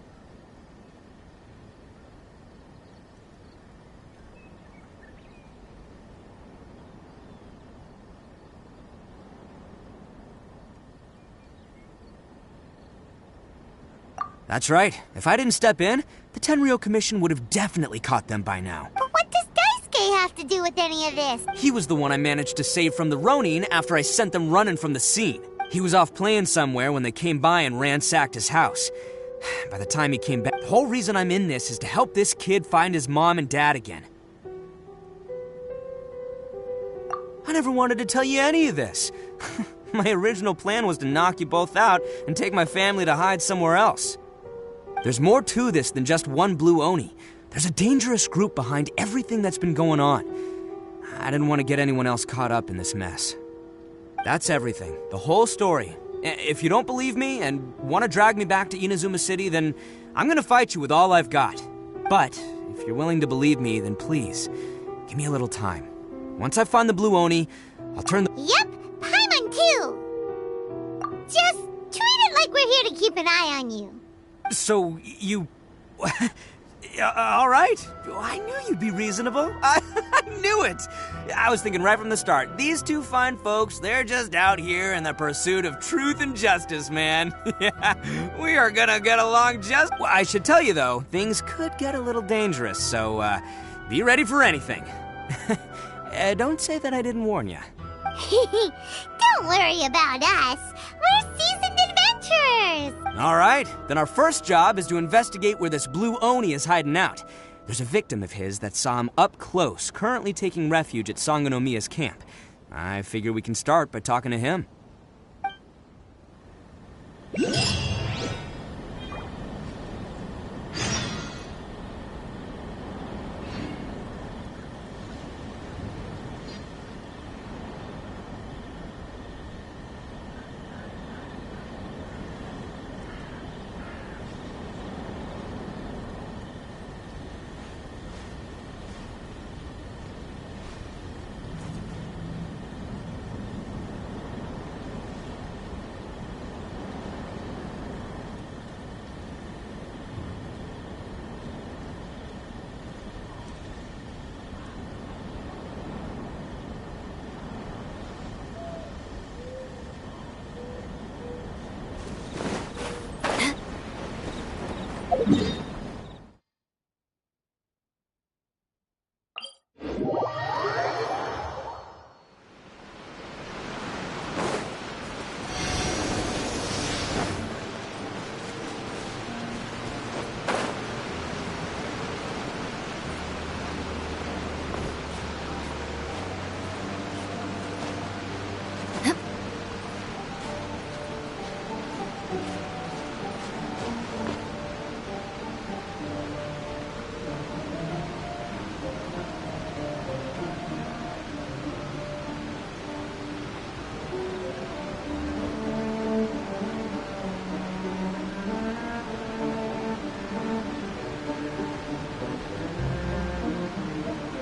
[SPEAKER 12] That's right. If I didn't step in, the Tenryo Commission would have definitely caught them by now.
[SPEAKER 2] But what does Daisuke have to do with any of this?
[SPEAKER 12] He was the one I managed to save from the Ronin after I sent them running from the scene. He was off playing somewhere when they came by and ransacked his house. By the time he came back, the whole reason I'm in this is to help this kid find his mom and dad again. I never wanted to tell you any of this. My original plan was to knock you both out and take my family to hide somewhere else. There's more to this than just one Blue Oni. There's a dangerous group behind everything that's been going on. I didn't want to get anyone else caught up in this mess. That's everything. The whole story. If you don't believe me and want to drag me back to Inazuma City, then I'm gonna fight you with all I've got. But if you're willing to believe me, then please, give me a little time. Once I find the Blue Oni, I'll turn the—
[SPEAKER 2] Yep, Paimon too! Just treat it like we're here to keep an eye on you.
[SPEAKER 12] So, you... all right. I knew you'd be reasonable. I knew it. I was thinking right from the start, these two fine folks, they're just out here in the pursuit of truth and justice, man. Yeah, we are gonna get along just... Well, I should tell you, though, things could get a little dangerous, so be ready for anything. Don't say that I didn't warn you.
[SPEAKER 2] Don't worry about us. We're seasoned adventurers.
[SPEAKER 12] All right, then our first job is to investigate where this Blue Oni is hiding out. There's a victim of his that saw him up close, currently taking refuge at Sangonomiya's camp. I figure we can start by talking to him.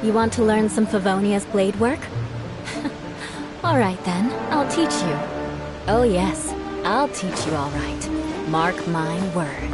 [SPEAKER 6] You want to learn some Favonia's blade work? All right then, I'll teach you. Oh yes, I'll teach you all right. Mark my words.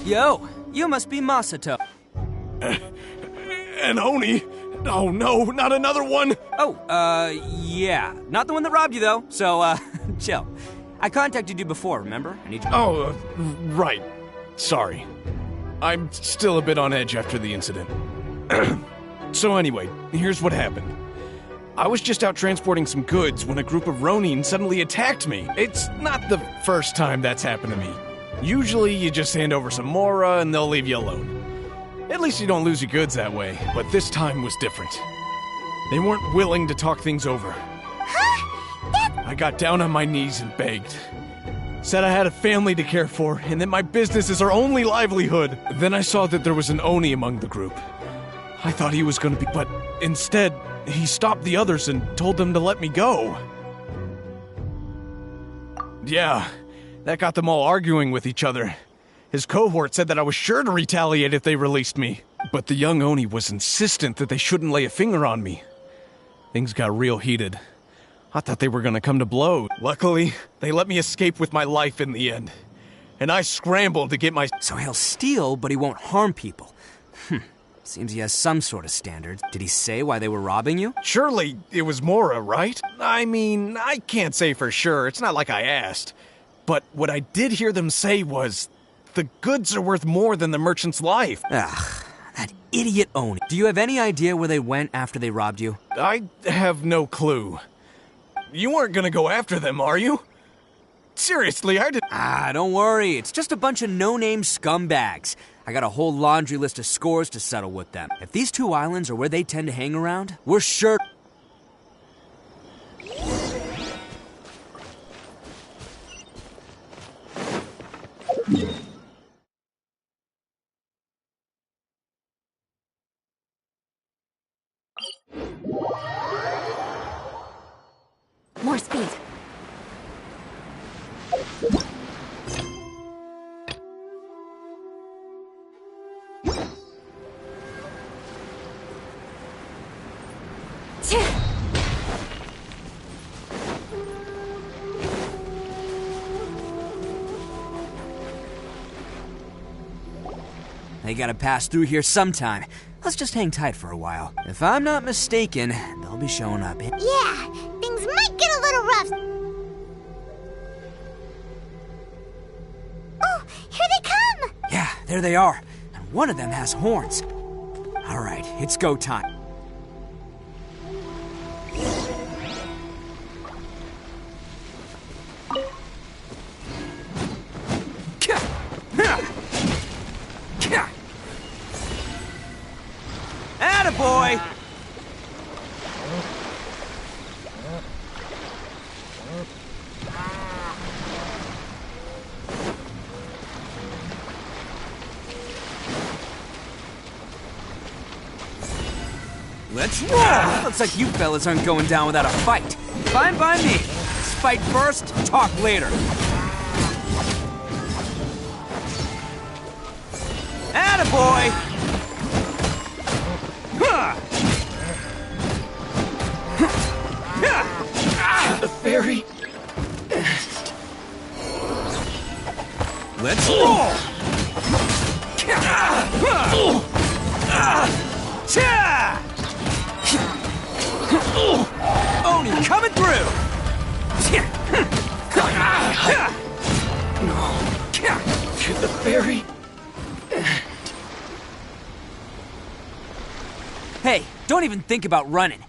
[SPEAKER 12] Yo, you must be Masato.
[SPEAKER 7] An Oni? Oh no, not another one!
[SPEAKER 12] Oh, yeah. Not the one that robbed you, though, so, chill. I contacted you before, remember? I need you.
[SPEAKER 7] Oh, right. Sorry. I'm still a bit on edge after the incident. So anyway, here's what happened. I was just out transporting some goods when a group of Ronin suddenly attacked me. It's not the first time that's happened to me. Usually you just hand over some Mora and they'll leave you alone. At least you don't lose your goods that way, but this time was different. They weren't willing to talk things over. I got down on my knees and begged. Said I had a family to care for and that my business is our only livelihood. Then I saw that there was an Oni among the group. I thought he was gonna be, but instead, he stopped the others and told them to let me go. Yeah. That got them all arguing with each other. His cohort said that I was sure to retaliate if they released me. But the young Oni was insistent that they shouldn't lay a finger on me. Things got real heated. I thought they were gonna come to blows. Luckily, they let me escape with my life in the end. And I scrambled to get my...
[SPEAKER 12] So he'll steal, but he won't harm people. Seems he has some sort of standards. Did he say why they were robbing you?
[SPEAKER 7] Surely it was Mora, right? I mean, I can't say for sure. It's not like I asked. But what I did hear them say was, the goods are worth more than the merchant's life.
[SPEAKER 12] Ugh, that idiot Oni. Do you have any idea where they went after they robbed you?
[SPEAKER 7] I have no clue. You weren't gonna go after them, are you? Seriously, I did...
[SPEAKER 12] Don't worry. It's just a bunch of no-name scumbags. I got a whole laundry list of scores to settle with them. If these two islands are where they tend to hang around, we're sure...
[SPEAKER 20] More speed.
[SPEAKER 12] They gotta pass through here sometime. Let's just hang tight for a while. If I'm not mistaken, they'll be showing up.
[SPEAKER 2] Yeah, things might get a little rough. Oh, here they come!
[SPEAKER 12] Yeah, there they are. And one of them has horns. All right, it's go time. Attaboy! Let's roll! Looks like you fellas aren't going down without a fight. Fine by me. Let's fight first, talk later. Attaboy!
[SPEAKER 7] The fairy.
[SPEAKER 12] Let's roll! Oni coming through!
[SPEAKER 7] To the fairy.
[SPEAKER 12] Hey, don't even think about running.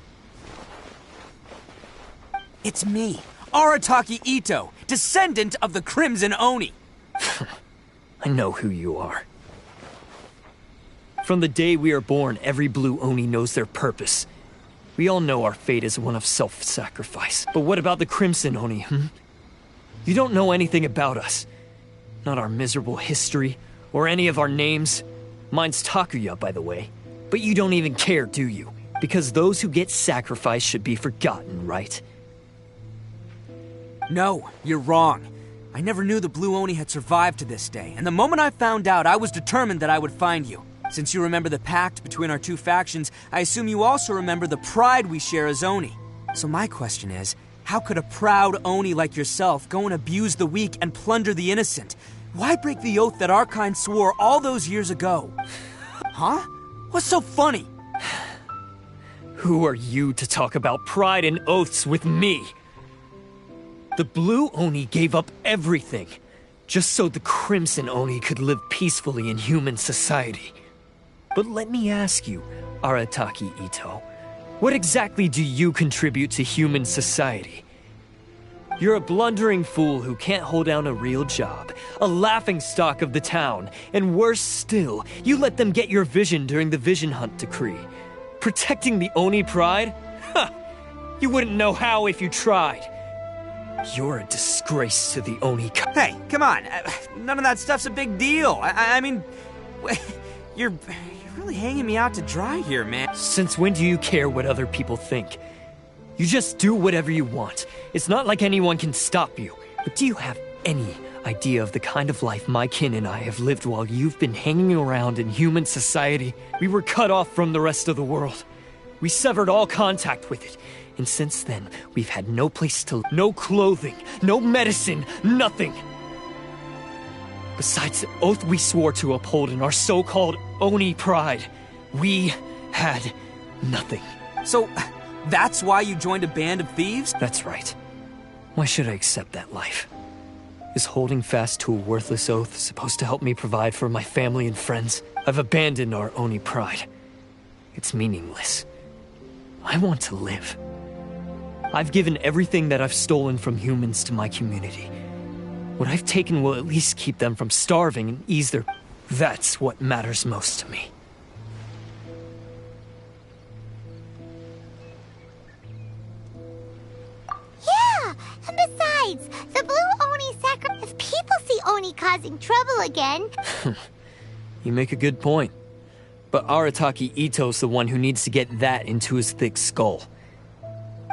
[SPEAKER 12] It's me, Arataki Ito, descendant of the Crimson Oni.
[SPEAKER 15] I know who you are. From the day we are born, every Blue Oni knows their purpose. We all know our fate is one of self-sacrifice. But what about the Crimson Oni, You don't know anything about us. Not our miserable history, or any of our names. Mine's Takuya, by the way. But you don't even care, do you? Because those who get sacrificed should be forgotten, right?
[SPEAKER 12] No, you're wrong. I never knew the Blue Oni had survived to this day, and the moment I found out, I was determined that I would find you. Since you remember the pact between our two factions, I assume you also remember the pride we share as Oni. So my question is, how could a proud Oni like yourself go and abuse the weak and plunder the innocent? Why break the oath that our kind swore all those years ago? Huh? What's so funny?
[SPEAKER 15] Who are you to talk about pride and oaths with me? The Blue Oni gave up everything, just so the Crimson Oni could live peacefully in human society. But let me ask you, Arataki Ito, what exactly do you contribute to human society? You're a blundering fool who can't hold down a real job, a laughingstock of the town, and worse still, you let them get your vision during the Vision Hunt decree. Protecting the Oni pride? Ha! You wouldn't know how if you tried. You're a disgrace to the Oni.
[SPEAKER 12] Hey, come on. None of that stuff's a big deal. I mean, you're really hanging me out to dry here, man.
[SPEAKER 15] Since when do you care what other people think? You just do whatever you want. It's not like anyone can stop you. But do you have any idea of the kind of life my kin and I have lived while you've been hanging around in human society? We were cut off from the rest of the world. We severed all contact with it. And since then, we've had no place to live, no clothing, no medicine, nothing. Besides the oath we swore to uphold in our so-called Oni pride, we had nothing.
[SPEAKER 12] So, that's why you joined a band of thieves?
[SPEAKER 15] That's right. Why should I accept that life? Is holding fast to a worthless oath supposed to help me provide for my family and friends? I've abandoned our Oni pride. It's meaningless. I want to live. I've given everything that I've stolen from humans to my community. What I've taken will at least keep them from starving and ease their... That's what matters most to me.
[SPEAKER 2] Yeah, and besides, the Blue Oni sacrifice. If people see Oni causing trouble again...
[SPEAKER 15] You make a good point. But Arataki Ito's the one who needs to get that into his thick skull.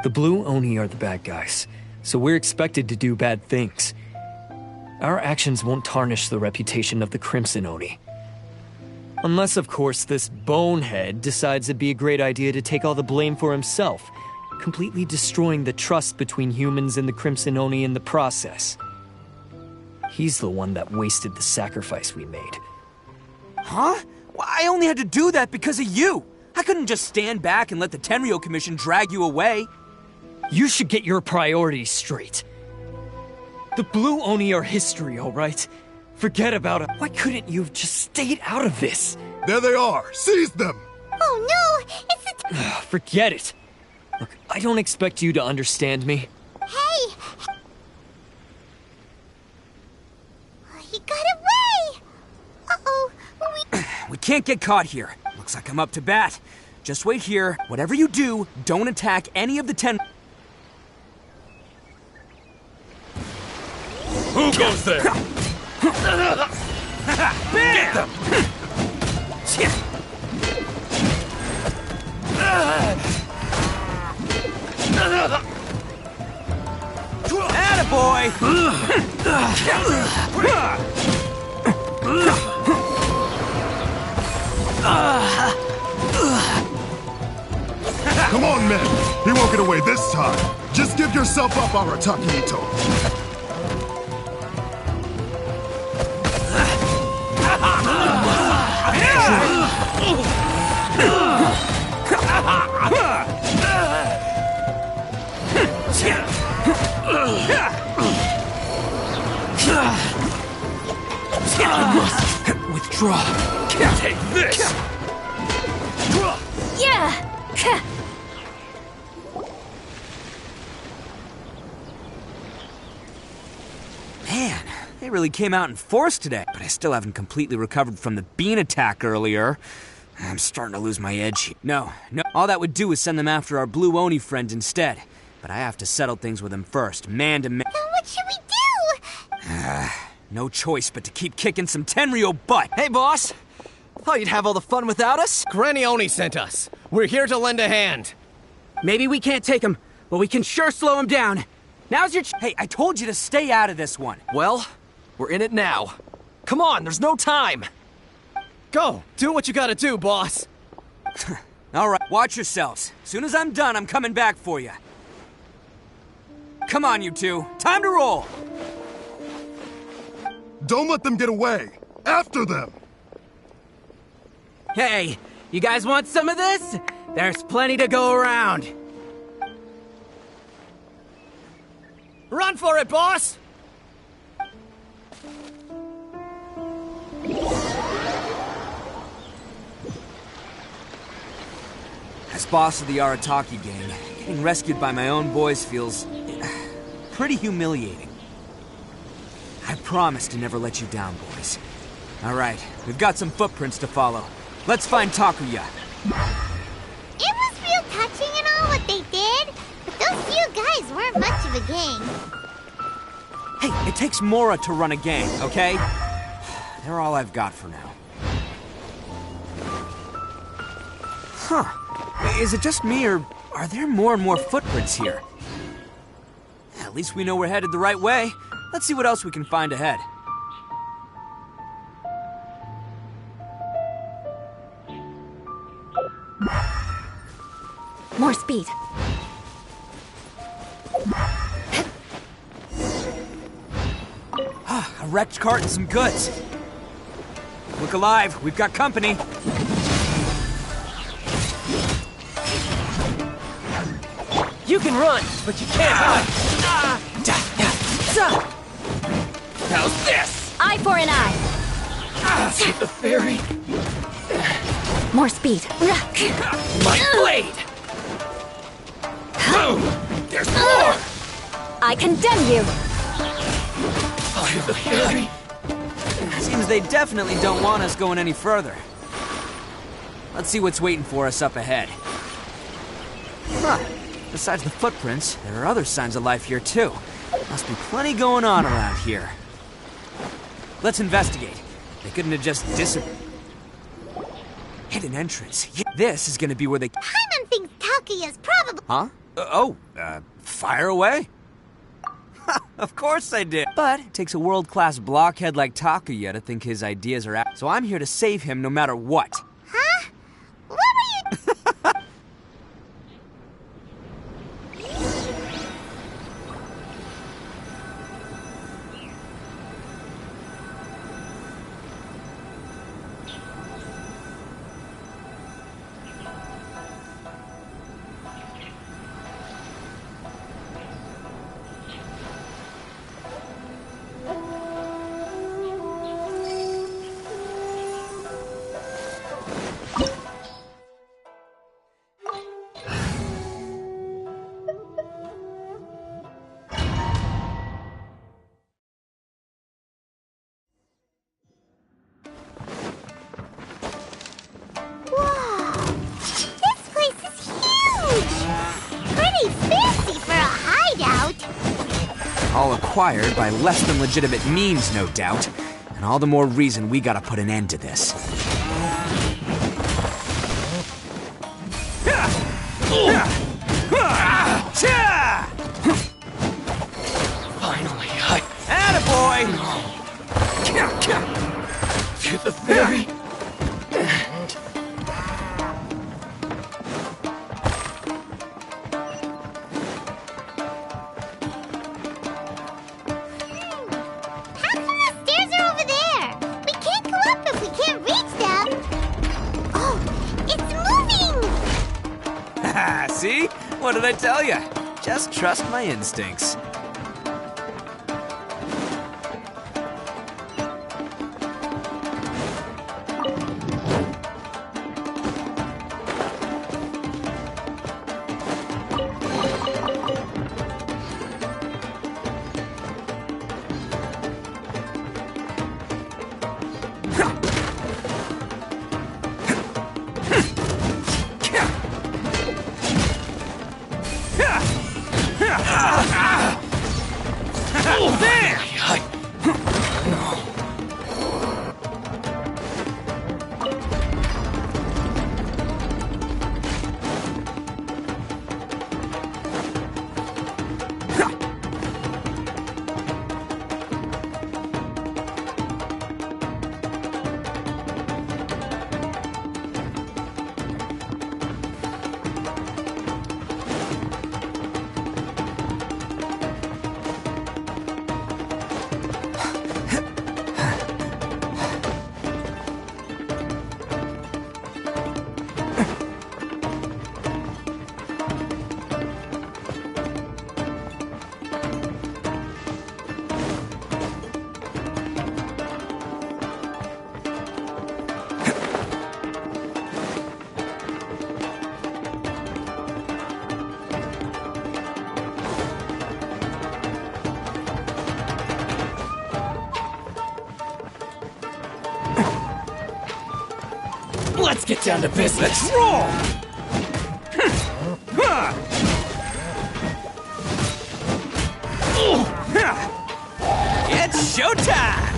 [SPEAKER 15] The Blue Oni are the bad guys, so we're expected to do bad things. Our actions won't tarnish the reputation of the Crimson Oni. Unless, of course, this bonehead decides it'd be a great idea to take all the blame for himself, completely destroying the trust between humans and the Crimson Oni in the process. He's the one that wasted the sacrifice we made.
[SPEAKER 12] Huh? Well, I only had to do that because of you! I couldn't just stand back and let the Tenryo Commission drag you away.
[SPEAKER 15] You should get your priorities straight. The Blue Oni are history, all right? Forget about it. Why couldn't you have just stayed out of this?
[SPEAKER 18] There they are! Seize them!
[SPEAKER 2] Oh no! It's a...
[SPEAKER 15] Forget it. Look, I don't expect you to understand me.
[SPEAKER 2] Hey! He got away! Uh-oh,
[SPEAKER 12] We can't get caught here. Looks like I'm up to bat. Just wait here. Whatever you do, don't attack any of the 10...
[SPEAKER 18] Who goes there?
[SPEAKER 12] Get them! Attaboy!
[SPEAKER 18] Come on, men! He won't get away this time! Just give yourself up, Arataki Ito!
[SPEAKER 15] I must withdraw.
[SPEAKER 18] Take this!
[SPEAKER 17] Yeah!
[SPEAKER 12] They really came out in force today, but I still haven't completely recovered from the bean attack earlier. I'm starting to lose my edge here. No, all that would do is send them after our blue Oni friend instead. But I have to settle things with him first, man to man.
[SPEAKER 2] Then what should we do?
[SPEAKER 12] No choice but to keep kicking some Tenryo butt.
[SPEAKER 10] Hey, boss! Thought you'd have all the fun without us?
[SPEAKER 15] Granny Oni sent us. We're here to lend a hand.
[SPEAKER 12] Maybe we can't take him, but we can sure slow him down. Now's your Hey, I told you to stay out of this one.
[SPEAKER 10] Well, we're in it now. Come on, there's no time!
[SPEAKER 15] Go! Do what you gotta do, boss!
[SPEAKER 12] Alright, watch yourselves. As soon as I'm done, I'm coming back for you. Come on, you two. Time to roll!
[SPEAKER 18] Don't let them get away! After them!
[SPEAKER 12] Hey, you guys want some of this? There's plenty to go around.
[SPEAKER 15] Run for it, boss!
[SPEAKER 12] As boss of the Arataki gang, getting rescued by my own boys feels pretty humiliating. I promise to never let you down, boys. All right, we've got some footprints to follow. Let's find Takuya.
[SPEAKER 2] It was real touching and all what they did, but those few guys weren't much of a gang.
[SPEAKER 12] Hey, it takes Mora to run a gang, okay? They're all I've got for now. Huh. Is it just me, or are there more and more footprints here? At least we know we're headed the right way. Let's see what else we can find ahead.
[SPEAKER 20] More speed.
[SPEAKER 12] A wrecked cart and some goods. Look alive, we've got company.
[SPEAKER 15] You can run, but you can't hide. How's this?
[SPEAKER 20] Eye for an eye.
[SPEAKER 15] Take the ferry.
[SPEAKER 20] More speed.
[SPEAKER 15] My blade! Boom! There's more!
[SPEAKER 20] I condemn you.
[SPEAKER 15] To the ferry.
[SPEAKER 12] Seems they definitely don't want us going any further. Let's see what's waiting for us up ahead. Huh. Besides the footprints, there are other signs of life here too. Must be plenty going on around here. Let's investigate. They couldn't have just disappeared. Hidden entrance. This is gonna be where they...
[SPEAKER 2] Paimon thinks Takuya's probably...
[SPEAKER 12] Huh? Fire away. Of course I did. But it takes a world-class blockhead like Takuya to think his ideas are out. So I'm here to save him no matter what.
[SPEAKER 2] Huh? What were you...
[SPEAKER 12] All acquired by less than legitimate means, no doubt. And all the more reason we gotta put an end to this.
[SPEAKER 15] Finally,
[SPEAKER 12] Attaboy!
[SPEAKER 15] To the ferry.
[SPEAKER 12] See? What did I tell you? Just trust my instincts. Let's get down to business. Let's roll! It's showtime!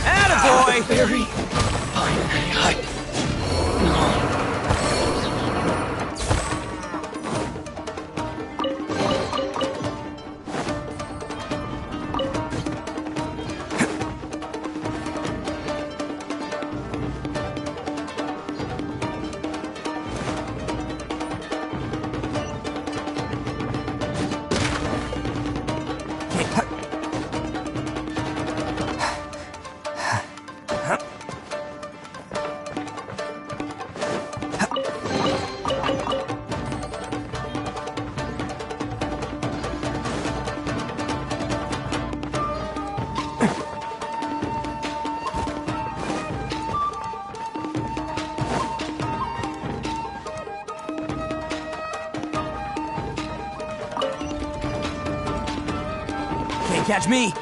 [SPEAKER 12] Attaboy!
[SPEAKER 11] Very binary height.
[SPEAKER 12] Can't catch me!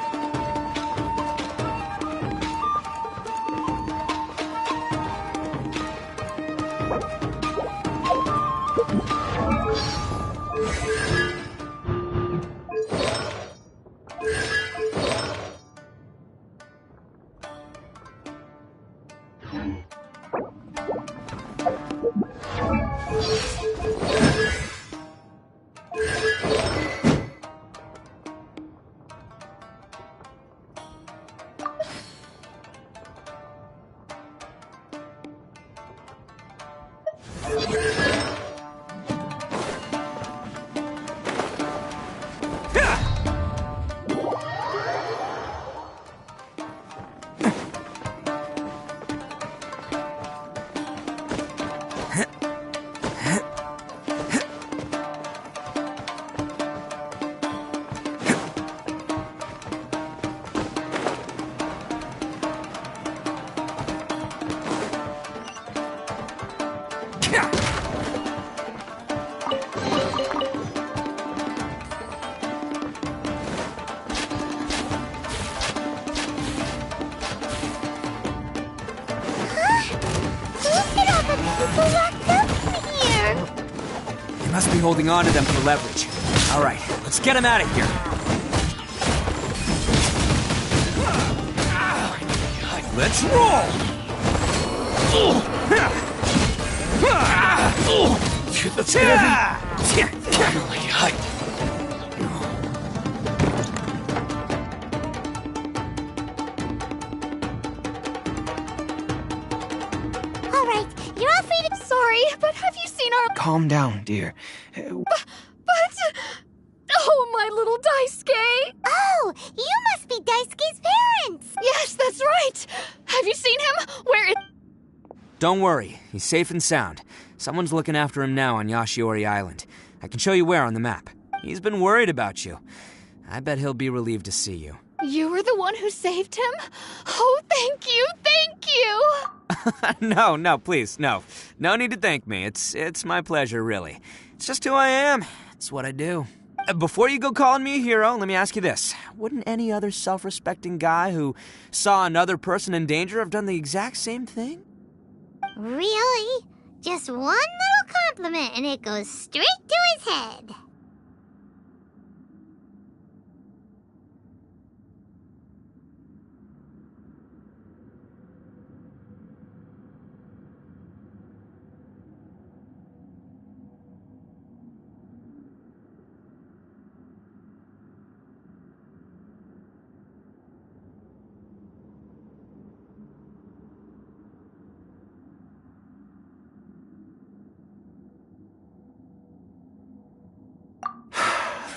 [SPEAKER 12] Must be holding on to them for leverage. All right, let's get him out of here. Let's roll!
[SPEAKER 11] The very finally height.
[SPEAKER 2] All right, you're all free to...
[SPEAKER 17] Sorry, but have you seen our...
[SPEAKER 12] Calm down, dear.
[SPEAKER 17] But... Oh, my little Daisuke!
[SPEAKER 2] Oh, you must be Daisuke's parents!
[SPEAKER 17] Yes, that's right! Have you seen him? Where is...
[SPEAKER 12] Don't worry, he's safe and sound. Someone's looking after him now on Yashiori Island. I can show you where on the map. He's been worried about you. I bet he'll be relieved to see you.
[SPEAKER 17] You were the one who saved him? Oh, thank you, thank you!
[SPEAKER 12] No, please, no. No need to thank me. It's my pleasure, really. It's just who I am. It's what I do. Before you go calling me a hero, let me ask you this. Wouldn't any other self-respecting guy who saw another person in danger have done the exact same thing?
[SPEAKER 2] Really? Just one little compliment and it goes straight to his head.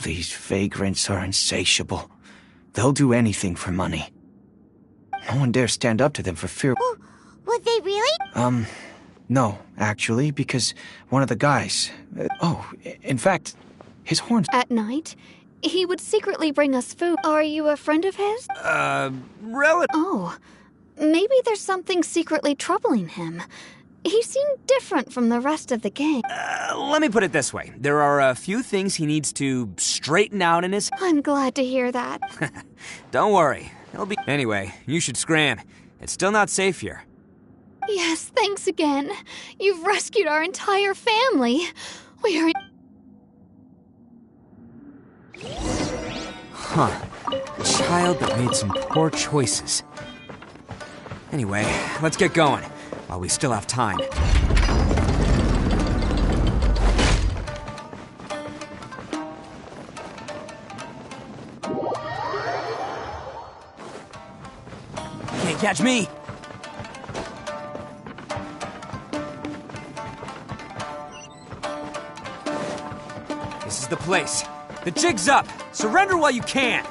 [SPEAKER 12] These vagrants are insatiable. They'll do anything for money. No one dares stand up to them for fear.
[SPEAKER 2] Oh, would they really?
[SPEAKER 12] No, actually, because one of the guys... in fact, his horns...
[SPEAKER 17] At night, he would secretly bring us food. Are you a friend of his?
[SPEAKER 12] Relative...
[SPEAKER 17] Oh, maybe there's something secretly troubling him. He seemed different from the rest of the gang.
[SPEAKER 12] Let me put it this way. There are a few things he needs to straighten out in his...
[SPEAKER 17] I'm glad to hear that.
[SPEAKER 12] Don't worry. He'll be... Anyway, you should scram. It's still not safe here.
[SPEAKER 17] Yes, thanks again. You've rescued our entire family. We are...
[SPEAKER 12] Huh. A child that made some poor choices. Anyway, let's get going, while we still have time. Can't catch me! This is the place. The jig's up! Surrender while you can!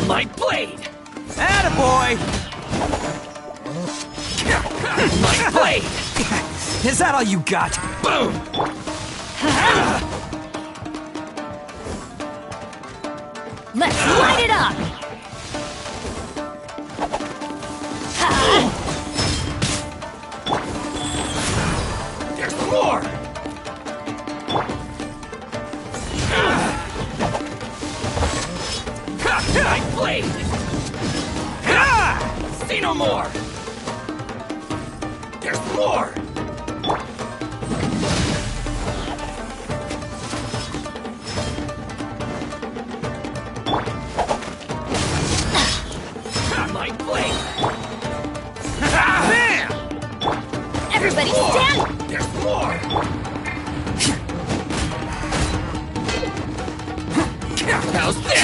[SPEAKER 15] My blade!
[SPEAKER 12] Attaboy!
[SPEAKER 15] My blade!
[SPEAKER 12] Is that all you got?
[SPEAKER 15] Boom!
[SPEAKER 21] Let's light it up!
[SPEAKER 15] There's more! My blade! See no more! There's more! My blade!
[SPEAKER 21] Bam! Everybody stand!
[SPEAKER 15] There's more! How's this?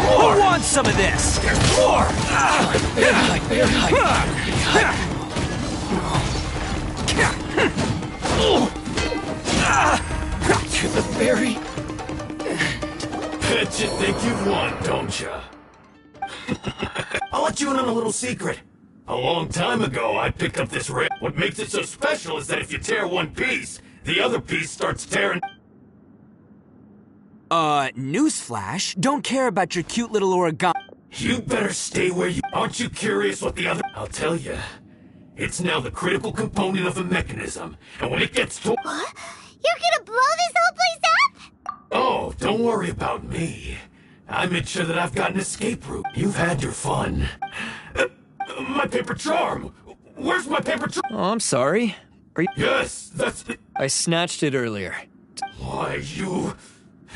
[SPEAKER 12] Who wants some of this?
[SPEAKER 15] There's more! To the berry? Bet you think you won, don't you? I'll let you in on a little secret. A long time ago, I picked up this rare. What makes it so special is that if you tear one piece, the other piece starts tearing.
[SPEAKER 12] Newsflash, don't care about your cute little origami.
[SPEAKER 15] You better stay where you... Aren't you curious what the other... I'll tell you. It's now the critical component of a mechanism, and when it gets to...
[SPEAKER 2] What? You're gonna blow this whole place up?
[SPEAKER 15] Oh, don't worry about me. I made sure that I've got an escape route. You've had your fun. My paper charm! Where's my paper charm? Oh,
[SPEAKER 1] I'm sorry. Are you...
[SPEAKER 15] Yes, that's...
[SPEAKER 1] I snatched it earlier.
[SPEAKER 15] Why, you...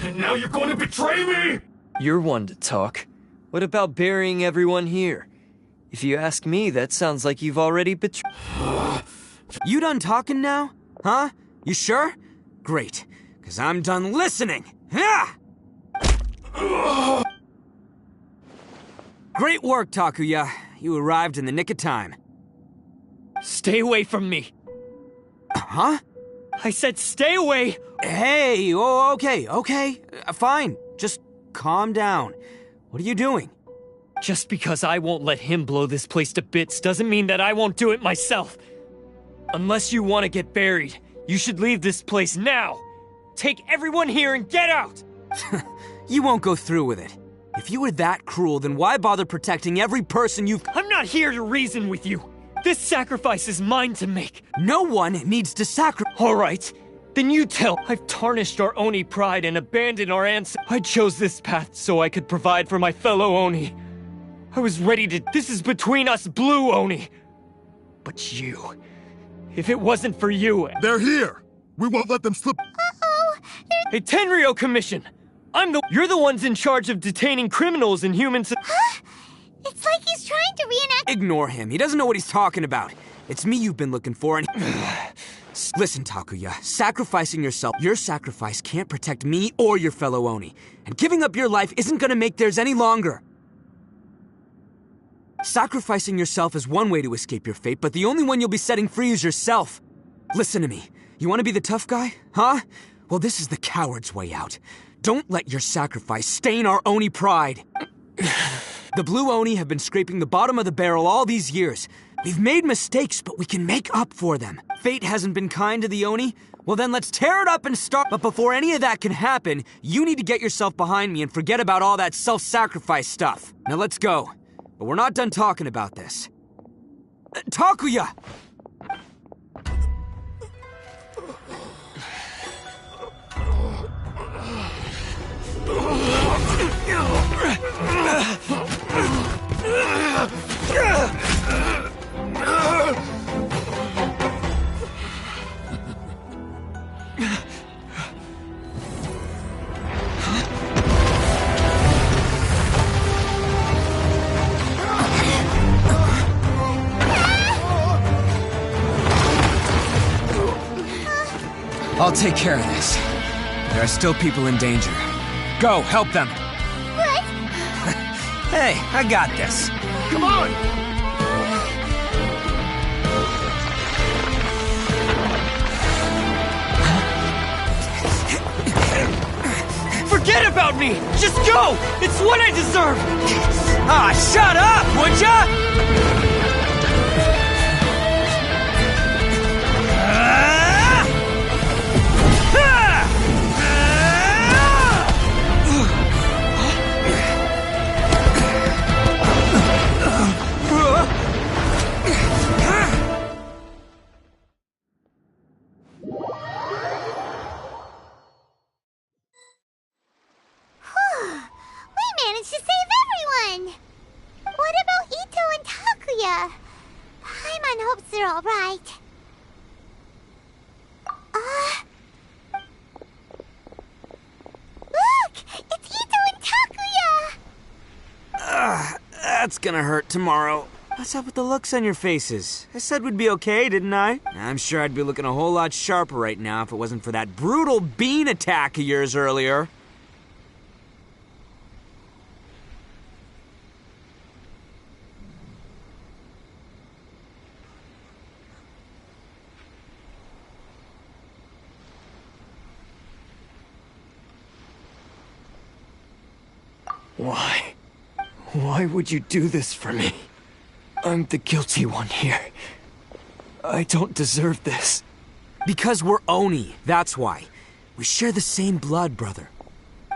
[SPEAKER 15] And now you're going to betray me?
[SPEAKER 1] You're one to talk. What about burying everyone here? If you ask me, that sounds like you've already betrayed...
[SPEAKER 12] You done talking now? Huh? You sure? Great, because I'm done listening. Ah! Great work, Takuya. You arrived in the nick of time.
[SPEAKER 1] Stay away from me.
[SPEAKER 12] Huh?
[SPEAKER 1] I said stay away!
[SPEAKER 12] Hey, oh, okay. Fine. Just calm down. What are you doing?
[SPEAKER 1] Just because I won't let him blow this place to bits doesn't mean that I won't do it myself. Unless you want to get buried, you should leave this place now. Take everyone here and get out!
[SPEAKER 12] You won't go through with it. If you were that cruel, then why bother protecting every person you've...
[SPEAKER 1] I'm not here to reason with you. This sacrifice is mine to make.
[SPEAKER 12] No one needs to sacrifice.
[SPEAKER 1] All right, then you tell. I've tarnished our Oni pride and abandoned our ancestors. I chose this path so I could provide for my fellow Oni. I was ready to... This is between us blue Oni. But you... If it wasn't for you...
[SPEAKER 18] They're here! We won't let them slip...
[SPEAKER 2] Uh-oh!
[SPEAKER 1] Hey, Tenryo Commission! You're the ones in charge of detaining criminals and humans...
[SPEAKER 2] Huh? It's like he's trying to reenact...
[SPEAKER 12] Ignore him. He doesn't know what he's talking about. It's me you've been looking for and... Listen, Takuya. Sacrificing yourself... Your sacrifice can't protect me or your fellow Oni. And giving up your life isn't gonna make theirs any longer. Sacrificing yourself is one way to escape your fate, but the only one you'll be setting free is yourself. Listen to me. You want to be the tough guy? Huh? Well, this is the coward's way out. Don't let your sacrifice stain our Oni pride. The blue Oni have been scraping the bottom of the barrel all these years, We've made mistakes, but we can make up for them. Fate hasn't been kind to the Oni? Well then let's tear it up and start. But before any of that can happen, you need to get yourself behind me and forget about all that self-sacrifice stuff. Now let's go. But we're not done talking about this. Takuya! I'll take care of this. There are still people in danger. Go, help them.
[SPEAKER 2] What?
[SPEAKER 12] Hey, I got this. Come on!
[SPEAKER 1] Forget about me! Just go! It's what I deserve!
[SPEAKER 12] Ah, shut up, would ya?
[SPEAKER 2] We managed to save everyone! What about Ito and Takuya? Paimon hopes they're alright. Look! It's Ito and Takuya!
[SPEAKER 12] That's gonna hurt tomorrow. What's up with the looks on your faces? I said we'd be okay, didn't I? I'm sure I'd be looking a whole lot sharper right now if it wasn't for that brutal bean attack of yours earlier.
[SPEAKER 1] Why? Why would you do this for me? I'm the guilty one here. I don't deserve this.
[SPEAKER 12] Because we're Oni, that's why. We share the same blood, brother.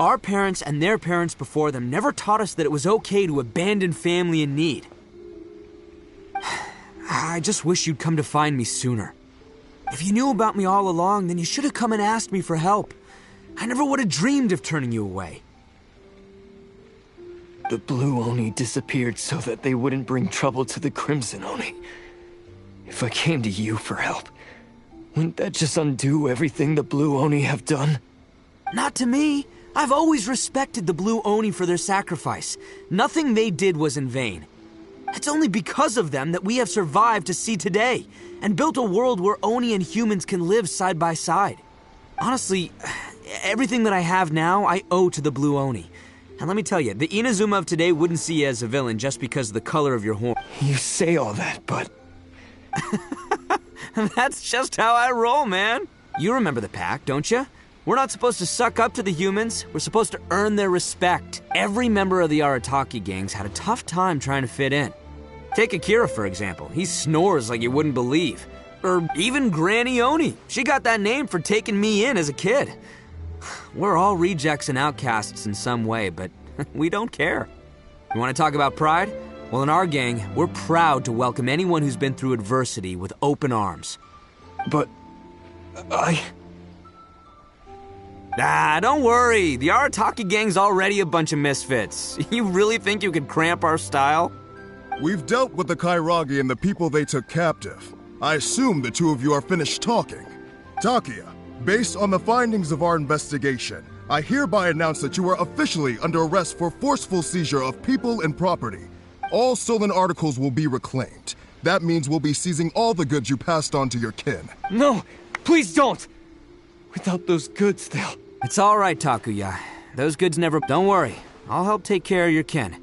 [SPEAKER 12] Our parents and their parents before them never taught us that it was okay to abandon family in need. I just wish you'd come to find me sooner. If you knew about me all along, then you should have come and asked me for help. I never would have dreamed of turning you away.
[SPEAKER 1] The Blue Oni disappeared so that they wouldn't bring trouble to the Crimson Oni. If I came to you for help, wouldn't that just undo everything the Blue Oni have done?
[SPEAKER 12] Not to me. I've always respected the Blue Oni for their sacrifice. Nothing they did was in vain. It's only because of them that we have survived to see today, and built a world where Oni and humans can live side by side. Honestly, everything that I have now, I owe to the Blue Oni. And let me tell you, the Inazuma of today wouldn't see you as a villain just because of the color of your horn.
[SPEAKER 1] You say all that, but...
[SPEAKER 12] That's just how I roll, man. You remember the pact, don't you? We're not supposed to suck up to the humans. We're supposed to earn their respect. Every member of the Arataki gangs had a tough time trying to fit in. Take Akira, for example. He snores like you wouldn't believe. Or even Granny Oni. She got that name for taking me in as a kid. We're all rejects and outcasts in some way, but we don't care. You want to talk about pride? Well, in our gang, we're proud to welcome anyone who's been through adversity with open arms.
[SPEAKER 1] But...
[SPEAKER 12] don't worry. The Arataki gang's already a bunch of misfits. You really think you could cramp our style?
[SPEAKER 18] We've dealt with the Kairagi and the people they took captive. I assume the two of you are finished talking. Takuya, based on the findings of our investigation, I hereby announce that you are officially under arrest for forceful seizure of people and property. All stolen articles will be reclaimed. That means we'll be seizing all the goods you passed on to your kin.
[SPEAKER 1] No, please don't! Without those goods, they'll...
[SPEAKER 12] It's all right, Takuya. Those goods never... Don't worry. I'll help take care of your kin.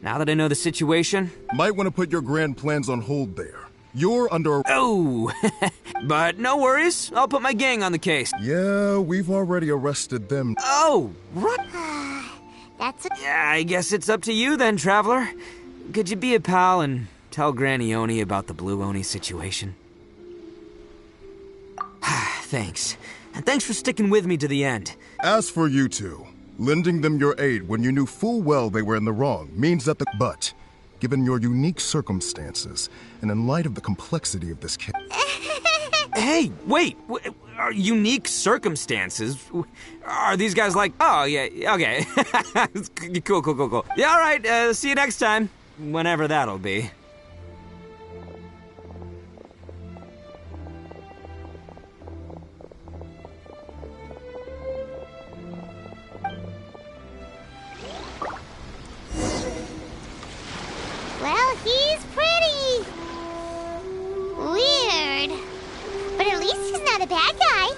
[SPEAKER 12] Now that I know the situation...
[SPEAKER 18] Might want to put your grand plans on hold there. You're under...
[SPEAKER 12] Oh! But no worries. I'll put my gang on the case.
[SPEAKER 18] Yeah, we've already arrested them.
[SPEAKER 12] Oh, right.
[SPEAKER 2] That's a...
[SPEAKER 12] Yeah, I guess it's up to you then, Traveler. Could you be a pal and tell Granny Oni about the Blue Oni situation? Thanks. And thanks for sticking with me to the end.
[SPEAKER 18] As for you two, lending them your aid when you knew full well they were in the wrong means that But, given your unique circumstances, and in light of the complexity of this case...
[SPEAKER 12] Hey, wait! Are unique circumstances? Are these guys like... Oh, yeah, okay. Cool. Yeah, all right, see you next time. Whenever that'll be.
[SPEAKER 2] Well, he's pretty. Weird. But at least he's not a bad guy.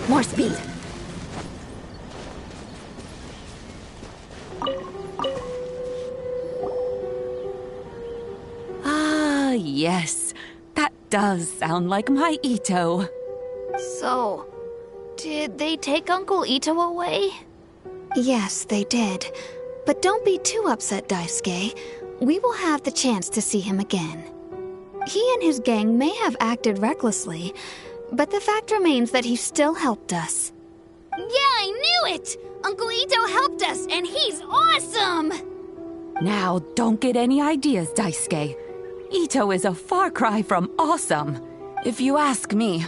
[SPEAKER 20] More speed. Ah, yes. That does sound like my Ito.
[SPEAKER 17] So, did they take Uncle Ito away?
[SPEAKER 5] Yes, they did. But don't be too upset, Daisuke. We will have the chance to see him again. He and his gang may have acted recklessly, but the fact remains that he still helped us.
[SPEAKER 17] Yeah, I knew it! Uncle Ito helped us, and he's awesome!
[SPEAKER 20] Now, don't get any ideas, Daisuke. Ito is a far cry from awesome. If you ask me,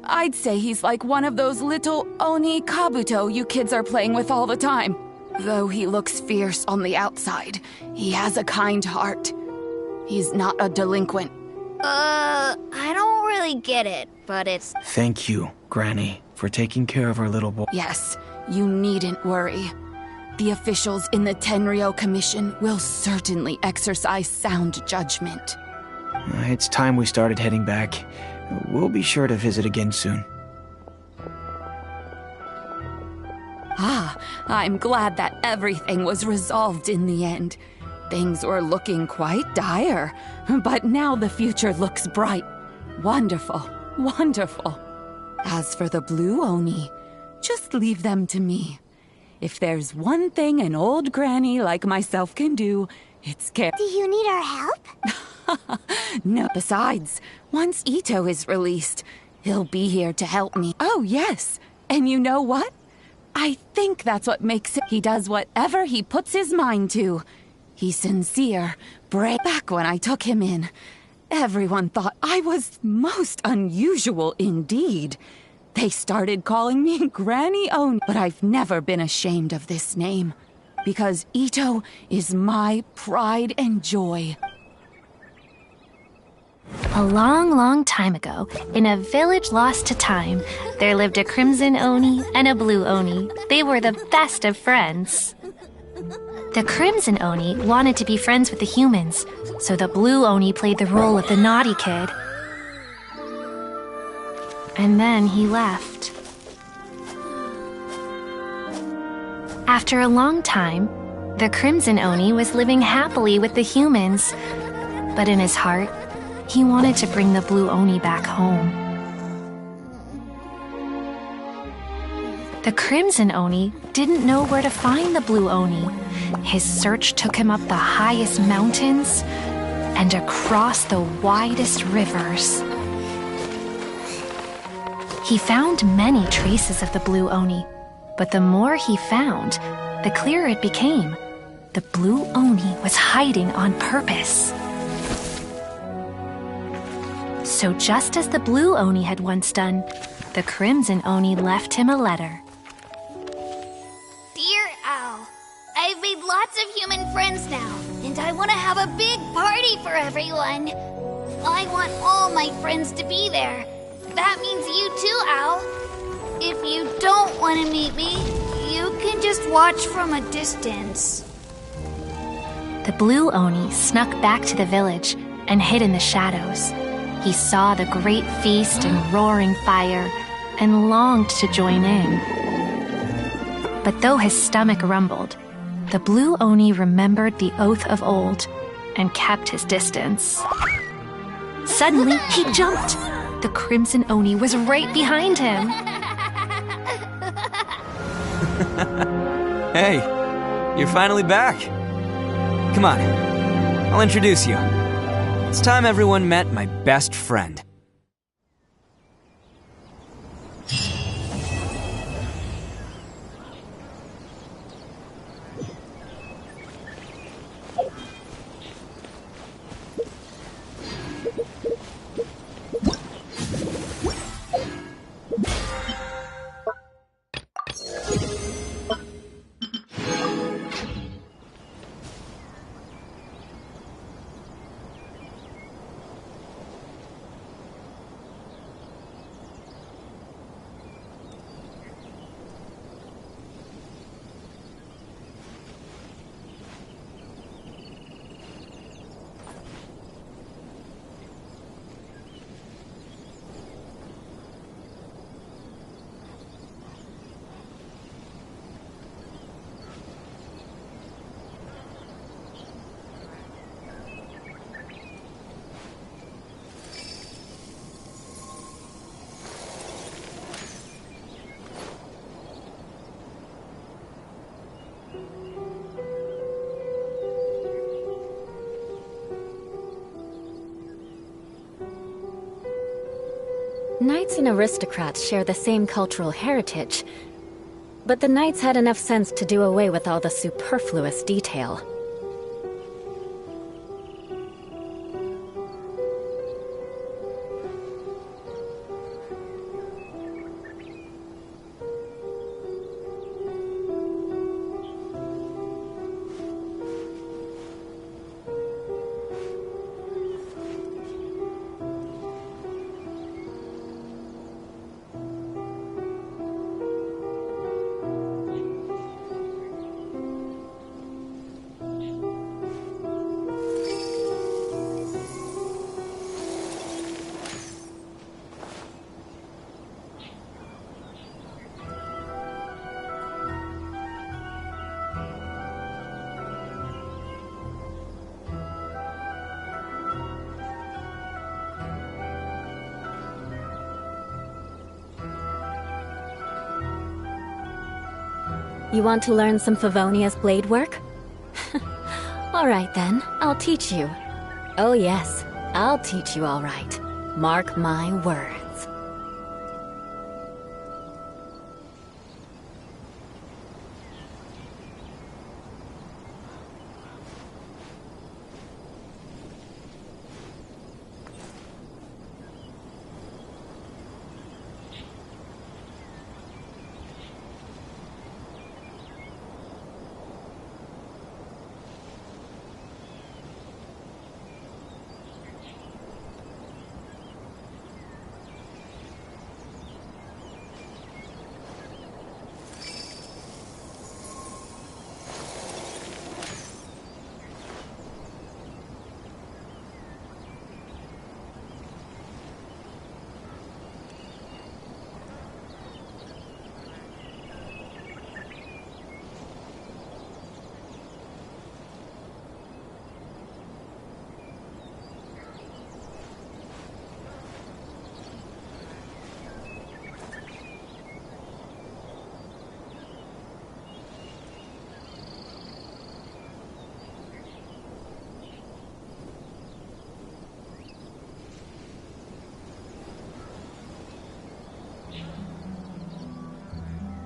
[SPEAKER 20] I'd say he's like one of those little Oni Kabuto you kids are playing with all the time. Though he looks fierce on the outside, he has a kind heart. He's not a delinquent.
[SPEAKER 17] I don't really get it, but it's...
[SPEAKER 16] Thank you, Granny, for taking care of our little boy.
[SPEAKER 20] Yes, you needn't worry. The officials in the Tenryo Commission will certainly exercise sound judgment.
[SPEAKER 16] It's time we started heading back. We'll be sure to visit again soon.
[SPEAKER 20] Ah, I'm glad that everything was resolved in the end. Things were looking quite dire, but now the future looks bright. Wonderful, wonderful. As for the Blue Oni, just leave them to me. If there's one thing an old granny like myself can do, it's care.
[SPEAKER 2] Do you need our help?
[SPEAKER 20] No, besides, once Ito is released, he'll be here to help me. Oh, yes. And you know what? I think that's what makes it. He does whatever he puts his mind to. He's sincere, brave. Back when I took him in, everyone thought I was most unusual indeed. They started calling me Granny Oni, but I've never been ashamed of this name, because Ito is my pride and joy.
[SPEAKER 19] A long, long time ago, in a village lost to time, there lived a Crimson Oni and a Blue Oni. They were the best of friends. The Crimson Oni wanted to be friends with the humans, so the Blue Oni played the role of the naughty kid. And then he left. After a long time, the Crimson Oni was living happily with the humans, but in his heart, he wanted to bring the Blue Oni back home. The Crimson Oni didn't know where to find the Blue Oni. His search took him up the highest mountains and across the widest rivers. He found many traces of the Blue Oni, but the more he found, the clearer it became. The Blue Oni was hiding on purpose. So just as the blue Oni had once done, the crimson Oni left him a letter.
[SPEAKER 17] Dear Owl, I've made lots of human friends now, and I want to have a big party for everyone. I want all my friends to be there. That means you too, Owl. If you don't want to meet me, you can just watch from a distance.
[SPEAKER 19] The blue Oni snuck back to the village and hid in the shadows. He saw the great feast and roaring fire and longed to join in. But though his stomach rumbled, the blue Oni remembered the oath of old and kept his distance. Suddenly, he jumped. The crimson Oni was right behind him.
[SPEAKER 12] Hey, you're finally back. Come on, I'll introduce you. It's time everyone met my best friend.
[SPEAKER 6] Knights and aristocrats share the same cultural heritage, but the knights had enough sense to do away with all the superfluous detail. You want to learn some Favonia's blade work? All right then, I'll teach you. Oh yes, I'll teach you all right. Mark my words.